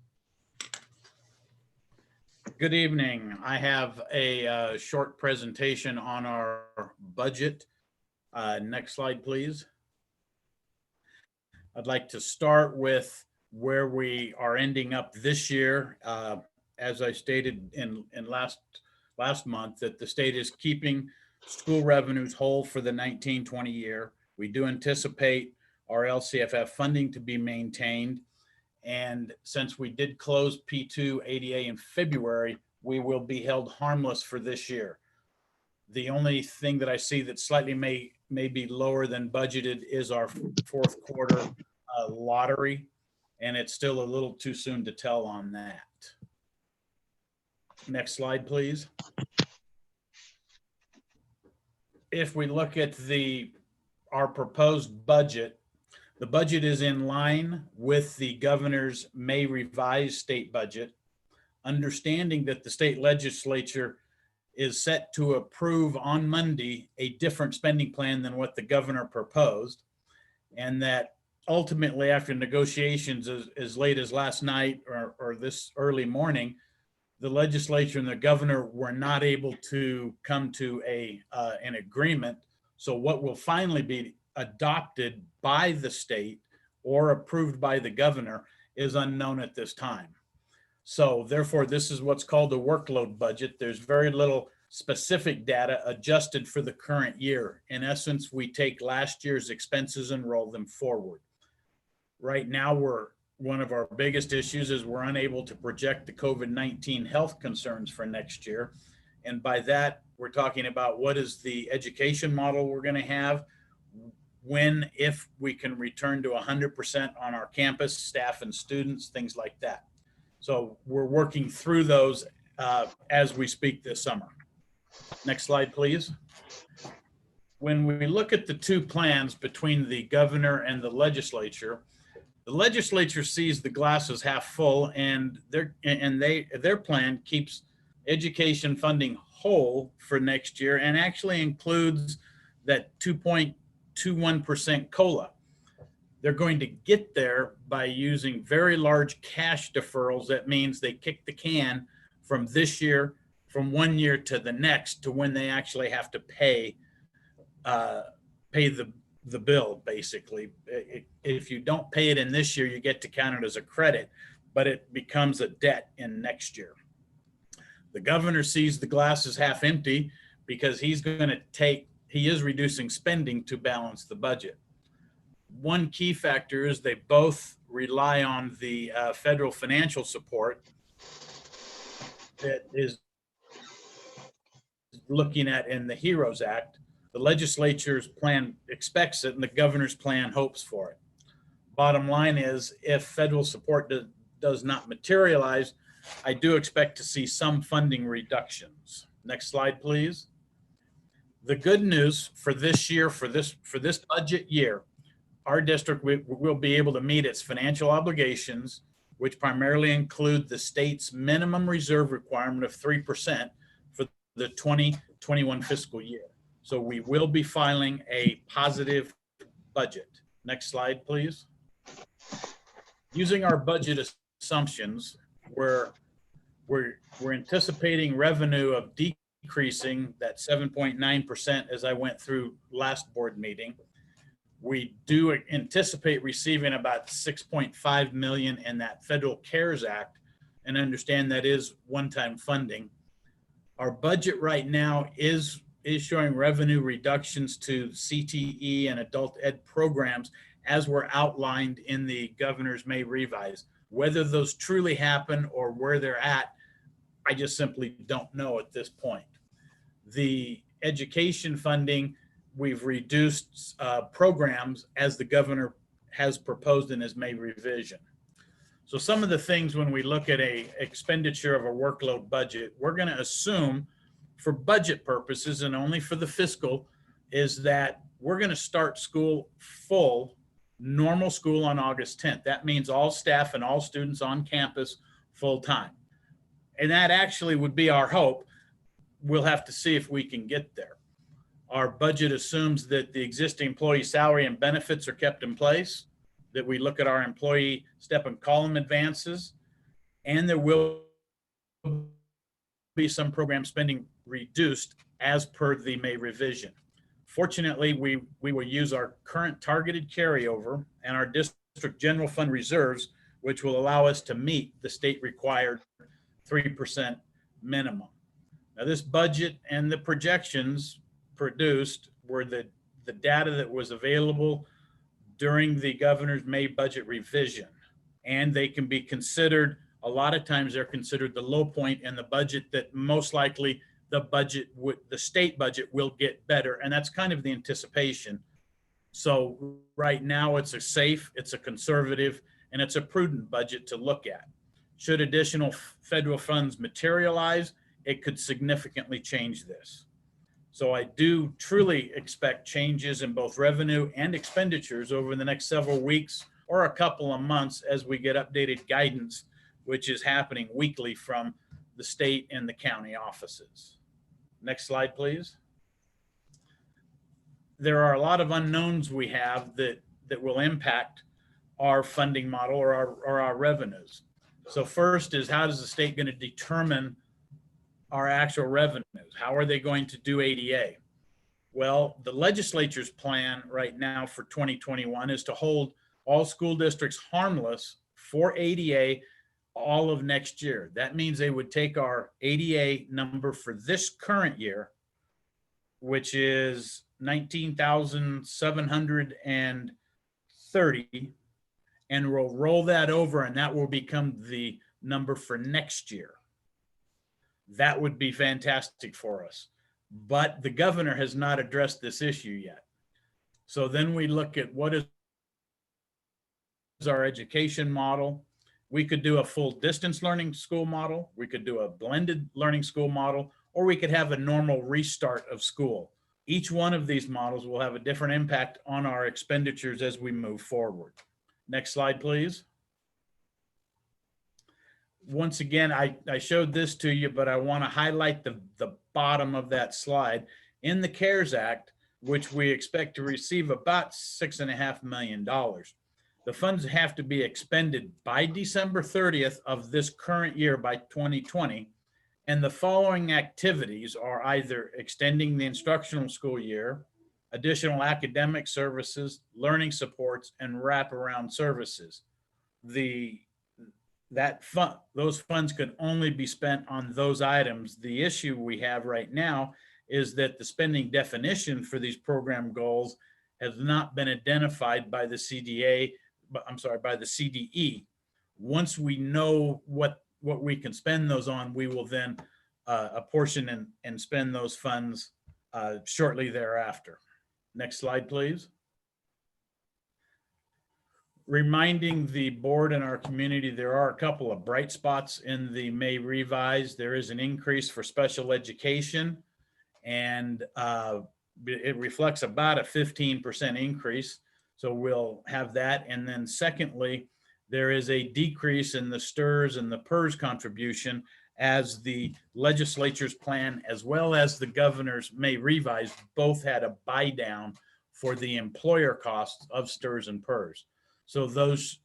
Good evening. I have a short presentation on our budget. Next slide, please. I'd like to start with where we are ending up this year. As I stated in last month, that the state is keeping school revenues whole for the 19-20 year. We do anticipate our LCFF funding to be maintained. And since we did close P2 ADA in February, we will be held harmless for this year. The only thing that I see that slightly may be lower than budgeted is our fourth quarter lottery, and it's still a little too soon to tell on that. Next slide, please. If we look at our proposed budget, the budget is in line with the governor's May revised state budget, understanding that the state legislature is set to approve on Monday a different spending plan than what the governor proposed, and that ultimately after negotiations as late as last night or this early morning, the legislature and the governor were not able to come to an agreement. So what will finally be adopted by the state or approved by the governor is unknown at this time. So therefore, this is what's called a workload budget. There's very little specific data adjusted for the current year. In essence, we take last year's expenses and roll them forward. Right now, one of our biggest issues is we're unable to project the COVID-19 health concerns for next year. And by that, we're talking about what is the education model we're going to have, when, if we can return to 100% on our campus, staff and students, things like that. So we're working through those as we speak this summer. Next slide, please. When we look at the two plans between the governor and the legislature sees the glass as half full, and their plan keeps education funding whole for next year and actually includes that 2.21% COLA. They're going to get there by using very large cash deferrals. That means they kick the can from this year, from 1 year to the next, to when they actually have to pay the bill, basically. If you don't pay it in this year, you get to count it as a credit, but it becomes a debt in next year. The governor sees the glass as half empty because he is reducing spending to balance the budget. One key factor is they both rely on the federal financial support that is looking at in the HEROES Act. The legislature's plan expects it and the governor's plan hopes for it. Bottom line is, if federal support does not materialize, I do expect to see some funding reductions. Next slide, please. The good news for this year, for this budget year, our district will be able to meet its financial obligations, which primarily include the state's minimum reserve requirement of 3% for the 2021 fiscal year. So we will be filing a positive budget. Next slide, please. Using our budget assumptions, we're anticipating revenue of decreasing that 7.9% as I went through last board meeting. We do anticipate receiving about 6.5 million in that Federal CARES Act, and understand that is one-time funding. Our budget right now is showing revenue reductions to CTE and adult ed programs as were outlined in the governor's May revise. Whether those truly happen or where they're at, I just simply don't know at this point. The education funding, we've reduced programs as the governor has proposed in his May revision. So some of the things when we look at a expenditure of a workload budget, we're going to assume for budget purposes and only for the fiscal is that we're going to start school full, normal school on August 10th. That means all staff and all students on campus full time. And that actually would be our hope. We'll have to see if we can get there. Our budget assumes that the existing employee salary and benefits are kept in place, that we look at our employee step and column advances, and there will be some program spending reduced as per the May revision. Fortunately, we will use our current targeted carryover and our district general fund reserves, which will allow us to meet the state required 3% minimum. Now, this budget and the projections produced were the data that was available during the governor's May budget revision. And they can be considered, a lot of times they're considered the low point in the budget, that most likely the state budget will get better. And that's kind of the anticipation. So right now it's a safe, it's a conservative, and it's a prudent budget to look at. Should additional federal funds materialize, it could significantly change this. So I do truly expect changes in both revenue and expenditures over the next several weeks or a couple of months as we get updated guidance, which is happening weekly from the state and the county offices. Next slide, please. There are a lot of unknowns we have that will impact our funding model or our revenues. So first is, how is the state going to determine our actual revenues? How are they going to do ADA? Well, the legislature's plan right now for 2021 is to hold all school districts harmless for ADA all of next year. That means they would take our ADA number for this current year, which is 19,730, and we'll roll that over, and that will become the number for next year. That would be fantastic for us. But the governor has not addressed this issue yet. So then we look at what is our education model. We could do a full distance learning school model. We could do a blended learning school model, or we could have a normal restart of school. Each one of these models will have a different impact on our expenditures as we move forward. Next slide, please. Once again, I showed this to you, but I want to highlight the bottom of that slide. In the CARES Act, which we expect to receive about $6.5 million, the funds have to be expended by December 30th of this current year, by 2020. And the following activities are either extending the instructional school year, additional academic services, learning supports, and wraparound services. Those funds could only be spent on those items. The issue we have right now is that the spending definition for these program goals has not been identified by the by the CDE. Once we know what we can spend those on, we will then apportion and spend those funds shortly thereafter. Next slide, please. Reminding the board and our community, there are a couple of bright spots in the May revise. There is an increase for special education, and it reflects about a 15% increase. So we'll have that. And then secondly, there is a decrease in the STRS and the PERS contribution, as the legislature's plan as well as the governor's May revise both had a buy down for the employer costs of STRS and PERS. So those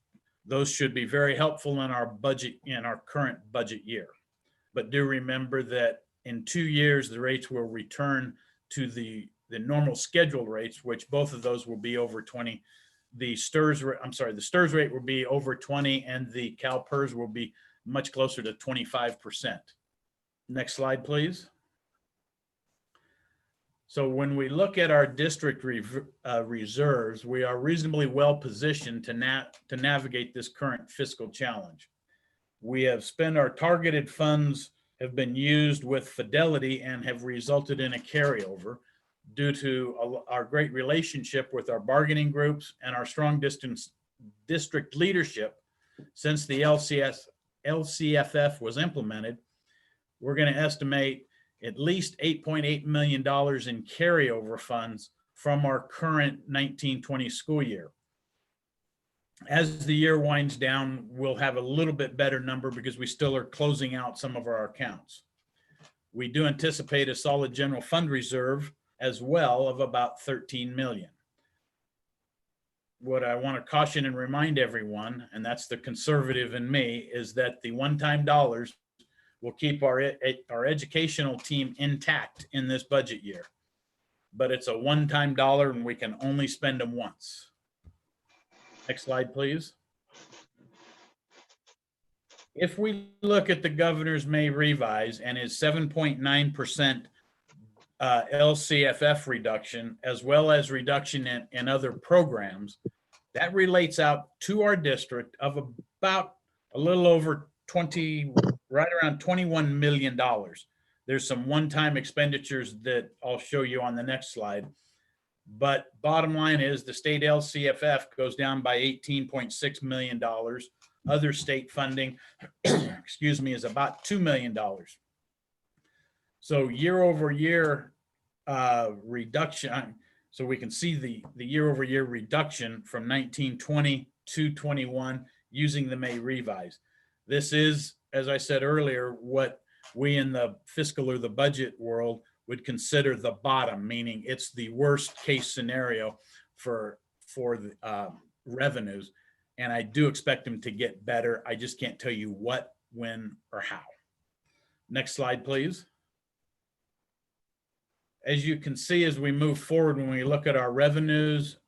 should be very helpful in our budget, in our current budget year. But do remember that in 2 years, the rates will return to the normal scheduled rates, which both of those will be over 20. The STRS rate will be over 20, and the CalPERS will be much closer to 25%. Next slide, please. So when we look at our district reserves, we are reasonably well positioned to navigate this current fiscal challenge. We have spent our targeted funds, have been used with fidelity, and have resulted in a carryover due to our great relationship with our bargaining groups and our strong district leadership. Since the LCFF was implemented, we're going to estimate at least $8.8 million in carryover funds from our current 1920 school year. As the year winds down, we'll have a little bit better number because we still are closing out some of our accounts. We do anticipate a solid general fund reserve as well of about 13 million. What I want to caution and remind everyone, and that's the conservative in me, is that the one-time dollars will keep our educational team intact in this budget year. But it's a one-time dollar and we can only spend them once. Next slide, please. If we look at the governor's May revise and his 7.9% LCFF reduction, as well as reduction in other programs, that relates out to our district of about a little over 20, right around $21 million. There's some one-time expenditures that I'll show you on the next slide. But bottom line is the state LCFF goes down by $18.6 million. Other state funding, excuse me, is about $2 million. So year over year reduction. So we can see the year over year reduction from 1920 to 21 using the May revise. This is, as I said earlier, what we in the fiscal or the budget world would consider the bottom, meaning it's the worst case scenario for the revenues. And I do expect them to get better. I just can't tell you what, when, or how. Next slide, please. As you can see, as we move forward, when we look at our revenues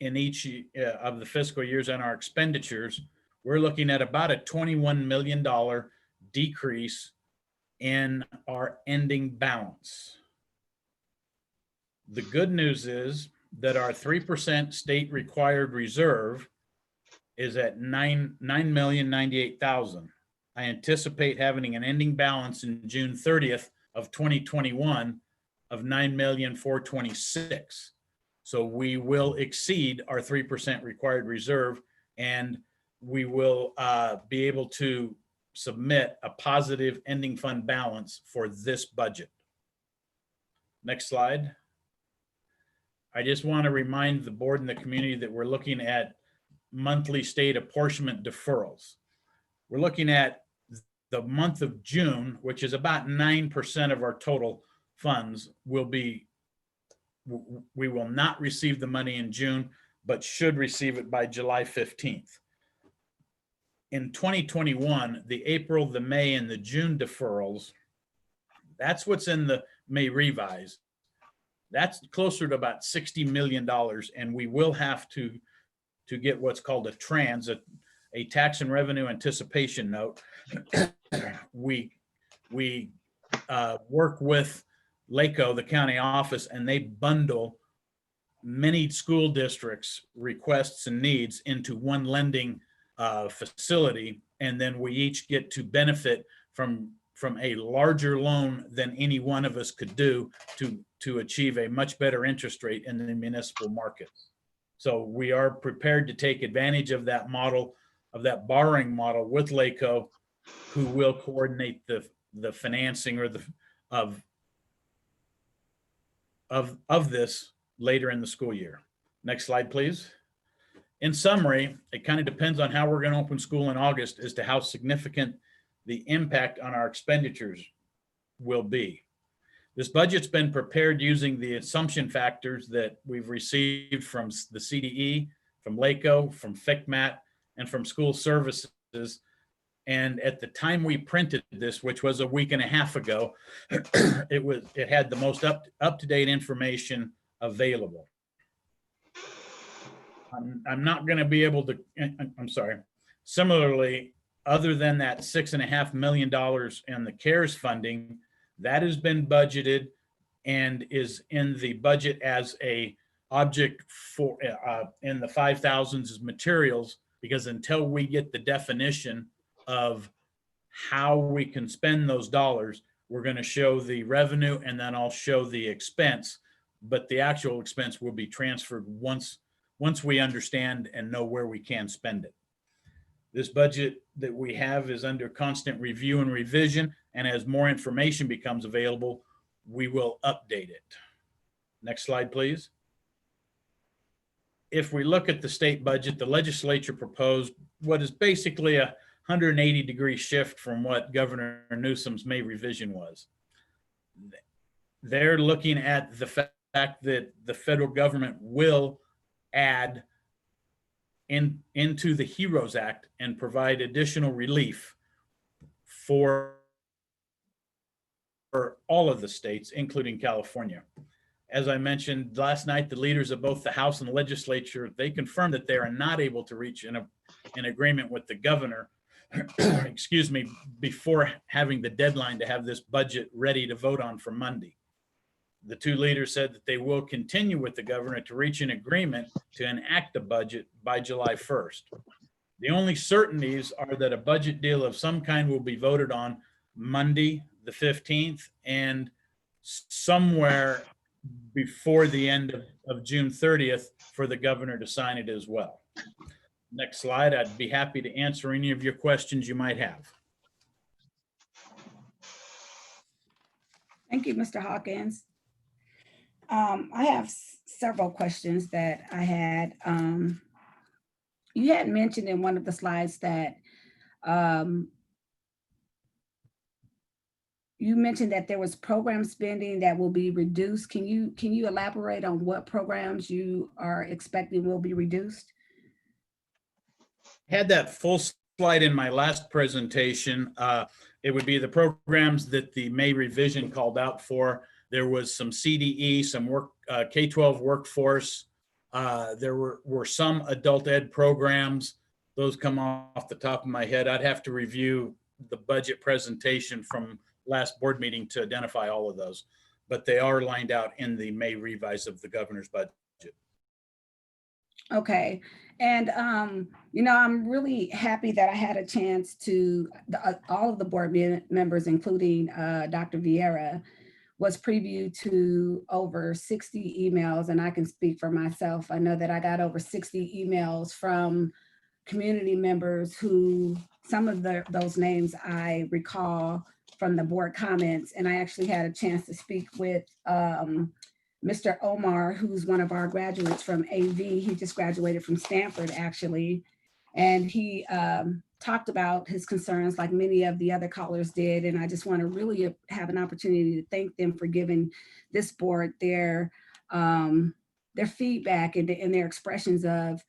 in each of the fiscal years and our expenditures, we're looking at about a $21 million decrease in our ending balance. The good news is that our 3% state required reserve is at $9,098,000. I anticipate having an ending balance in June 30th of 2021 of $9,426,000. So we will exceed our 3% required reserve, and we will be able to submit a positive ending fund balance for this budget. Next slide. I just want to remind the board and the community that we're looking at monthly state apportionment deferrals. We're looking at the month of June, which is about 9% of our total funds, we will not receive the money in June, but should receive it by July 15th. In 2021, the April, the May, and the June deferrals, that's what's in the May revise. That's closer to about $60 million, and we will have to get what's called a tax and revenue anticipation note. We work with LACO, the county office, and they bundle many school districts' requests and needs into one lending facility, and then we each get to benefit from a larger loan than any one of us could do to achieve a much better interest rate in the municipal market. So we are prepared to take advantage of that model, of that borrowing model with LACO, who will coordinate the financing or of this later in the school year. Next slide, please. In summary, it kind of depends on how we're going to open school in August as to how significant the impact on our expenditures will be. This budget's been prepared using the assumption factors that we've received from the CDE, from LACO, from FCMAT, and from school services. And at the time we printed this, which was a week and a half ago, it had the most up-to-date information available. I'm not going to be able to, I'm sorry. Similarly, other than that $6.5 million in the CARES funding, that has been budgeted and is in the budget as a object for in the 5,000s as materials, because until we get the definition of how we can spend those dollars, we're going to show the revenue and then I'll show the expense, but the actual expense will be transferred once we understand and know where we can spend it. This budget that we have is under constant review and revision, and as more information becomes available, we will update it. Next slide, please. If we look at the state budget, the legislature proposed what is basically a 180-degree shift from what Governor Newsom's May revision was. They're looking at the fact that the federal government will add into the HEROES Act and provide additional relief for all of the states, including California. As I mentioned last night, the leaders of both the House and the legislature, they confirmed that they are not able to reach an agreement with the governor, excuse me, before having the deadline to have this budget ready to vote on for Monday. The two leaders said that they will continue with the governor to reach an agreement to enact the budget by July 1st. The only certainties are that a budget deal of some kind will be voted on Monday, the 15th, and somewhere before the end of June 30th for the governor to sign it as well. Next slide. I'd be happy to answer any of your questions you might have. Thank you, Mr. Hawkins. I have several questions that I had. You had mentioned in one of the slides that you mentioned that there was program spending that will be reduced. Can you elaborate on what programs you are expecting will be reduced? Had that full slide in my last presentation. It would be the programs that the May revision called out for. There was some CDE, some work, K-12 workforce. There were some adult ed programs. Those come off the top of my head. I'd have to review the budget presentation from last board meeting to identify all of those, but they are lined out in the May revise of the governor's budget. Okay. And, you know, I'm really happy that I had a chance to, all of the board members, including Dr. Vieira, was previewed to over 60 emails, and I can speak for myself. I know that I got over 60 emails from community members who, some of those names I recall from the board comments, and I actually had a chance to speak with Mr. Omar, who's one of our graduates from AV. He just graduated from Stanford, actually, and he talked about his concerns like many of the other callers did. And I just want to really have an opportunity to thank them for giving this board their feedback and their expressions of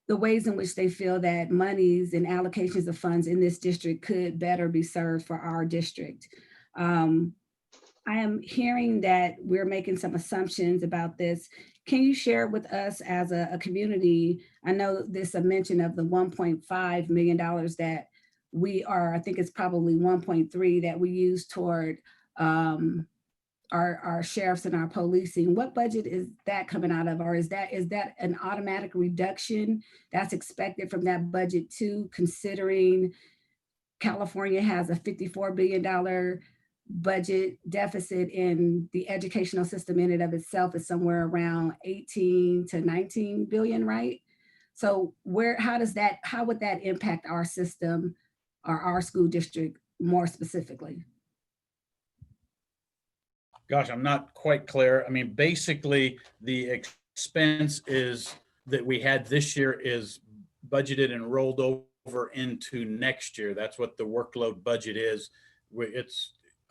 the ways in which they feel that monies and allocations of funds in this district could better be served for our district. I am hearing that we're making some assumptions about this. Can you share with us as a community? I know there's a mention of the $1.5 million that we are, I think it's probably 1.3 that we use toward our sheriffs and our policing. What budget is that coming out of? Or is that an automatic reduction that's expected from that budget too, considering California has a $54 billion budget deficit and the educational system in and of itself is somewhere around 18 to 19 billion, right? So how would that impact our system or our school district more specifically? Gosh, I'm not quite clear. I mean, basically the expense is that we had this year is budgeted and rolled over into next year. That's what the workload budget is.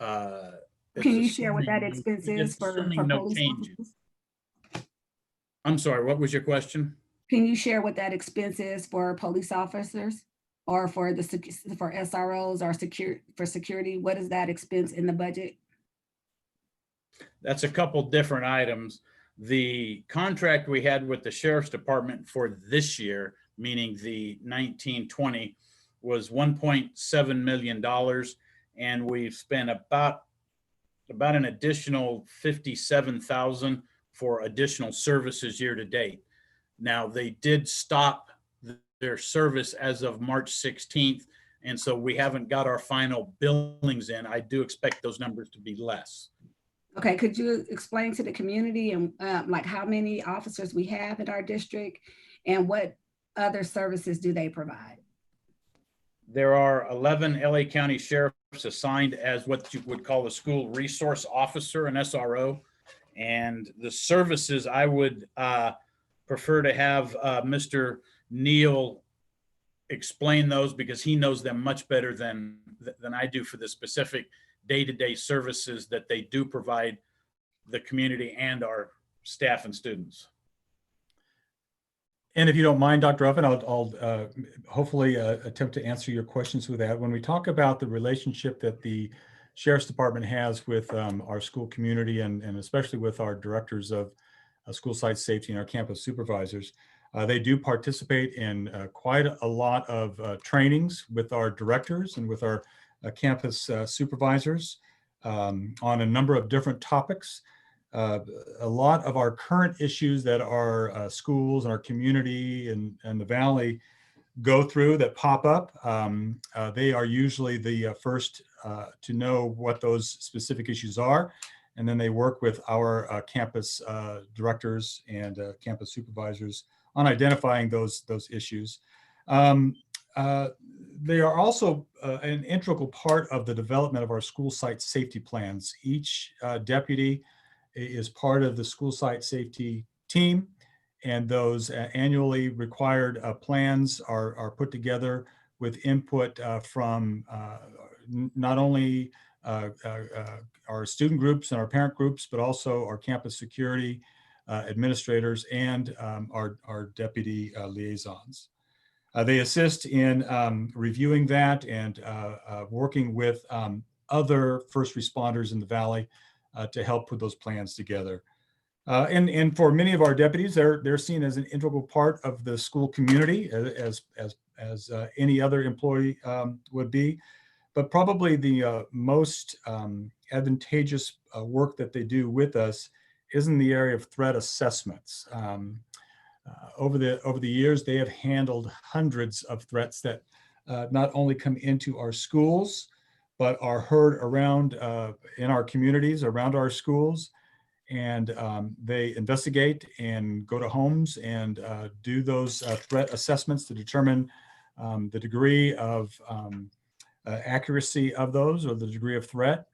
Can you share what that expense is for police officers? I'm sorry, what was your question? Can you share what that expense is for police officers or for SROs or for security? What is that expense in the budget? That's a couple different items. The contract we had with the Sheriff's Department for this year, meaning the 1920, was $1.7 million. And we've spent about an additional $57,000 for additional services year to date. Now, they did stop their service as of March 16th, and so we haven't got our final billings in. I do expect those numbers to be less. Okay, could you explain to the community and like how many officers we have in our district and what other services do they provide? There are 11 LA County sheriffs assigned as what you would call a school resource officer, an SRO. And the services, I would prefer to have Mr. Neal explain those because he knows them much better than I do for the specific day-to-day services that they do provide the community and our staff and students. And if you don't mind, Dr. Oven, I'll hopefully attempt to answer your questions with that. When we talk about the relationship that the Sheriff's Department has with our school community and especially with our directors of school site safety and our campus supervisors. They do participate in quite a lot of trainings with our directors and with our campus supervisors on a number of different topics. A lot of our current issues that our schools and our community and the Valley go through that pop up, they are usually the first to know what those specific issues are. And then they work with our campus directors and campus supervisors on identifying those issues. They are also an integral part of the development of our school site safety plans. Each deputy is part of the school site safety team, and those annually required plans are put together with input from not only our student groups and our parent groups, but also our campus security administrators and our deputy liaisons. They assist in reviewing that and working with other first responders in the Valley to help put those plans together. And for many of our deputies, they're seen as an integral part of the school community as any other employee would be. But probably the most advantageous work that they do with us is in the area of threat assessments. Over the years, they have handled hundreds of threats that not only come into our schools, but are heard around in our communities, around our schools. And they investigate and go to homes and do those threat assessments to determine the degree of accuracy of those or the degree of threat,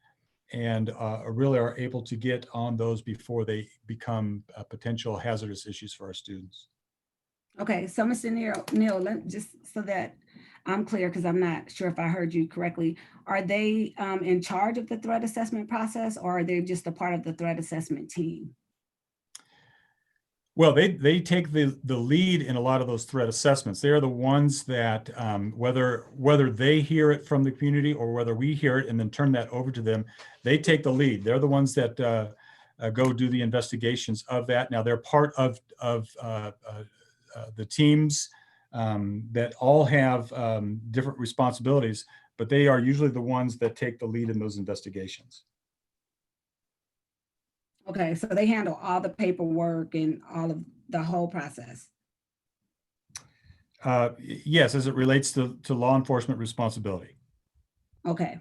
and really are able to get on those before they become potential hazardous issues for our students. Okay, so Mr. Neal, just so that I'm clear, because I'm not sure if I heard you correctly, are they in charge of the threat assessment process, or are they just a part of the threat assessment team? Well, they take the lead in a lot of those threat assessments. They are the ones that whether they hear it from the community or whether we hear it and then turn that over to them, they take the lead. They're the ones that go do the investigations of that. Now they're part of the teams that all have different responsibilities, but they are usually the ones that take the lead in those investigations. Okay, so they handle all the paperwork and all of the whole process. Yes, as it relates to law enforcement responsibility. Okay,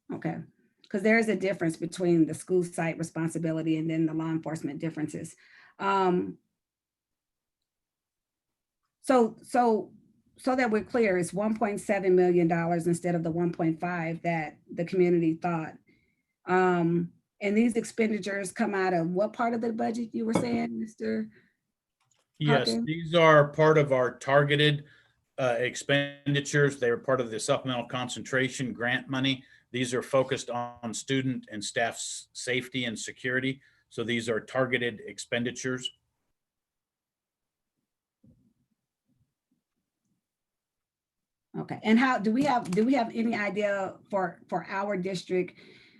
because there is a difference between the school site responsibility and then the law enforcement differences. So that we're clear, it's $1.7 million instead of the 1.5 that the community thought. And these expenditures come out of what part of the budget you were saying, Mr. Yes, Hawkins? these are part of our targeted expenditures. They are part of the supplemental concentration grant money. These are focused on student and staff safety and security. So these are targeted expenditures. Okay, and how do we have any idea for our district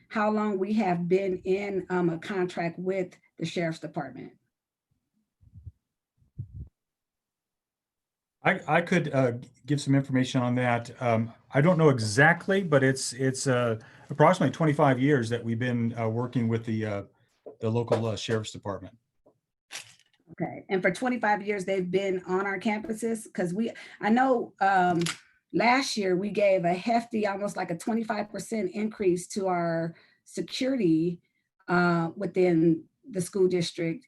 how long we have been in a contract with the Sheriff's Department? I could give some information on that. I don't know exactly, but it's approximately 25 years that we've been working with the local Sheriff's Department. Okay, and for 25 years they've been on our campuses, because I know last year we gave a hefty, almost like a 25% increase to our security within the school district.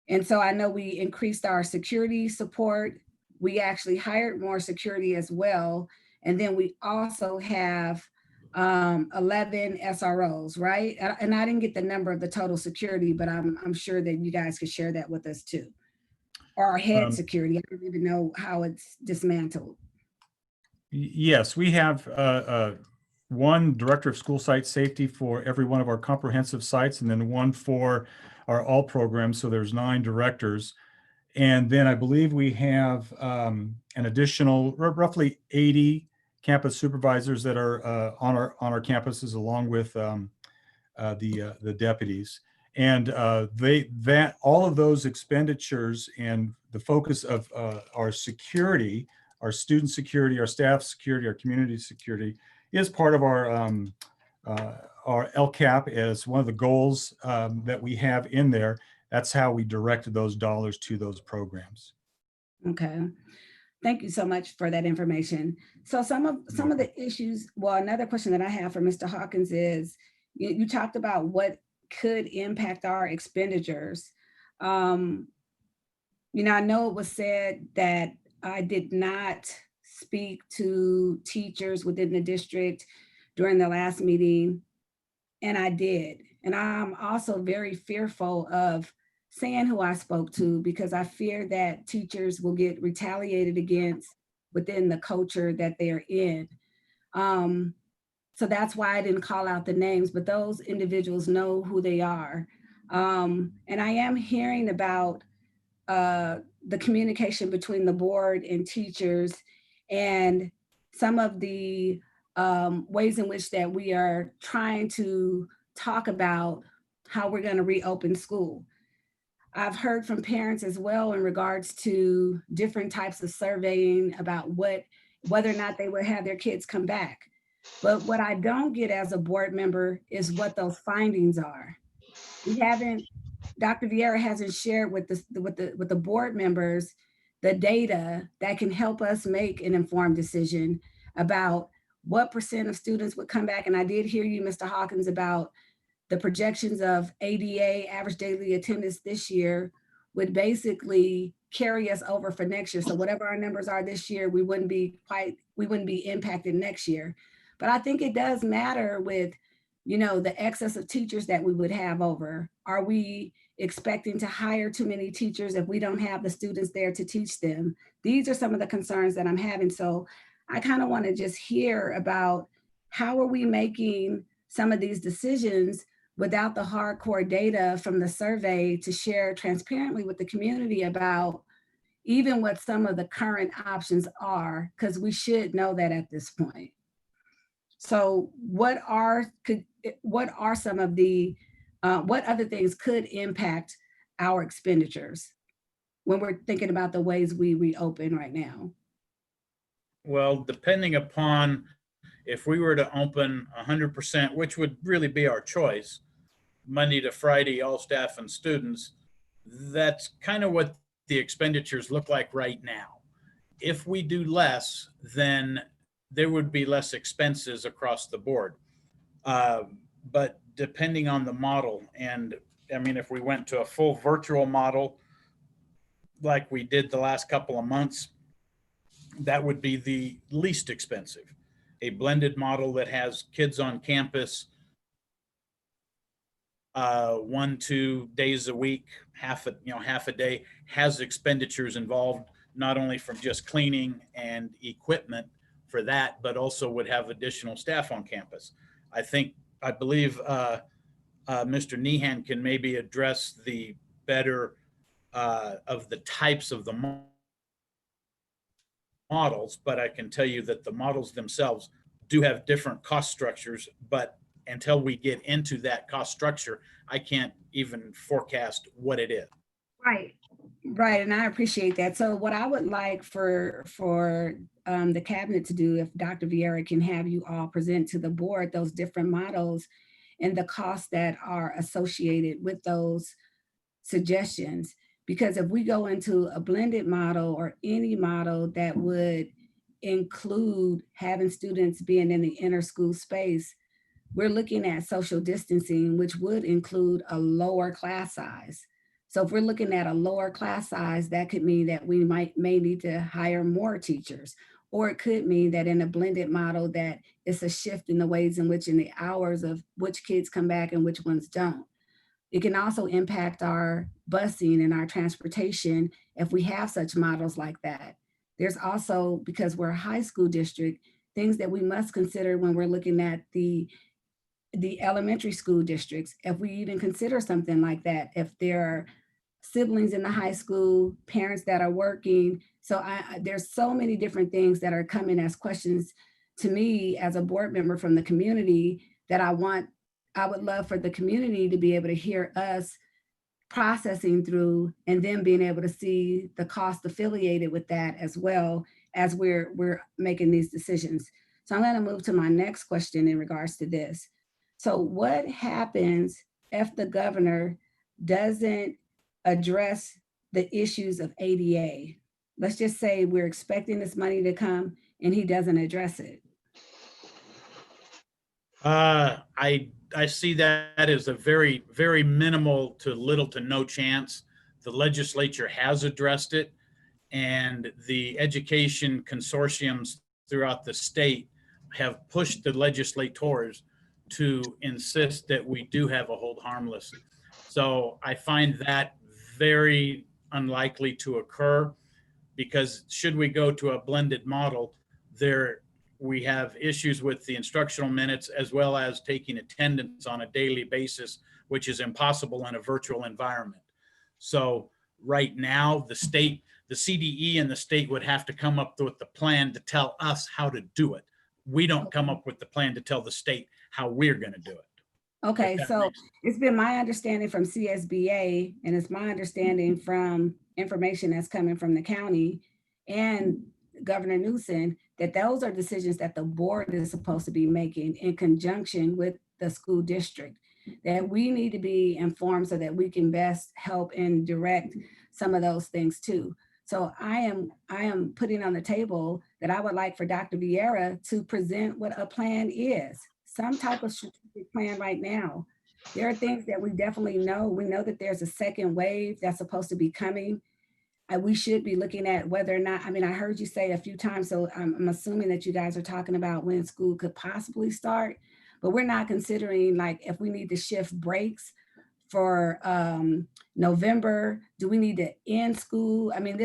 And so I know we increased our security support. We actually hired more security as well. And then we also have 11 SROs, right? And I didn't get the number of the total security, but I'm sure that you guys could share that with us too. Or our head security, I don't even know how it's dismantled. Yes, we have one director of school site safety for every one of our comprehensive sites, and then one for our all programs. So there's 9 directors. And then I believe we have an additional roughly 80 campus supervisors that are on our campuses, along with the deputies. And all of those expenditures and the focus of our security, our student security, our staff security, our community security is part of our LCAP as one of the goals that we have in there. That's how we directed those dollars to those programs. Okay. Thank you so much for that information. So some of the issues, well, another question that I have for Mr. Hawkins is, you talked about what could impact our expenditures. I know it was said that I did not speak to teachers within the district during the last meeting, and I did. And I'm also very fearful of saying who I spoke to, because I fear that teachers will get retaliated against within the culture that they're in. So that's why I didn't call out the names, but those individuals know who they are. And I am hearing about the communication between the board and teachers, and some of the ways in which that we are trying to talk about how we're going to reopen school. I've heard from parents as well in regards to different types of surveying about whether or not they would have their kids come back. But what I don't get as a board member is what those findings are. Dr. Vieira hasn't shared with the board members the data that can help us make an informed decision about what % of students would come back. And I did hear you, Mr. Hawkins, about the projections of ADA, average daily attendance this year, would basically carry us over for next year. So whatever our numbers are this year, we wouldn't be impacted next year. But I think it does matter with, the excess of teachers that we would have over. Are we expecting to hire too many teachers if we don't have the students there to teach them? These are some of the concerns that I'm having. So I kind of want to just hear about how are we making some of these decisions without the hardcore data from the survey to share transparently with the community about even what some of the current options are, because we should know that at this point. So what other things could impact our expenditures when we're thinking about the ways we reopen right now? Well, depending upon if we were to open 100%, which would really be our choice, Monday to Friday, all staff and students, that's kind of what the expenditures look like right now. If we do less, then there would be less expenses across the board. But depending on the model, and I mean, if we went to a full virtual model, like we did the last couple of months, that would be the least expensive. A blended model that has kids on campus 1-2 days a week, half a day, has expenditures involved, not only from just cleaning and equipment for that, but also would have additional staff on campus. I believe Mr. Nehan can maybe address the better of the types of the models, but I can tell you that the models themselves do have different cost structures, but until we get into that cost structure, I can't even forecast what it is. Right, and I appreciate that. So what I would like for the cabinet to do, if Dr. Vieira can have you all present to the board those different models and the costs that are associated with those suggestions. Because if we go into a blended model or any model that would include having students being in the inner school space, we're looking at social distancing, which would include a lower class size. So if we're looking at a lower class size, that could mean that we may need to hire more teachers, or it could mean that in a blended model that it's a shift in the ways in which in the hours of which kids come back and which ones don't. It can also impact our busing and our transportation if we have such models like that. There's also, because we're a high school district, things that we must consider when we're looking at the elementary school districts, if we even consider something like that, if there are siblings in the high school, parents that are working. So there's so many different things that are coming as questions to me, as a board member from the community, that I would love for the community to be able to hear us processing through and then being able to see the cost affiliated with that as well as we're making these decisions. So I'm going to move to my next question in regards to this. So what happens if the governor doesn't address the issues of ADA? Let's just say we're expecting this money to come and he doesn't address it. I see that as a very, very minimal to little to no chance. The legislature has addressed it, and the education consortiums throughout the state have pushed the legislators to insist that we do have a hold harmless. So I find that very unlikely to occur, because should we go to a blended model, we have issues with the instructional minutes as well as taking attendance on a daily basis, which is impossible in a virtual environment. So right now, the state, the CDE and the state would have to come up with the plan to tell us how to do it. We don't come up with the plan to tell the state how we're going to do it. Okay, so it's been my understanding from CSBA, and it's my understanding from information that's coming from the county and Governor Newsom, that those are decisions that the board is supposed to be making in conjunction with the school district, that we need to be informed so that we can best help and direct some of those things too. So I am putting on the table that I would like for Dr. Vieira to present what a plan is, some type of strategic plan right now. There are things that we definitely know. We know that there's a second wave that's supposed to be coming. We should be looking at whether or not, I mean, I heard you say a few times, so I'm assuming that you guys are talking about when school could possibly start, but we're not considering like if we need to shift breaks for November. Do we need to end school? I mean,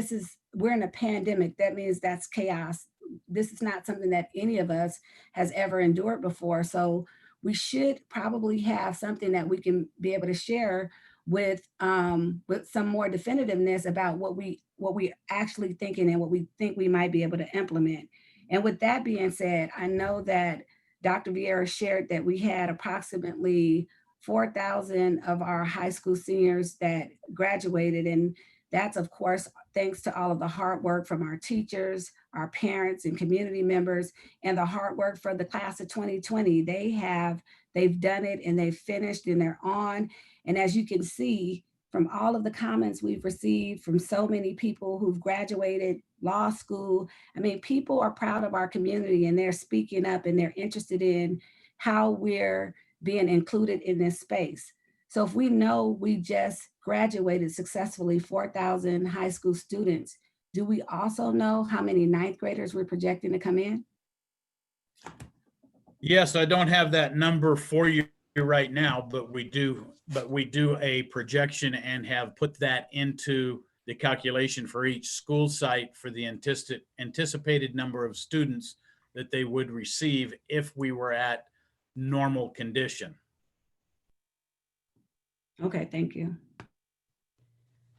we're in a pandemic. That means that's chaos. This is not something that any of us has ever endured before. So we should probably have something that we can be able to share with some more definitiveness about what we actually thinking and what we think we might be able to implement. And with that being said, I know that Dr. Vieira shared that we had approximately 4,000 of our high school seniors that graduated. And that's, of course, thanks to all of the hard work from our teachers, our parents and community members, and the hard work for the class of 2020. They've done it and they've finished and they're on. And as you can see from all of the comments we've received from so many people who've graduated law school, I mean, people are proud of our community and they're speaking up and they're interested in how we're being included in this space. So if we know we just graduated successfully 4,000 high school students, do we also know how many ninth graders we're projecting to come in? Yes, I don't have that number for you right now, but we do a projection and have put that into the calculation for each school site for the anticipated number of students that they would receive if we were at normal condition. Okay, thank you.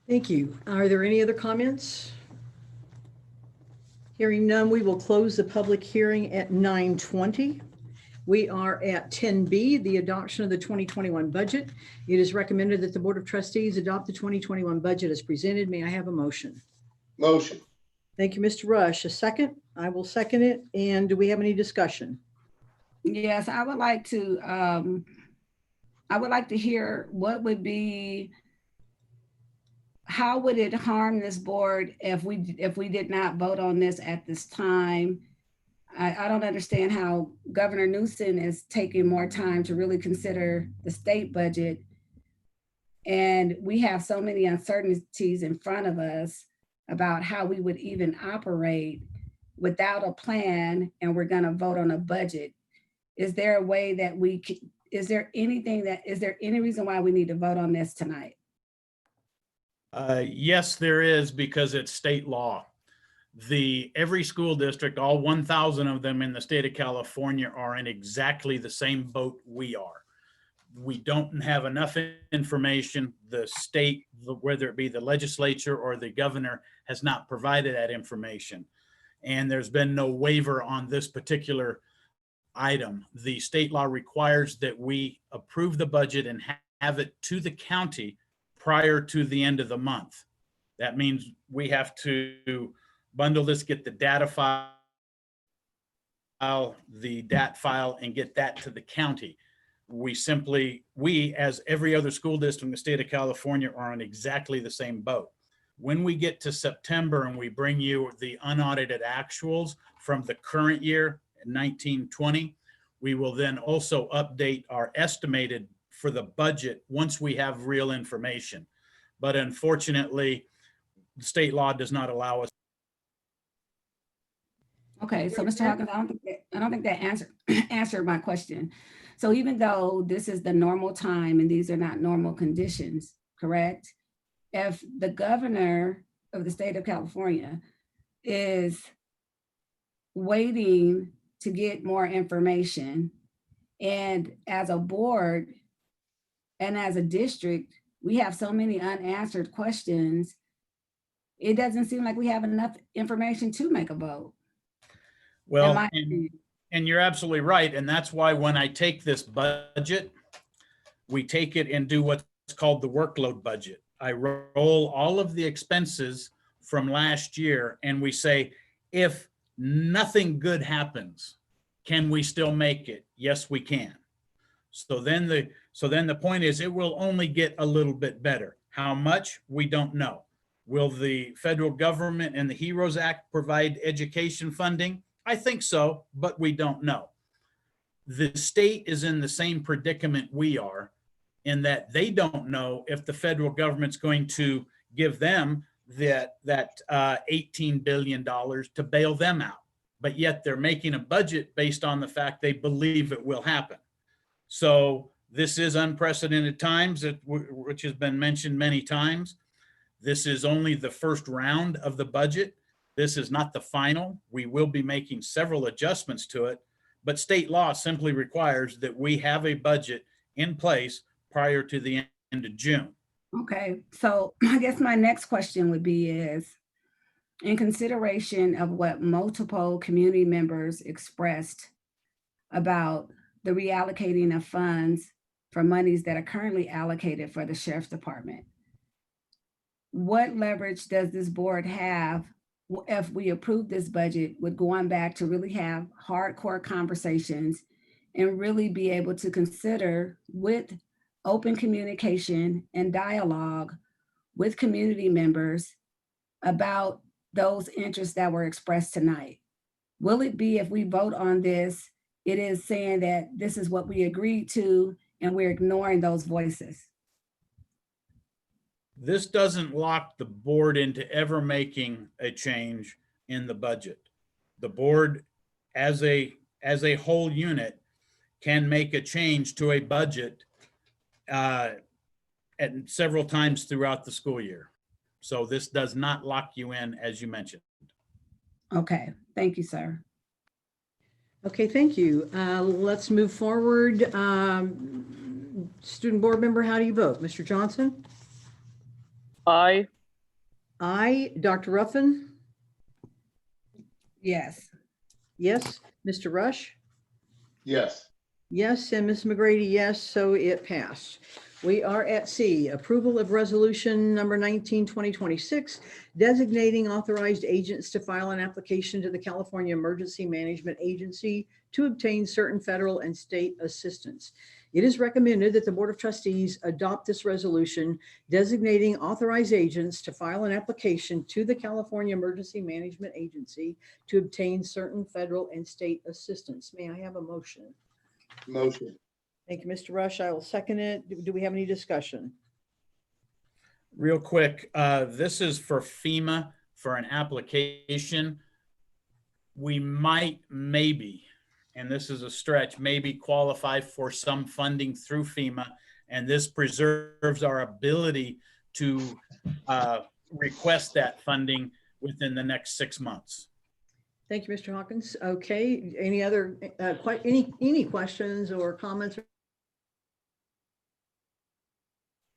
Thank you. Are there any other comments? Hearing none, we will close the public hearing at 9:20. We are at 10B, the adoption of the 2021 budget. It is recommended that the Board of Trustees adopt the 2021 budget as presented. May I have a motion? Motion. Thank you, Mr. Rush. A second? I will second it. And do we have any discussion? Yes, I would like to hear what would be, how would it harm this board if we did not vote on this at this time? I don't understand how Governor Newsom is taking more time to really consider the state budget. And we have so many uncertainties in front of us about how we would even operate without a plan, and we're gonna vote on a budget. Is there a way that is there any reason why we need to vote on this tonight? Yes, there is, because it's state law. Every school district, all 1,000 of them in the state of California, are in exactly the same boat we are. We don't have enough information. The state, whether it be the legislature or the governor, has not provided that information. and there's been no waiver on this particular item. The state law requires that we approve the budget and have it to the county prior to the end of the month. That means we have to bundle this, get the data file, the DAT file, and get that to the county. We, as every other school district in the state of California, are on exactly the same boat. When we get to September and we bring you the unaudited actuals from the current year, 1920, we will then also update our estimated for the budget once we have real information. But unfortunately, the state law does not allow us. Okay, so Mr. Hawkins, I don't think that answered my question. So even though this is the normal time and these are not normal conditions, correct? If the governor of the state of California is waiting to get more information, and as a board and as a district, we have so many unanswered questions, it doesn't seem like we have enough information to make a vote. Well, and you're absolutely right. And that's why when I take this budget, we take it and do what's called the workload budget. I roll all of the expenses from last year and we say, if nothing good happens, can we still make it? Yes, we can. So then the point is, it will only get a little bit better. How much? We don't know. Will the federal government and the HEROES Act provide education funding? I think so, but we don't know. The state is in the same predicament we are, in that they don't know if the federal government's going to give them that $18 billion to bail them out. But yet they're making a budget based on the fact they believe it will happen. So this is unprecedented times, which has been mentioned many times. This is only the first round of the budget. This is not the final. We will be making several adjustments to it, but state law simply requires that we have a budget in place prior to the end of June. Okay, so I guess my next question would be is, in consideration of what multiple community members expressed about the reallocating of funds for monies that are currently allocated for the sheriff's department, what leverage does this board have if we approve this budget with going back to really have hardcore conversations and really be able to consider with open communication and dialogue with community members about those interests that were expressed tonight? Will it be, if we vote on this, it is saying that this is what we agreed to and we're ignoring those voices? This doesn't lock the board into ever making a change in the budget. The board, as a whole unit, can make a change to a budget at several times throughout the school year. So this does not lock you in, as you mentioned. Okay, thank you, sir. Okay, thank you. Let's move forward. Student board member, how do you vote? Mr. Johnson? Aye. Aye. Dr. Ruffin? Yes. Yes. Mr. Rush? Yes. Yes, and Ms. McGrady, yes, so it passed. We are at C, approval of resolution number 19, 2026, designating authorized agents to file an application to the California Emergency Management Agency to obtain certain federal and state assistance. It is recommended that the Board of Trustees adopt this resolution designating authorized agents to file an application to the California Emergency Management Agency to obtain certain federal and state assistance. May I have a motion? Motion. Thank you, Mr. Rush. I will second it. Do we have any discussion? Real quick, this is for FEMA for an application. We might, maybe, and this is a stretch, maybe qualify for some funding through FEMA, and this preserves our ability to request that funding within the next 6 months. Thank you, Mr. Hawkins. Okay, any other, any questions or comments?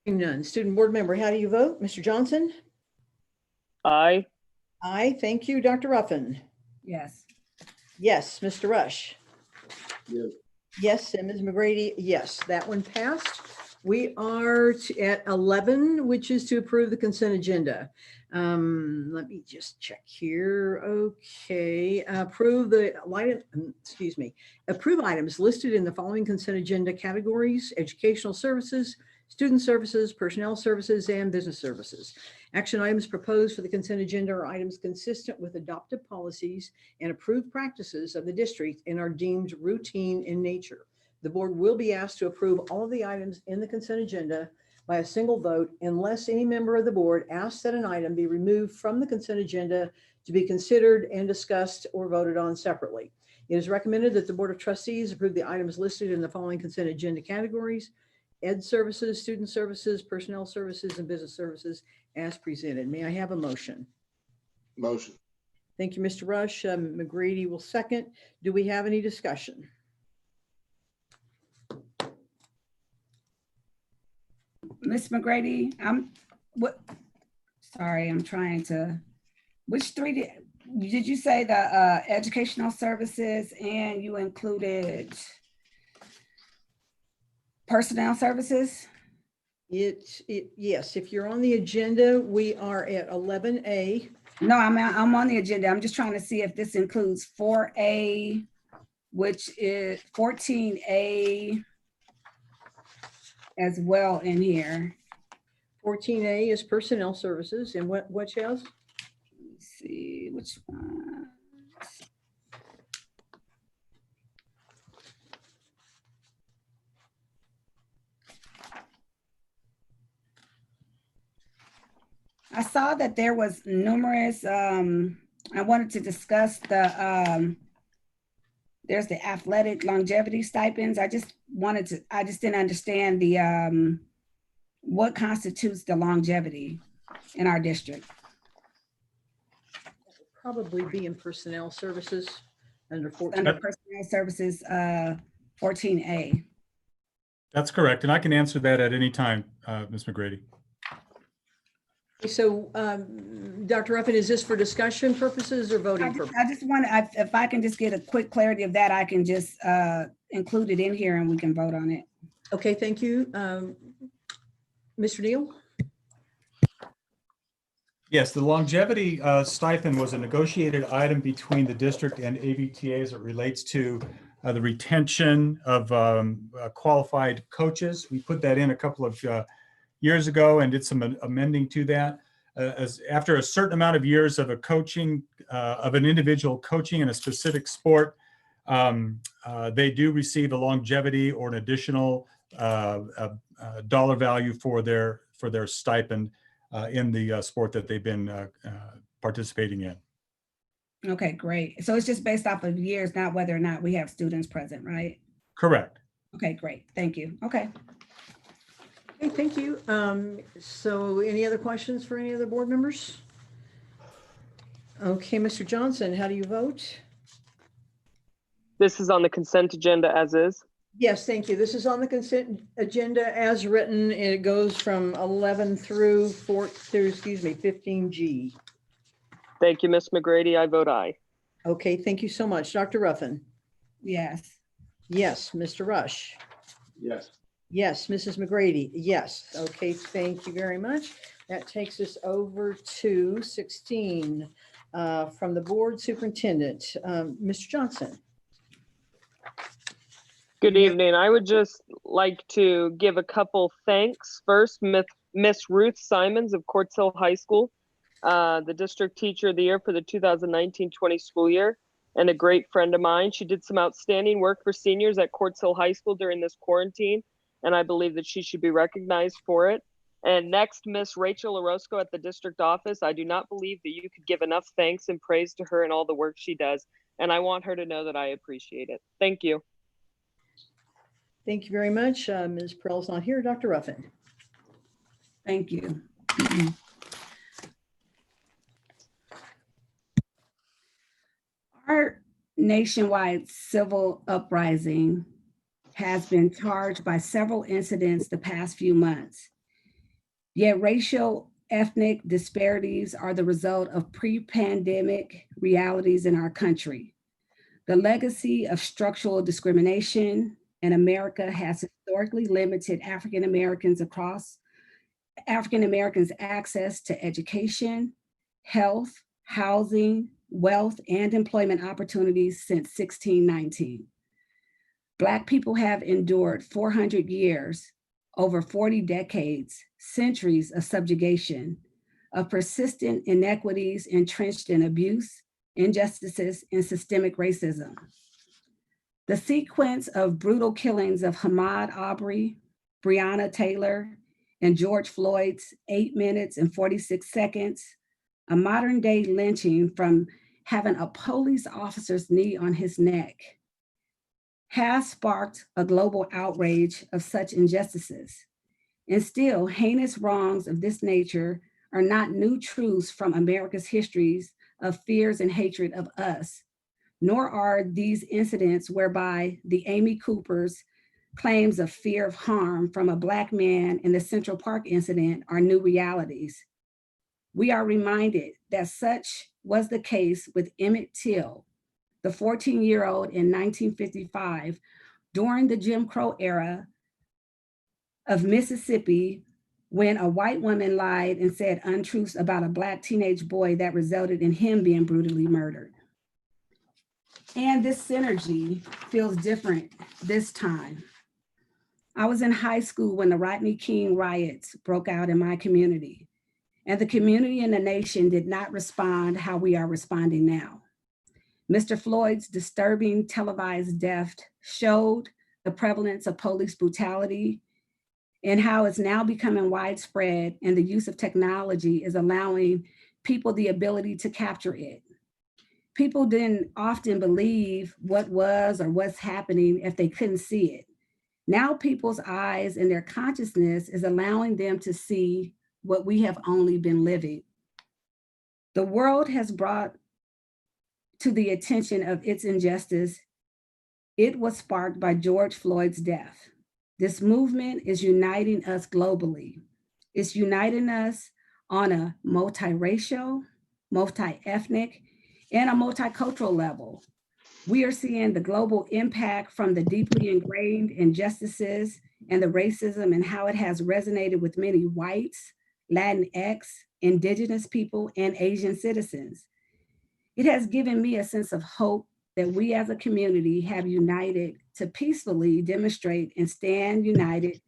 None. Student board member, how do you vote? Mr. Johnson? Aye. Aye, thank you. Dr. Ruffin? Yes. Yes, Mr. Rush. Yes. Yes, and Ms. McGrady, yes, that one passed. We are at 11, which is to approve the consent agenda. Let me just check here. Okay, approve items listed in the following consent agenda categories: educational services, student services, personnel services, and business services. Action items proposed for the consent agenda are items consistent with adopted policies and approved practices of the district and are deemed routine in nature. The board will be asked to approve all of the items in the consent agenda by a single vote unless any member of the board asks that an item be removed from the consent agenda to be considered and discussed or voted on separately. It is recommended that the Board of Trustees approve the items listed in the following consent agenda categories: ed services, student services, personnel services, and business services as presented. May I have a motion? Motion. Thank you, Mr. Rush. McGrady will second. Do we have any discussion? Ms. McGrady, sorry, I'm trying to, which three did you say? The educational services, and you included personnel services? Yes, if you're on the agenda, we are at 11A. No, I'm on the agenda. I'm just trying to see if this includes 4A, which is 14A as well in here. 14A is personnel services, and what else? Let's see which one. I saw that there was numerous, I wanted to discuss there's the athletic longevity stipends. I just didn't understand the, what constitutes the longevity in our district. Probably be in personnel services under 14. Under personnel services, 14A. That's correct. And I can answer that at any time, Ms. McGrady. So, Dr. Ruffin, is this for discussion purposes or voting purposes? I just want to, if I can just get a quick clarity of that, I can just include it in here and we can vote on it. Okay, thank you. Mr. Neal? Yes, the longevity stipend was a negotiated item between the district and AVTA as it relates to the retention of qualified coaches. We put that in a couple of years ago and did some amending to that. As after a certain amount of years of a coaching, of an individual coaching in a specific sport, they do receive a longevity or an additional dollar value for their stipend in the sport that they've been participating in. Okay, great. So it's just based off of years, not whether or not we have students present, right? Correct. Okay, great. Thank you. Okay. Okay, thank you. So any other questions for any other board members? Okay, Mr. Johnson, how do you vote? This is on the consent agenda as is. Yes, thank you. This is on the consent agenda as written. It goes from 11 through 15G. Thank you, Ms. McGrady. I vote aye. Okay, thank you so much. Dr. Ruffin? Yes. Yes. Mr. Rush? Yes. Yes. Mrs. McGrady? Yes. Okay, thank you very much. That takes us over to 16 from the board superintendent. Mr. Johnson? Good evening. I would just like to give a couple thanks. First, Miss Ruth Simons of Quartz Hill High School, the district teacher of the year for the 2019-20 school year, and a great friend of mine. She did some outstanding work for seniors at Quartz Hill High School during this quarantine, and I believe that she should be recognized for it. And next, Miss Rachel Orozco at the district office. I do not believe that you could give enough thanks and praise to her and all the work she does, and I want her to know that I appreciate it. Thank you. Thank you very much. Ms. Pearl's not here. Dr. Ruffin? Thank you. Our nationwide civil uprising has been charged by several incidents the past few months. Yet racial ethnic disparities are the result of pre-pandemic realities in our country. The legacy of structural discrimination in America has historically limited African Americans access to education, health, housing, wealth, and employment opportunities since 1619. Black people have endured 400 years, over 40 decades, centuries of subjugation, of persistent inequities entrenched in abuse, injustices, and systemic racism. The sequence of brutal killings of Ahmaud Arbery, Breonna Taylor, and George Floyd's 8 minutes and 46 seconds, a modern day lynching from having a police officer's knee on his neck, has sparked a global outrage of such injustices. And still, heinous wrongs of this nature are not new truths from America's histories of fears and hatred of us, nor are these incidents whereby the Amy Cooper's claims of fear of harm from a Black man in the Central Park incident are new realities. We are reminded that such was the case with Emmett Till, the 14-year-old in 1955 during the Jim Crow era of Mississippi, when a white woman lied and said untruths about a Black teenage boy that resulted in him being brutally murdered. And this synergy feels different this time. I was in high school when the Rodney King riots broke out in my community, and the community and the nation did not respond how we are responding now. Mr. Floyd's disturbing televised death showed the prevalence of police brutality and how it's now becoming widespread, and the use of technology is allowing people the ability to capture it. People didn't often believe what was or what's happening if they couldn't see it. Now people's eyes and their consciousness is allowing them to see what we have only been living. The world has brought to the attention of its injustice. It was sparked by George Floyd's death. This movement is uniting us globally. It's uniting us on a multiracial, multi-ethnic, and a multicultural level. We are seeing the global impact from the deeply ingrained injustices and the racism and how it has resonated with many whites, Latinx, Indigenous people, and Asian citizens. It has given me a sense of hope that we as a community have united to peacefully demonstrate and stand united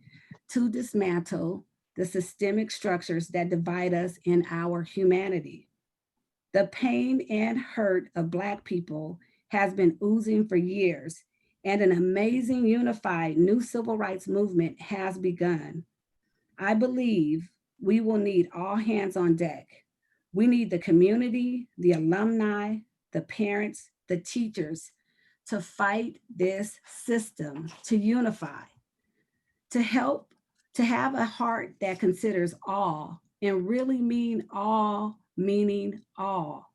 to dismantle the systemic structures that divide us in our humanity. The pain and hurt of Black people has been oozing for years, and an amazing unified new civil rights movement has begun. I believe we will need all hands on deck. We need the community, the alumni, the parents, the teachers to fight this system, to unify, to help, to have a heart that considers all and really mean all, meaning all.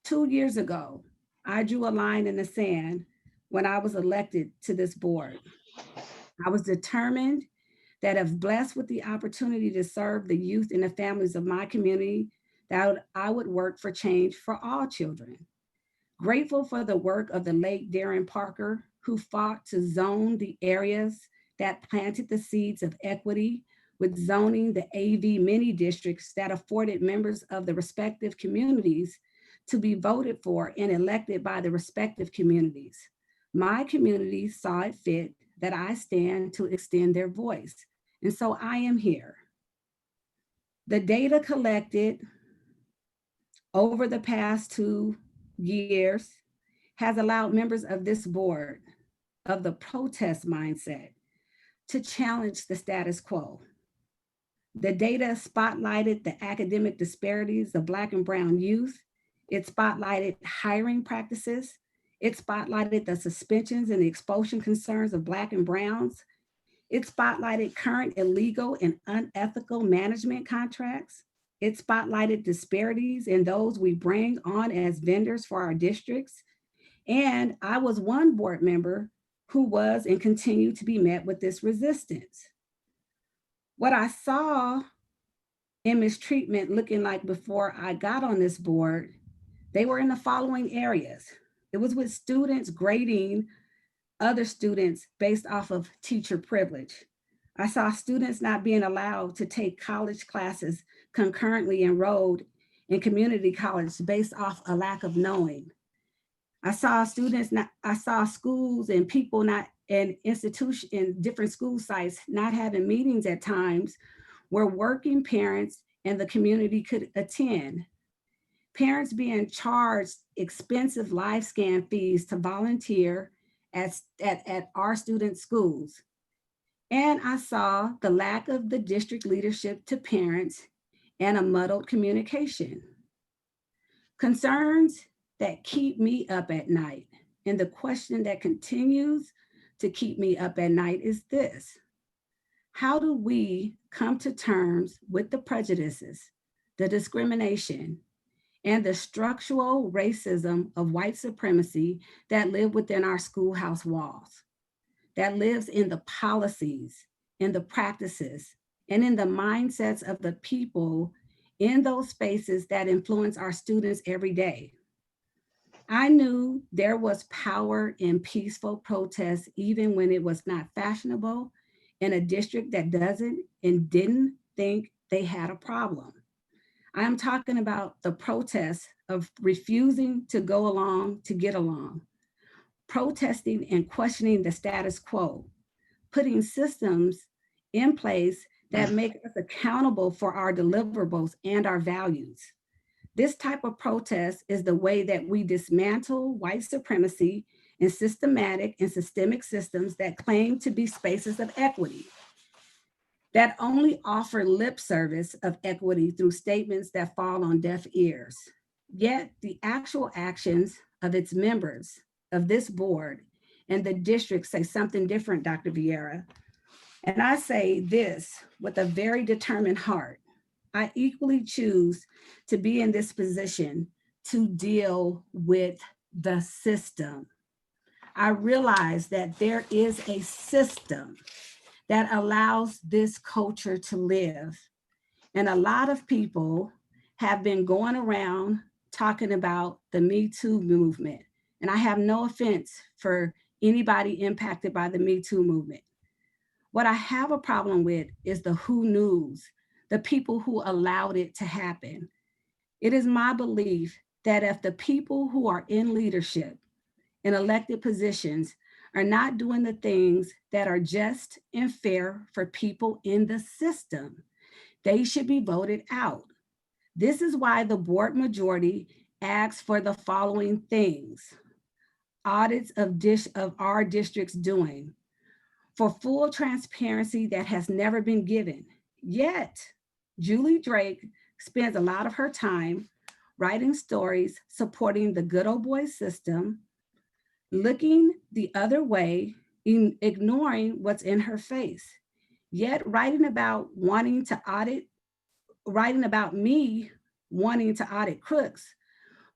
2 years ago, I drew a line in the sand when I was elected to this board. I was determined that if blessed with the opportunity to serve the youth and the families of my community, that I would work for change for all children. Grateful for the work of the late Darren Parker, who fought to zone the areas that planted the seeds of equity with zoning the AV mini districts that afforded members of the respective communities to be voted for and elected by the respective communities. My community saw it fit that I stand to extend their voice, and so I am here. The data collected over the past 2 years has allowed members of this board of the protest mindset to challenge the status quo. The data spotlighted the academic disparities of Black and Brown youth. It spotlighted hiring practices. It spotlighted the suspensions and the expulsion concerns of Black and Browns. It spotlighted current illegal and unethical management contracts. It spotlighted disparities in those we bring on as vendors for our districts. And I was one board member who was and continued to be met with this resistance. What I saw and mistreatment looking like before I got on this board, they were in the following areas. It was with students grading other students based off of teacher privilege. I saw students not being allowed to take college classes concurrently enrolled in community college based off a lack of knowing. I saw schools and people not, and institutions in different school sites not having meetings at times where working parents and the community could attend. Parents being charged expensive live scan fees to volunteer at our student schools. And I saw the lack of the district leadership to parents and a muddled communication. Concerns that keep me up at night. And the question that continues to keep me up at night is this: how do we come to terms with the prejudices, the discrimination, and the structural racism of white supremacy that live within our schoolhouse walls, that lives in the policies, in the practices, and in the mindsets of the people in those spaces that influence our students every day? I knew there was power in peaceful protests, even when it was not fashionable, in a district that doesn't and didn't think they had a problem. I am talking about the protests of refusing to go along to get along, protesting and questioning the status quo, putting systems in place that make us accountable for our deliverables and our values. This type of protest is the way that we dismantle white supremacy and systematic and systemic systems that claim to be spaces of equity, that only offer lip service of equity through statements that fall on deaf ears. Yet the actual actions of its members of this board and the district say something different, Dr. Vieira. And I say this with a very determined heart. I equally choose to be in this position to deal with the system. I realize that there is a system that allows this culture to live. And a lot of people have been going around talking about the Me Too movement. And I have no offense for anybody impacted by the Me Too movement. What I have a problem with is the who knows, the people who allowed it to happen. It is my belief that if the people who are in leadership in elected positions are not doing the things that are just and fair for people in the system, they should be voted out. This is why the board majority asks for the following things: audits of our district's doing, for full transparency that has never been given. Yet, Julie Drake spends a lot of her time writing stories supporting the good old boy system, looking the other way, ignoring what's in her face, yet writing about me wanting to audit crooks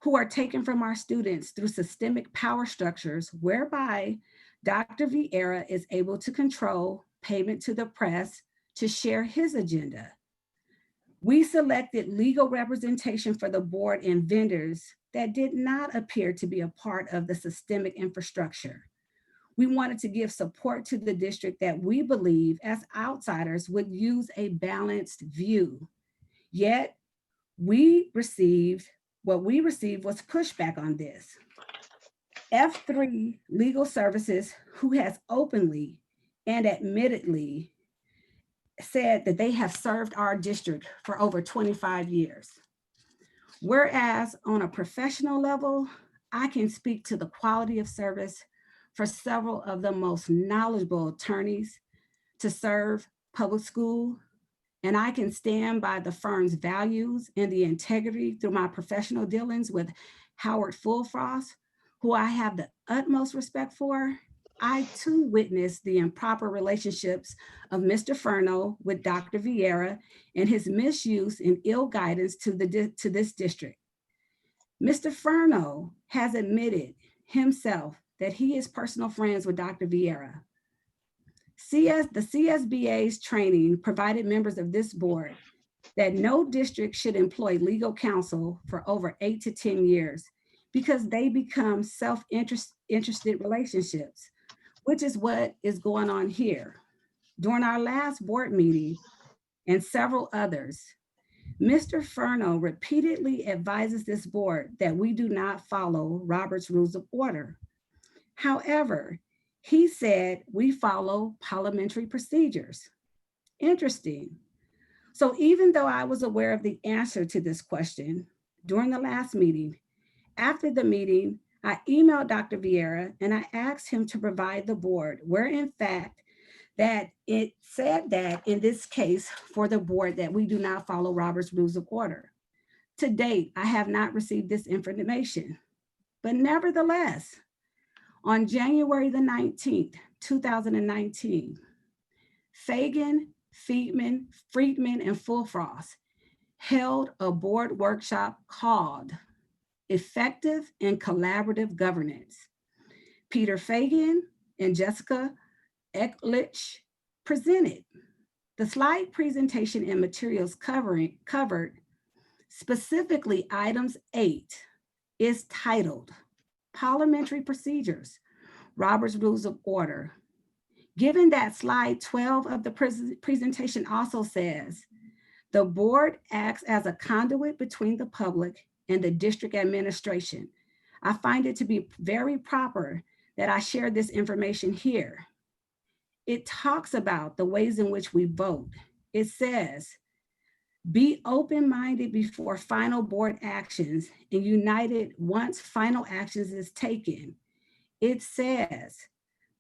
who are taken from our students through systemic power structures whereby Dr. Vieira is able to control payment to the press to share his agenda. We selected legal representation for the board and vendors that did not appear to be a part of the systemic infrastructure. We wanted to give support to the district that we believe as outsiders would use a balanced view. Yet what we received was pushback on this. F3 Legal Services, who has openly and admittedly said that they have served our district for over 25 years. Whereas on a professional level, I can speak to the quality of service for several of the most knowledgeable attorneys to serve public school, and I can stand by the firm's values and the integrity through my professional dealings with Howard Fullfrost, who I have the utmost respect for. I too witnessed the improper relationships of Mr. Furno with Dr. Vieira and his misuse and ill guidance to this district. Mr. Furno has admitted himself that he is personal friends with Dr. Vieira. The CSBA's training provided members of this board that no district should employ legal counsel for over 8 to 10 years because they become self-interested relationships, which is what is going on here. During our last board meeting and several others, Mr. Furno repeatedly advises this board that we do not follow Robert's Rules of Order. However, he said we follow parliamentary procedures. Interesting. So even though I was aware of the answer to this question during the last meeting, after the meeting, I emailed Dr. Vieira and I asked him to provide the board where in fact that it said that in this case for the board that we do not follow Robert's Rules of Order. To date, I have not received this information, but nevertheless, on January the 19th, 2019, Fagan, Friedman, and Fulfrost held a board workshop called Effective and Collaborative Governance. Peter Fagan and Jessica Ecklich presented. The slide presentation and materials covered specifically items 8 is titled Parliamentary Procedures, Robert's Rules of Order. Given that slide 12 of the presentation also says, the board acts as a conduit between the public and the district administration. I find it to be very proper that I share this information here. It talks about the ways in which we vote. It says, be open-minded before final board actions and united once final actions is taken. It says,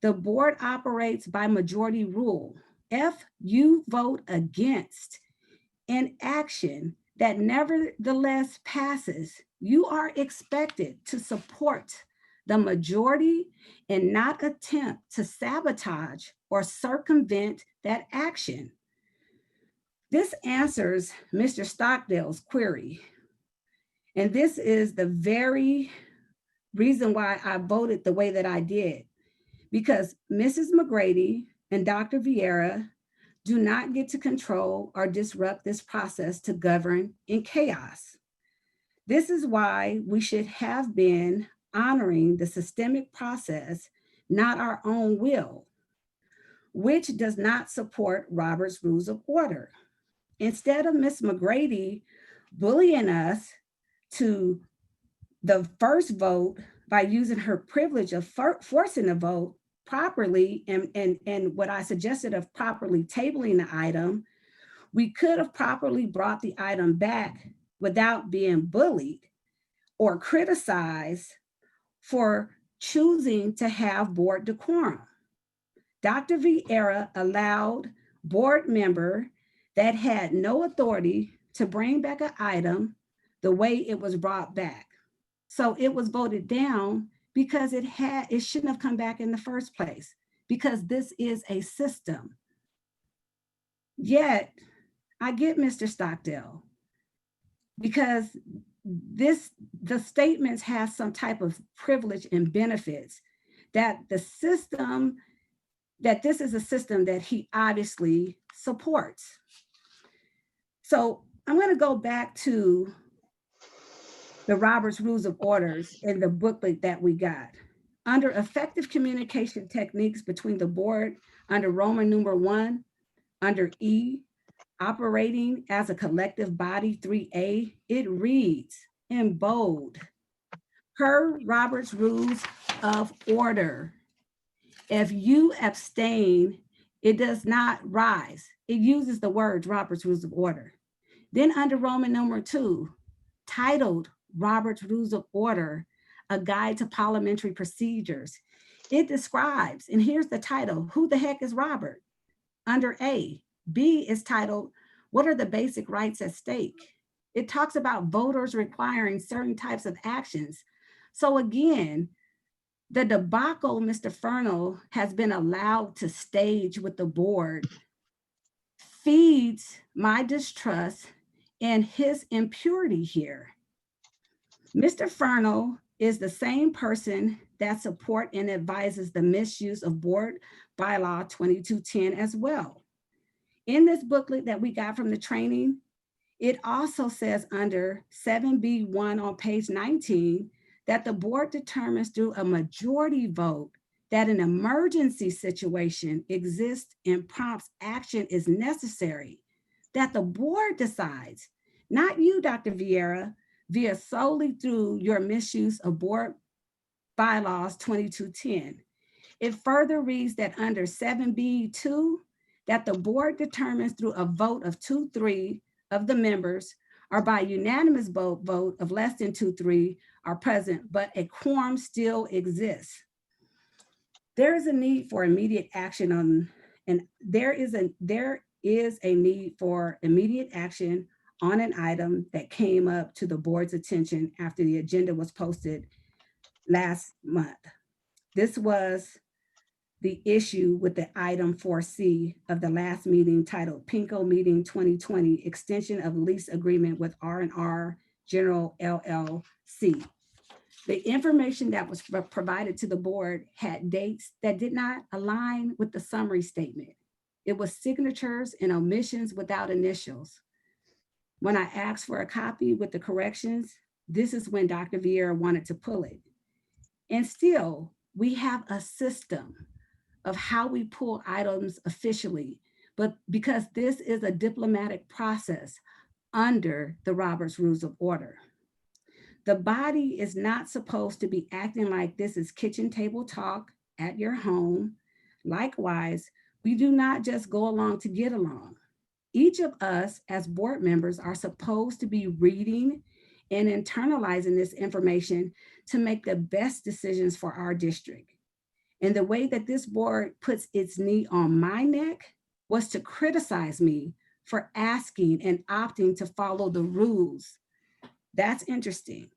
the board operates by majority rule. If you vote against an action that nevertheless passes, you are expected to support the majority and not attempt to sabotage or circumvent that action. This answers Mr. Stockdale's query. And this is the very reason why I voted the way that I did, because Mrs. McGrady and Dr. Vieira do not get to control or disrupt this process to govern in chaos. This is why we should have been honoring the systemic process, not our own will, which does not support Robert's Rules of Order. Instead of Ms. McGrady bullying us to the first vote by using her privilege of forcing a vote properly and what I suggested of properly tabling the item, we could have properly brought the item back without being bullied or criticized for choosing to have board decorum. Dr. Vieira allowed board member that had no authority to bring back an item the way it was brought back. So it was voted down because it shouldn't have come back in the first place, because this is a system. Yet, I get Mr. Stockdale, because the statements have some type of privilege and benefits that this is a system that he obviously supports. So I'm going to go back to the Robert's Rules of Orders in the booklet that we got. Under effective communication techniques between the board, under Roman numeral 1, under E, operating as a collective body 3A, it reads in bold, per Robert's Rules of Order, if you abstain, it does not rise. It uses the words Robert's Rules of Order. Then under Roman numeral 2, titled Robert's Rules of Order, a guide to parliamentary procedures. It describes, and here's the title, who the heck is Robert? Under A. B is titled, what are the basic rights at stake? It talks about voters requiring certain types of actions. So again, the debacle Mr. Furno has been allowed to stage with the board feeds my distrust and his impurity here. Mr. Furno is the same person that support and advises the misuse of board bylaw 2210 as well. In this booklet that we got from the training, It also says under 7B1 on page 19 that the board determines through a majority vote that an emergency situation exists and prompts action is necessary, that the board decides, not you, Dr. Vieira, via solely through your misuse of board bylaws 2210. It further reads that under 7B2, that the board determines through a vote of 2/3 of the members or by unanimous vote of less than 2/3 are present, but a quorum still exists. There is a need for immediate action on, and there is a need for immediate action on an item that came up to the board's attention after the agenda was posted last month. This was the issue with the item 4C of the last meeting titled Pinko Meeting 2020 Extension of Lease Agreement with R&R General LLC. The information that was provided to the board had dates that did not align with the summary statement. It was signatures and omissions without initials. When I asked for a copy with the corrections, this is when Dr. Vieira wanted to pull it. And still, we have a system of how we pull items officially, but because this is a diplomatic process under the Robert's Rules of Order. The body is not supposed to be acting like this is kitchen table talk at your home. Likewise, we do not just go along to get along. Each of us as board members are supposed to be reading and internalizing this information to make the best decisions for our district. And the way that this board puts its knee on my neck was to criticize me for asking and opting to follow the rules. That's interesting.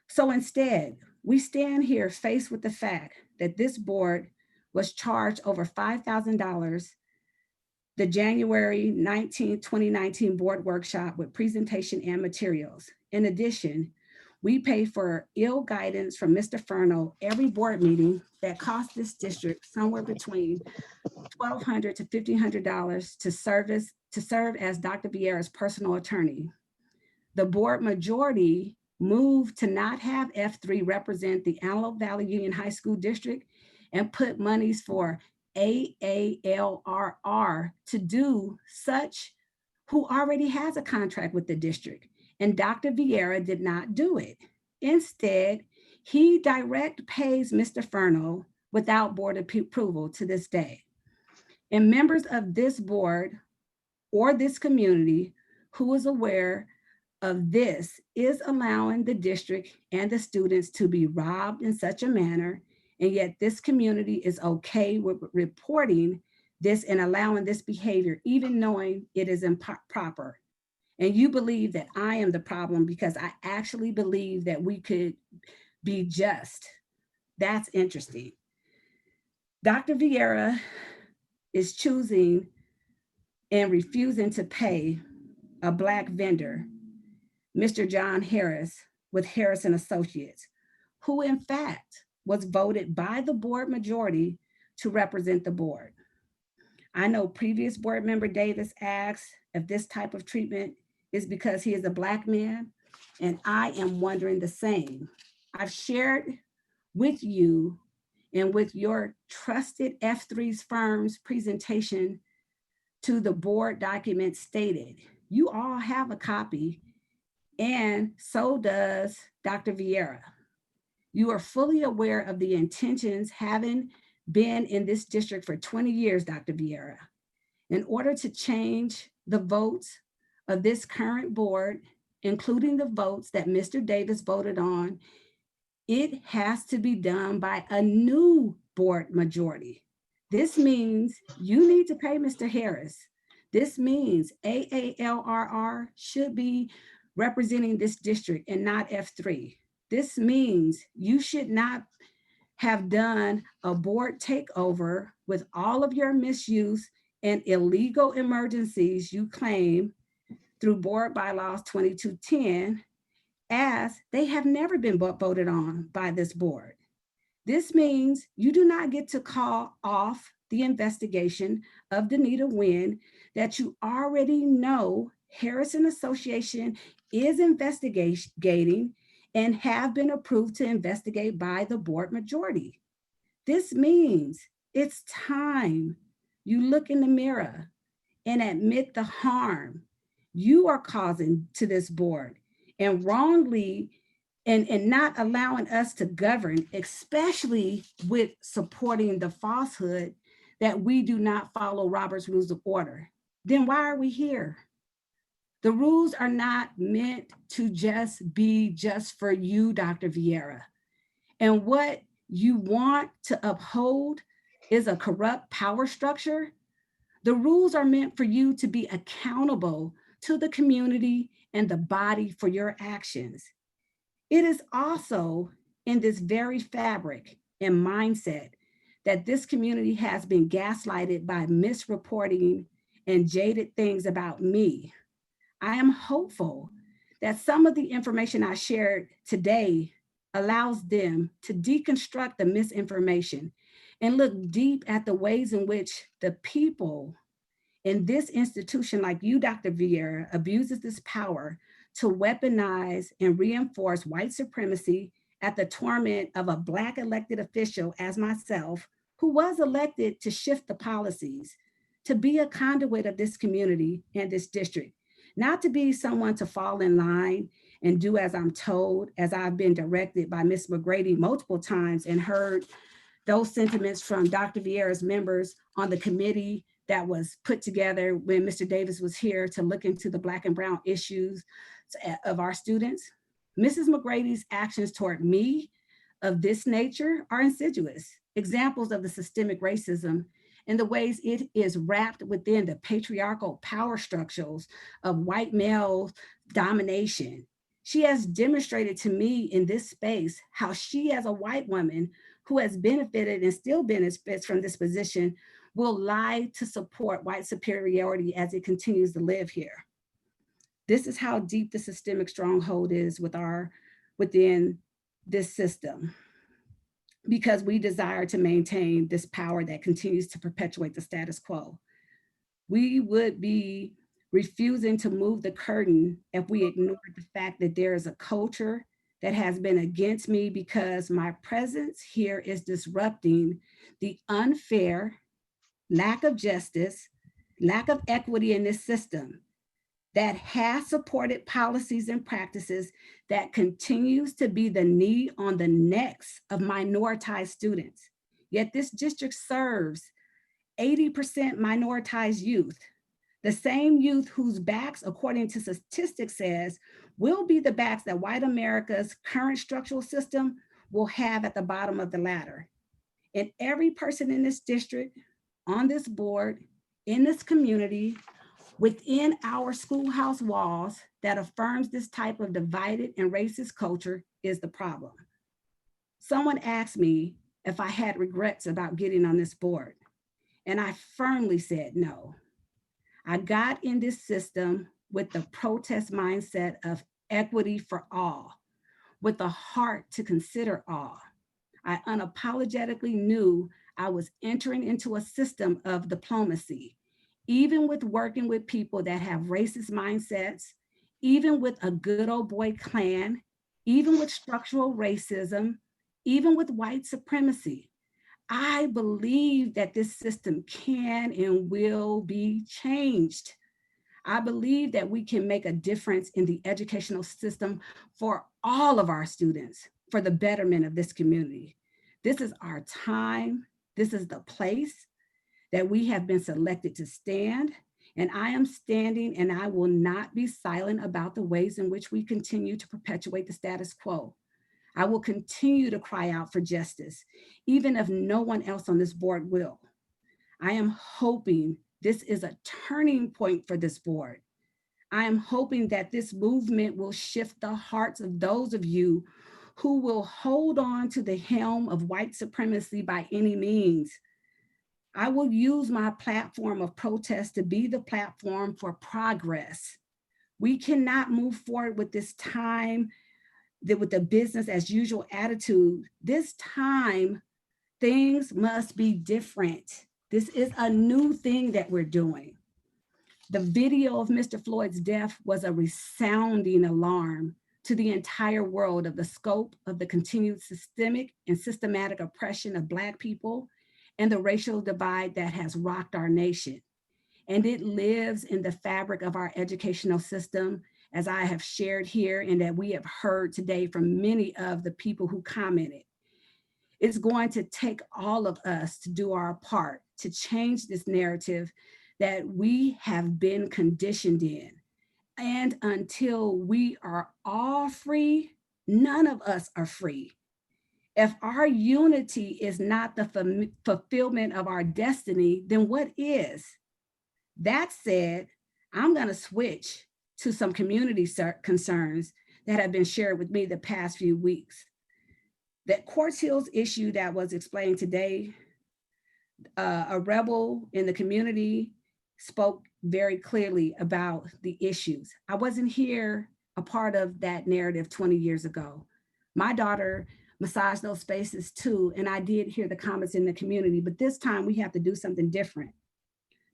So instead, we stand here faced with the fact that this board was charged over $5,000 the January 19, 2019 board workshop with presentation and materials. In addition, we pay for ill guidance from Mr. Furno every board meeting that cost this district somewhere between $1,200 to $1,500 to serve as Dr. Vieira's personal attorney. The board majority moved to not have F3 represent the Antelope Valley Union High School District and put monies for AALRR to do such, who already has a contract with the district. And Dr. Vieira did not do it. Instead, he direct pays Mr. Furno without board approval to this day. And members of this board or this community who is aware of this is allowing the district and the students to be robbed in such a manner, and yet this community is okay with reporting this and allowing this behavior, even knowing it is improper. And you believe that I am the problem because I actually believe that we could be just. That's interesting. Dr. Vieira is choosing and refusing to pay a Black vendor, Mr. John Harris with Harris and Associates, who in fact was voted by the board majority to represent the board. I know previous board member Davis asked if this type of treatment is because he is a Black man, and I am wondering the same. I've shared with you and with your trusted F3's firm's presentation to the board document stated. You all have a copy, and so does Dr. Vieira. You are fully aware of the intentions having been in this district for 20 years, Dr. Vieira. In order to change the votes of this current board, including the votes that Mr. Davis voted on, it has to be done by a new board majority. This means you need to pay Mr. Harris. This means AALRR should be representing this district and not F3. This means you should not have done a board takeover with all of your misuse and illegal emergencies you claim through board bylaws 2210, as they have never been voted on by this board. This means you do not get to call off the investigation of Danita Nguyen that you already know Harrison Association is investigating and have been approved to investigate by the board majority. This means it's time you look in the mirror and admit the harm you are causing to this board and wrongly and not allowing us to govern, especially with supporting the falsehood that we do not follow Robert's Rules of Order. Then why are we here? The rules are not meant to just be just for you, Dr. Vieira. And what you want to uphold is a corrupt power structure. The rules are meant for you to be accountable to the community and the body for your actions. It is also in this very fabric and mindset that this community has been gaslighted by misreporting and jaded things about me. I am hopeful that some of the information I shared today allows them to deconstruct the misinformation and look deep at the ways in which the people in this institution, like you, Dr. Vieira, abuses this power to weaponize and reinforce white supremacy at the torment of a Black elected official as myself, who was elected to shift the policies, to be a conduit of this community and this district, not to be someone to fall in line and do as I'm told, as I've been directed by Ms. McGrady multiple times and heard those sentiments from Dr. Vieira's members on the committee that was put together when Mr. Davis was here to look into the Black and brown issues of our students. Mrs. McGrady's actions toward me of this nature are insidious examples of the systemic racism and the ways it is wrapped within the patriarchal power structures of white male domination. She has demonstrated to me in this space how she, as a white woman who has benefited and still benefits from this position, will lie to support white superiority as it continues to live here. This is how deep the systemic stronghold is within this system, because we desire to maintain this power that continues to perpetuate the status quo. We would be refusing to move the curtain if we ignored the fact that there is a culture that has been against me because my presence here is disrupting the unfair lack of justice, lack of equity in this system that has supported policies and practices that continues to be the knee on the necks of minoritized students. Yet this district serves 80% minoritized youth, the same youth whose backs, according to statistics says, will be the backs that white America's current structural system will have at the bottom of the ladder. And every person in this district, on this board, in this community, within our schoolhouse walls that affirms this type of divided and racist culture is the problem. Someone asked me if I had regrets about getting on this board, and I firmly said no. I got in this system with the protest mindset of equity for all, with a heart to consider all. I unapologetically knew I was entering into a system of diplomacy, even with working with people that have racist mindsets, even with a good old boy clan, even with structural racism, even with white supremacy. I believe that this system can and will be changed. I believe that we can make a difference in the educational system for all of our students, for the betterment of this community. This is our time. This is the place that we have been selected to stand. And I am standing, and I will not be silent about the ways in which we continue to perpetuate the status quo. I will continue to cry out for justice, even if no one else on this board will. I am hoping this is a turning point for this board. I am hoping that this movement will shift the hearts of those of you who will hold on to the helm of white supremacy by any means. I will use my platform of protest to be the platform for progress. We cannot move forward with this time, with the business as usual attitude. This time, things must be different. This is a new thing that we're doing. The video of Mr. Floyd's death was a resounding alarm to the entire world of the scope of the continued systemic and systematic oppression of Black people and the racial divide that has rocked our nation. And it lives in the fabric of our educational system, as I have shared here and that we have heard today from many of the people who commented. It's going to take all of us to do our part to change this narrative that we have been conditioned in. And until we are all free, none of us are free. If our unity is not the fulfillment of our destiny, then what is? That said, I'm going to switch to some community concerns that have been shared with me the past few weeks. That Quartz Hills issue that was explained today, a rebel in the community spoke very clearly about the issues. I wasn't here a part of that narrative 20 years ago. My daughter massaged those spaces too, and I did hear the comments in the community, but this time we have to do something different.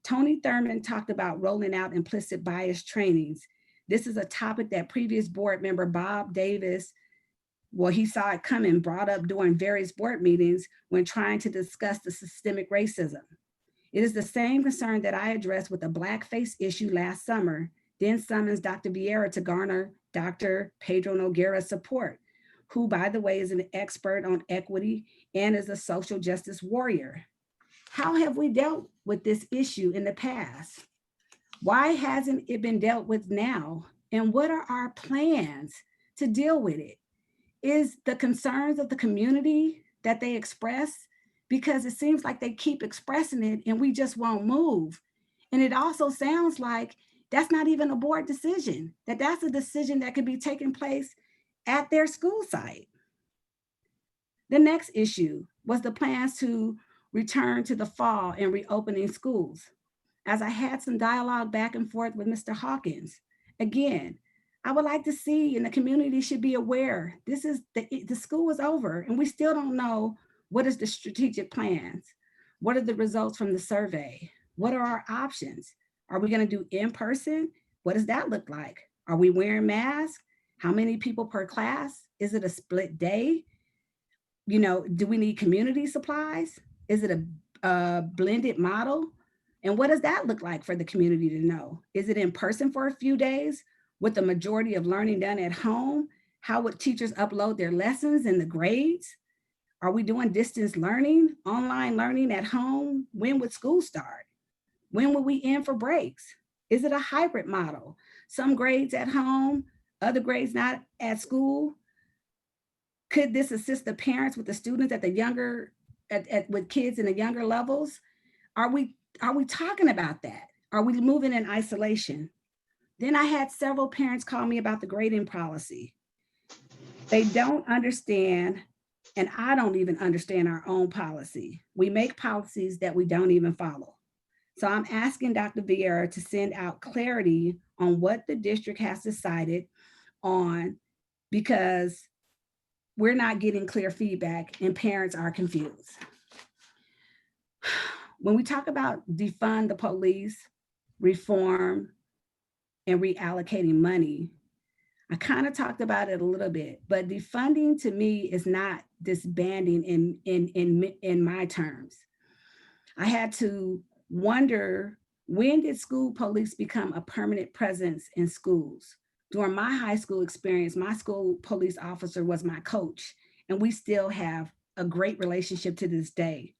Tony Thurman talked about rolling out implicit bias trainings. This is a topic that previous board member Bob Davis, well, he saw it coming, brought up during various board meetings when trying to discuss the systemic racism. It is the same concern that I addressed with the blackface issue last summer, then summons Dr. Vieira to garner Dr. Pedro Noguera's support, who, by the way, is an expert on equity and is a social justice warrior. How have we dealt with this issue in the past? Why hasn't it been dealt with now? And what are our plans to deal with it? Is the concerns of the community that they express, because it seems like they keep expressing it and we just won't move. And it also sounds like that's not even a board decision, that's a decision that could be taking place at their school site. The next issue was the plans to return to the fall and reopening schools. As I had some dialogue back and forth with Mr. Hawkins, again, I would like to see, and the community should be aware, this is the school is over and we still don't know what is the strategic plans. What are the results from the survey? What are our options? Are we going to do in person? What does that look like? Are we wearing masks? How many people per class? Is it a split day? You know, do we need community supplies? Is it a blended model? And what does that look like for the community to know? Is it in person for a few days with the majority of learning done at home? How would teachers upload their lessons and the grades? Are we doing distance learning, online learning at home? When would school start? When will we end for breaks? Is it a hybrid model? Some grades at home, other grades not at school? Could this assist the parents with the students at the younger, with kids in the younger levels? Are we talking about that? Are we moving in isolation? Then I had several parents call me about the grading policy. They don't understand, and I don't even understand our own policy. We make policies that we don't even follow. So I'm asking Dr. Vieira to send out clarity on what the district has decided on, because we're not getting clear feedback and parents are confused. When we talk about defund the police, reform, and reallocating money, I kind of talked about it a little bit, but defunding to me is not disbanding in my terms. I had to wonder, when did school police become a permanent presence in schools? During my high school experience, my school police officer was my coach, and we still have a great relationship to this day.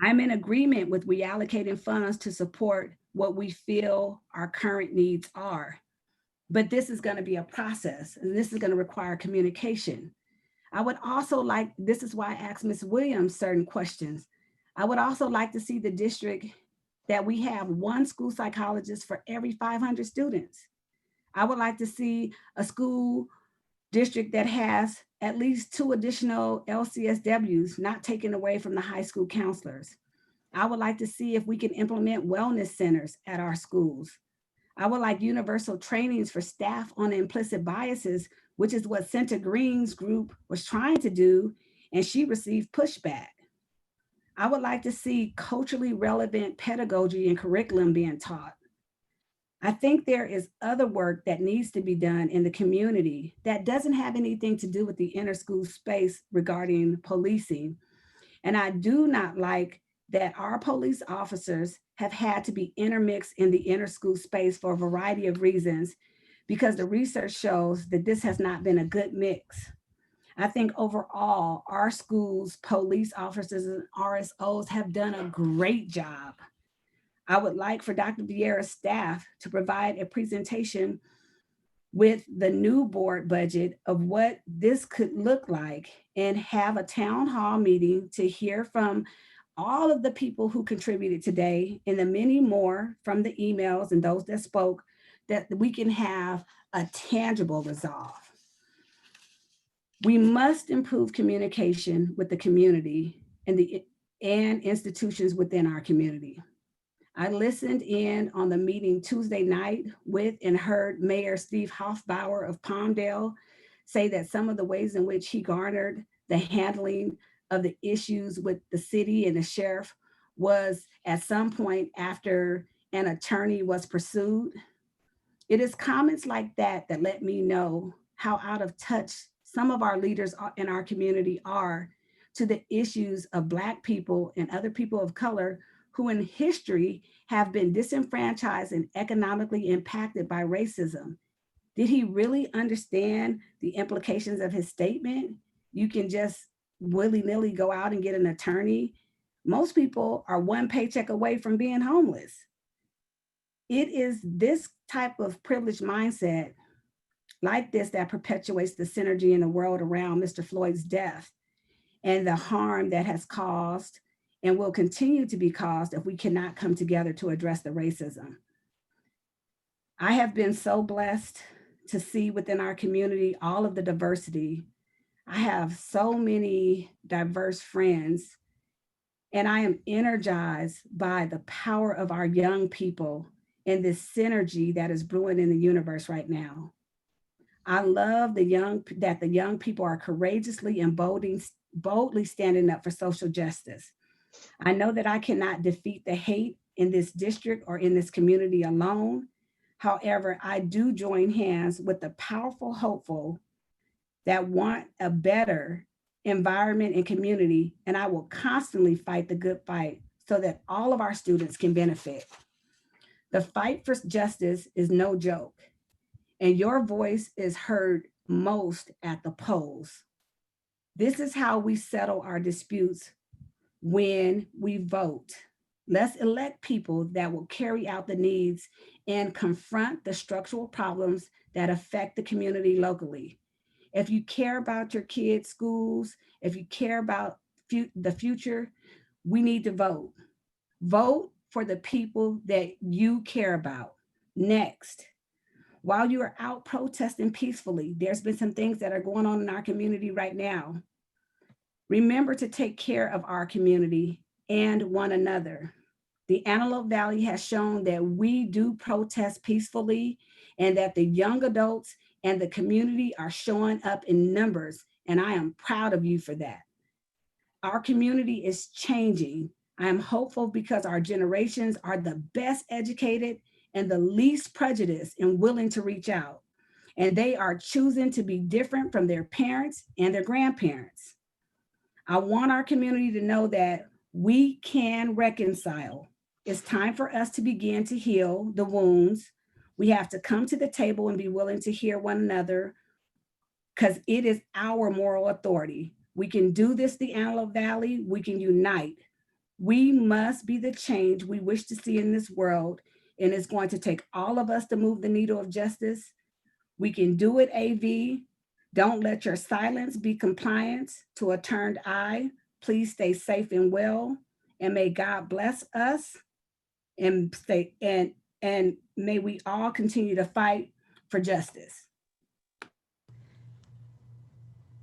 I'm in agreement with reallocating funds to support what we feel our current needs are. But this is going to be a process, and this is going to require communication. I would also like, this is why I asked Ms. Williams certain questions. I would also like to see the district that we have one school psychologist for every 500 students. I would like to see a school district that has at least 2 additional LCSWs, not taken away from the high school counselors. I would like to see if we can implement wellness centers at our schools. I would like universal trainings for staff on implicit biases, which is what Senator Green's group was trying to do, and she received pushback. I would like to see culturally relevant pedagogy and curriculum being taught. I think there is other work that needs to be done in the community that doesn't have anything to do with the inner school space regarding policing. And I do not like that our police officers have had to be intermixed in the inner school space for a variety of reasons, because the research shows that this has not been a good mix. I think overall, our schools, police officers and RSOs have done a great job. I would like for Dr. Vieira's staff to provide a presentation with the new board budget of what this could look like, and have a town hall meeting to hear from all of the people who contributed today and the many more from the emails and those that spoke, that we can have a tangible resolve. We must improve communication with the community and institutions within our community. I listened in on the meeting Tuesday night with and heard Mayor Steve Hoffbauer of Palmdale say that some of the ways in which he garnered the handling of the issues with the city and the sheriff was at some point after an attorney was pursued. It is comments like that that let me know how out of touch some of our leaders in our community are to the issues of Black people and other people of color who in history have been disenfranchised and economically impacted by racism. Did he really understand the implications of his statement? You can just willy-nilly go out and get an attorney. Most people are one paycheck away from being homeless. It is this type of privileged mindset like this that perpetuates the synergy in the world around Mr. Floyd's death and the harm that has caused and will continue to be caused if we cannot come together to address the racism. I have been so blessed to see within our community all of the diversity. I have so many diverse friends, and I am energized by the power of our young people and this synergy that is brewing in the universe right now. I love that the young people are courageously and boldly standing up for social justice. I know that I cannot defeat the hate in this district or in this community alone. However, I do join hands with the powerful hopeful that want a better environment and community, and I will constantly fight the good fight so that all of our students can benefit. The fight for justice is no joke, and your voice is heard most at the polls. This is how we settle our disputes when we vote. Let's elect people that will carry out the needs and confront the structural problems that affect the community locally. If you care about your kids' schools, if you care about the future, we need to vote. Vote for the people that you care about. Next, while you are out protesting peacefully, there's been some things that are going on in our community right now. Remember to take care of our community and one another. The Antelope Valley has shown that we do protest peacefully and that the young adults and the community are showing up in numbers, and I am proud of you for that. Our community is changing. I am hopeful because our generations are the best educated and the least prejudiced and willing to reach out. And they are choosing to be different from their parents and their grandparents. I want our community to know that we can reconcile. It's time for us to begin to heal the wounds. We have to come to the table and be willing to hear one another because it is our moral authority. We can do this, the Antelope Valley. We can unite. We must be the change we wish to see in this world, and it's going to take all of us to move the needle of justice. We can do it, AV. Don't let your silence be compliance to a turned eye. Please stay safe and well, and may God bless us, and may we all continue to fight for justice.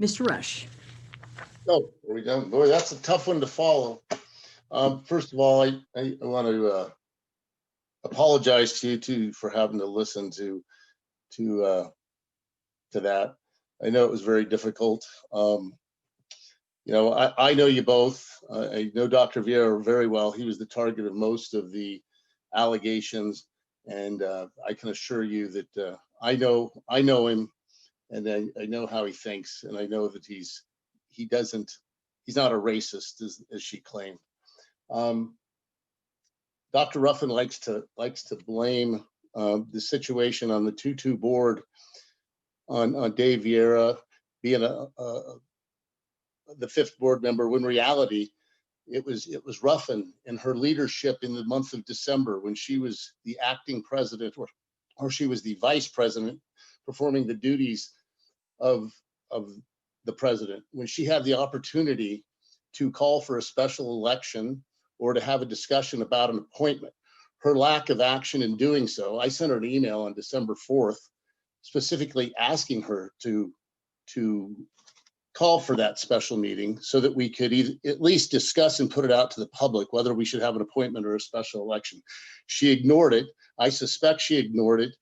Mr. Rush. Oh, there we go. Boy, that's a tough one to follow. First of all, I want to apologize to you too for having to listen to that. I know it was very difficult. You know, I know you both. I know Dr. Vieira very well. He was the target of most of the allegations, And I can assure you that I know him, and I know how he thinks, and I know that he's not a racist as she claimed. Dr. Ruffin likes to blame the situation on the 2-2 board on Dave Vieira being the 5th board member, when in reality it was Ruffin and her leadership in the month of December, when she was the acting president, or she was the vice president performing the duties of the president, when she had the opportunity to call for a special election or to have a discussion about an appointment. Her lack of action in doing so, I sent her an email on December 4th, specifically asking her to call for that special meeting so that we could at least discuss and put it out to the public whether we should have an appointment or a special election. She ignored it. I suspect she ignored it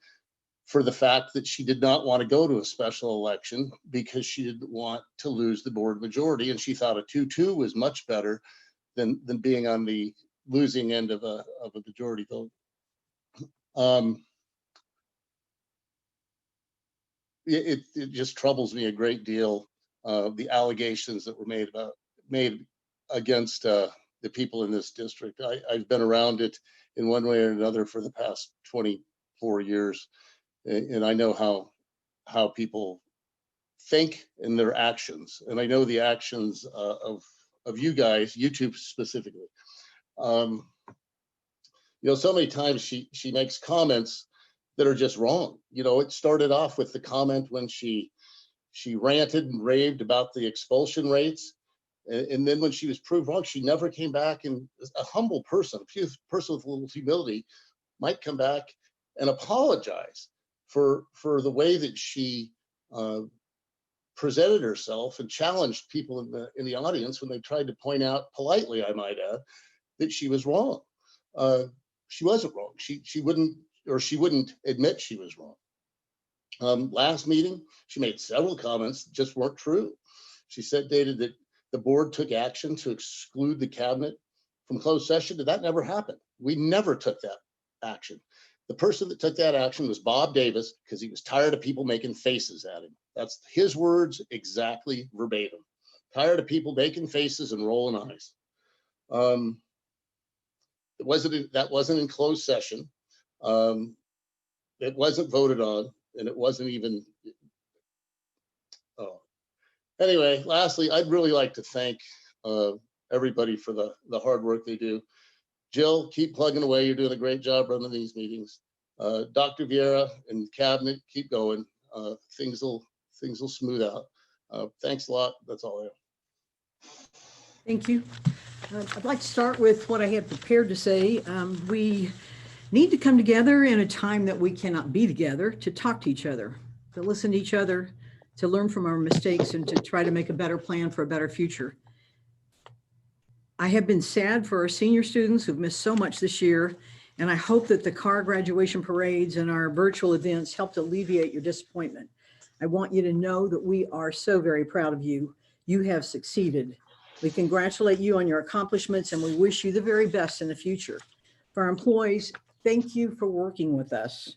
for the fact that she did not want to go to a special election because she didn't want to lose the board majority, and she thought a 2-2 was much better than being on the losing end of a majority vote. It just troubles me a great deal, the allegations that were made against the people in this district. I've been around it in one way or another for the past 24 years, and I know how people think in their actions, and I know the actions of you guys, YouTube specifically. So many times she makes comments that are just wrong. It started off with the comment when she ranted and raved about the expulsion rates. And then when she was proved wrong, she never came back, and a humble person, a person with a little humility might come back and apologize for the way that she presented herself and challenged people in the audience when they tried to point out politely, I might add, that she was wrong. She wasn't wrong. She wouldn't admit she was wrong. Last meeting, she made several comments that just weren't true. She stated that the board took action to exclude the cabinet from closed session, and that never happened. We never took that action. The person that took that action was Bob Davis, because he was tired of people making faces at him. That's his words, exactly verbatim. Tired of people making faces and rolling eyes. That wasn't in closed session. It wasn't voted on, and it wasn't even. Anyway, lastly, I'd really like to thank everybody for the hard work they do. Jill, keep plugging away. You're doing a great job running these meetings. Dr. Vieira and cabinet, keep going. Things will smooth out. Thanks a lot. That's all I have. Thank you. I'd like to start with what I had prepared to say. We need to come together in a time that we cannot be together, to talk to each other, to listen to each other, to learn from our mistakes, and to try to make a better plan for a better future. I have been sad for our senior students who've missed so much this year, and I hope that the car graduation parades and our virtual events helped alleviate your disappointment. I want you to know that we are so very proud of you. You have succeeded. We congratulate you on your accomplishments, and we wish you the very best in the future. For our employees, thank you for working with us,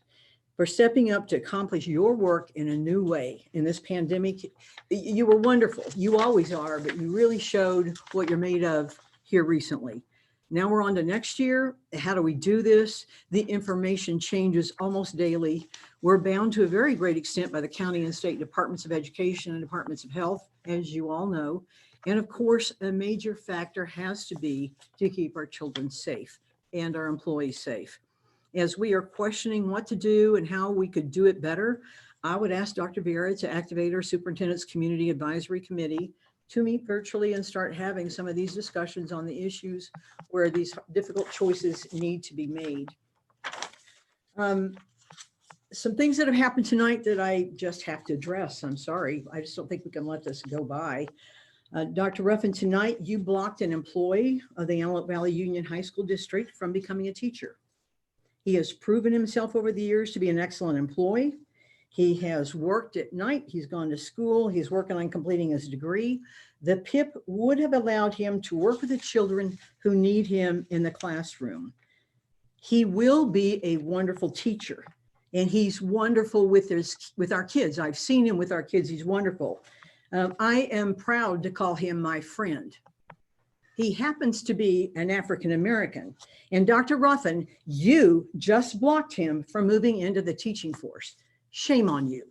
for stepping up to accomplish your work in a new way in this pandemic. You were wonderful. You always are, but you really showed what you're made of here recently. Now we're on to next year. How do we do this? The information changes almost daily. We're bound to a very great extent by the county and state departments of education and departments of health, as you all know. And of course, a major factor has to be to keep our children safe and our employees safe. As we are questioning what to do and how we could do it better, I would ask Dr. Vieira to activate our Superintendent's Community Advisory Committee to meet virtually and start having some of these discussions on the issues where these difficult choices need to be made. Some things that have happened tonight that I just have to address. I'm sorry. I just don't think we can let this go by. Dr. Ruffin, tonight you blocked an employee of the Antelope Valley Union High School District from becoming a teacher. He has proven himself over the years to be an excellent employee. He has worked at night. He's gone to school. He's working on completing his degree. The PIP would have allowed him to work with the children who need him in the classroom. He will be a wonderful teacher, and he's wonderful with our kids. I've seen him with our kids. He's wonderful. I am proud to call him my friend. He happens to be an African-American. And Dr. Ruffin, you just blocked him from moving into the teaching force. Shame on you.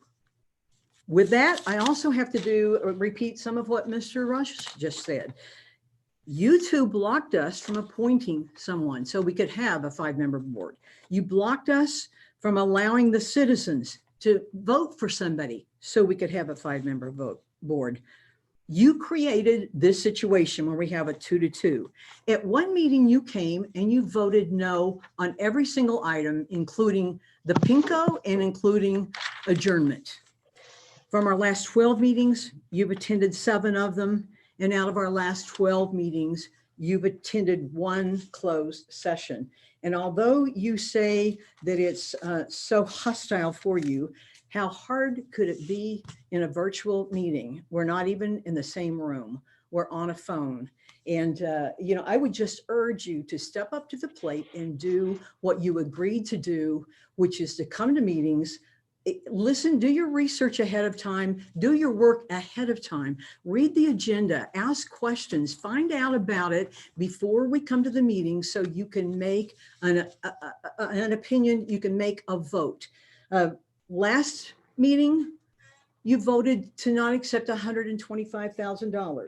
With that, I also have to repeat some of what Mr. Rush just said. You two blocked us from appointing someone so we could have a 5-member board. You blocked us from allowing the citizens to vote for somebody so we could have a 5-member board. You created this situation where we have a 2-2. At one meeting you came and you voted no on every single item, including the PINCO and including adjournment. From our last 12 meetings, you've attended 7 of them. And out of our last 12 meetings, you've attended 1 closed session. And although you say that it's so hostile for you, how hard could it be in a virtual meeting? We're not even in the same room. We're on a phone. And, I would just urge you to step up to the plate and do what you agreed to do, which is to come to meetings, listen, do your research ahead of time, do your work ahead of time, read the agenda, ask questions, find out about it before we come to the meeting so you can make an opinion, you can make a vote. Last meeting, you voted to not accept $125,000.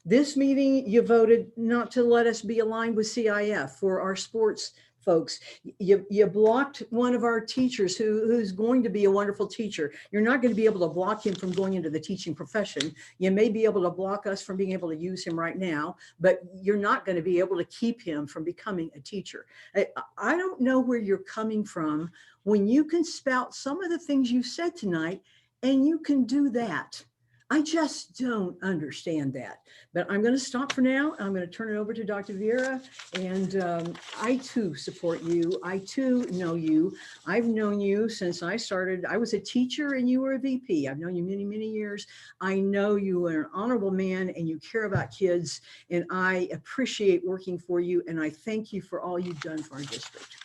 This meeting, you voted not to let us be aligned with CIF for our sports folks. You blocked one of our teachers who's going to be a wonderful teacher. You're not going to be able to block him from going into the teaching profession. You may be able to block us from being able to use him right now, but you're not going to be able to keep him from becoming a teacher. I don't know where you're coming from when you can spout some of the things you said tonight and you can do that. I just don't understand that. But I'm going to stop for now. I'm going to turn it over to Dr. Vieira. And I too support you. I too know you. I've known you since I started. I was a teacher and you were a VP. I've known you many, many years. I know you are an honorable man and you care about kids. And I appreciate working for you. And I thank you for all you've done for our district.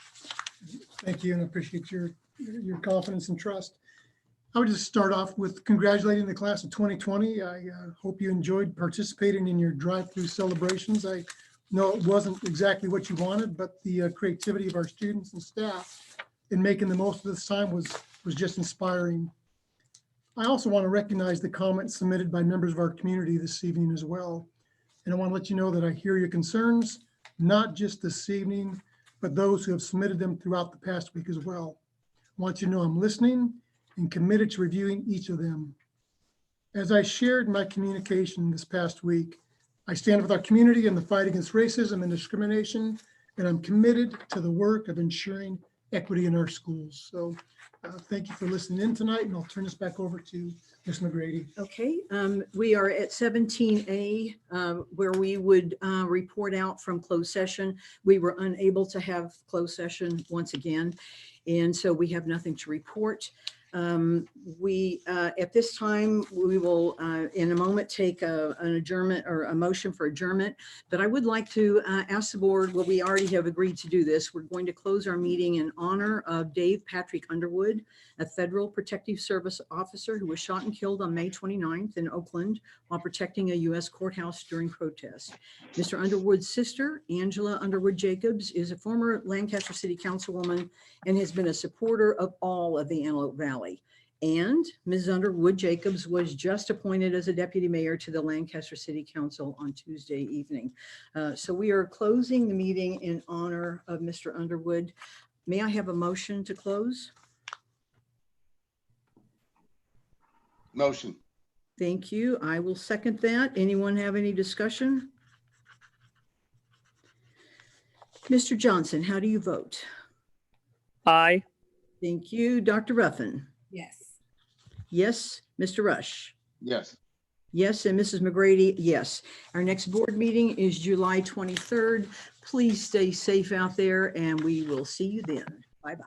Thank you, and I appreciate your confidence and trust. I would just start off with congratulating the class of 2020. I hope you enjoyed participating in your drive-through celebrations. I know it wasn't exactly what you wanted, but the creativity of our students and staff in making the most of this time was just inspiring. I also want to recognize the comments submitted by members of our community this evening as well. And I want to let you know that I hear your concerns, not just this evening, but those who have submitted them throughout the past week as well. I want you to know I'm listening and committed to reviewing each of them. As I shared my communication this past week, I stand with our community in the fight against racism and discrimination, and I'm committed to the work of ensuring equity in our schools. So thank you for listening in tonight, and I'll turn this back over to Ms. McGrady. Okay, we are at 17A, where we would report out from closed session. We were unable to have closed session once again, and so we have nothing to report. At this time, we will in a moment take an adjournment or a motion for adjournment, but I would like to ask the board, well, we already have agreed to do this. We're going to close our meeting in honor of Dave Patrick Underwood, a federal protective service officer who was shot and killed on May 29th in Oakland while protecting a U.S. courthouse during protests. Mr. Underwood's sister, Angela Underwood Jacobs, is a former Lancaster City Councilwoman and has been a supporter of all of the Antelope Valley. And Ms. Underwood Jacobs was just appointed as a deputy mayor to the Lancaster City Council on Tuesday evening. So we are closing the meeting in honor of Mr. Underwood. May I have a motion to close? Motion. Thank you. I will second that. Anyone have any discussion? Mr. Johnson, how do you vote? Aye. Thank you. Dr. Ruffin? Yes. Yes. Mr. Rush? Yes. Yes. And Mrs. McGrady? Yes. Our next board meeting is July 23rd. Please stay safe out there and we will see you then. Bye-bye.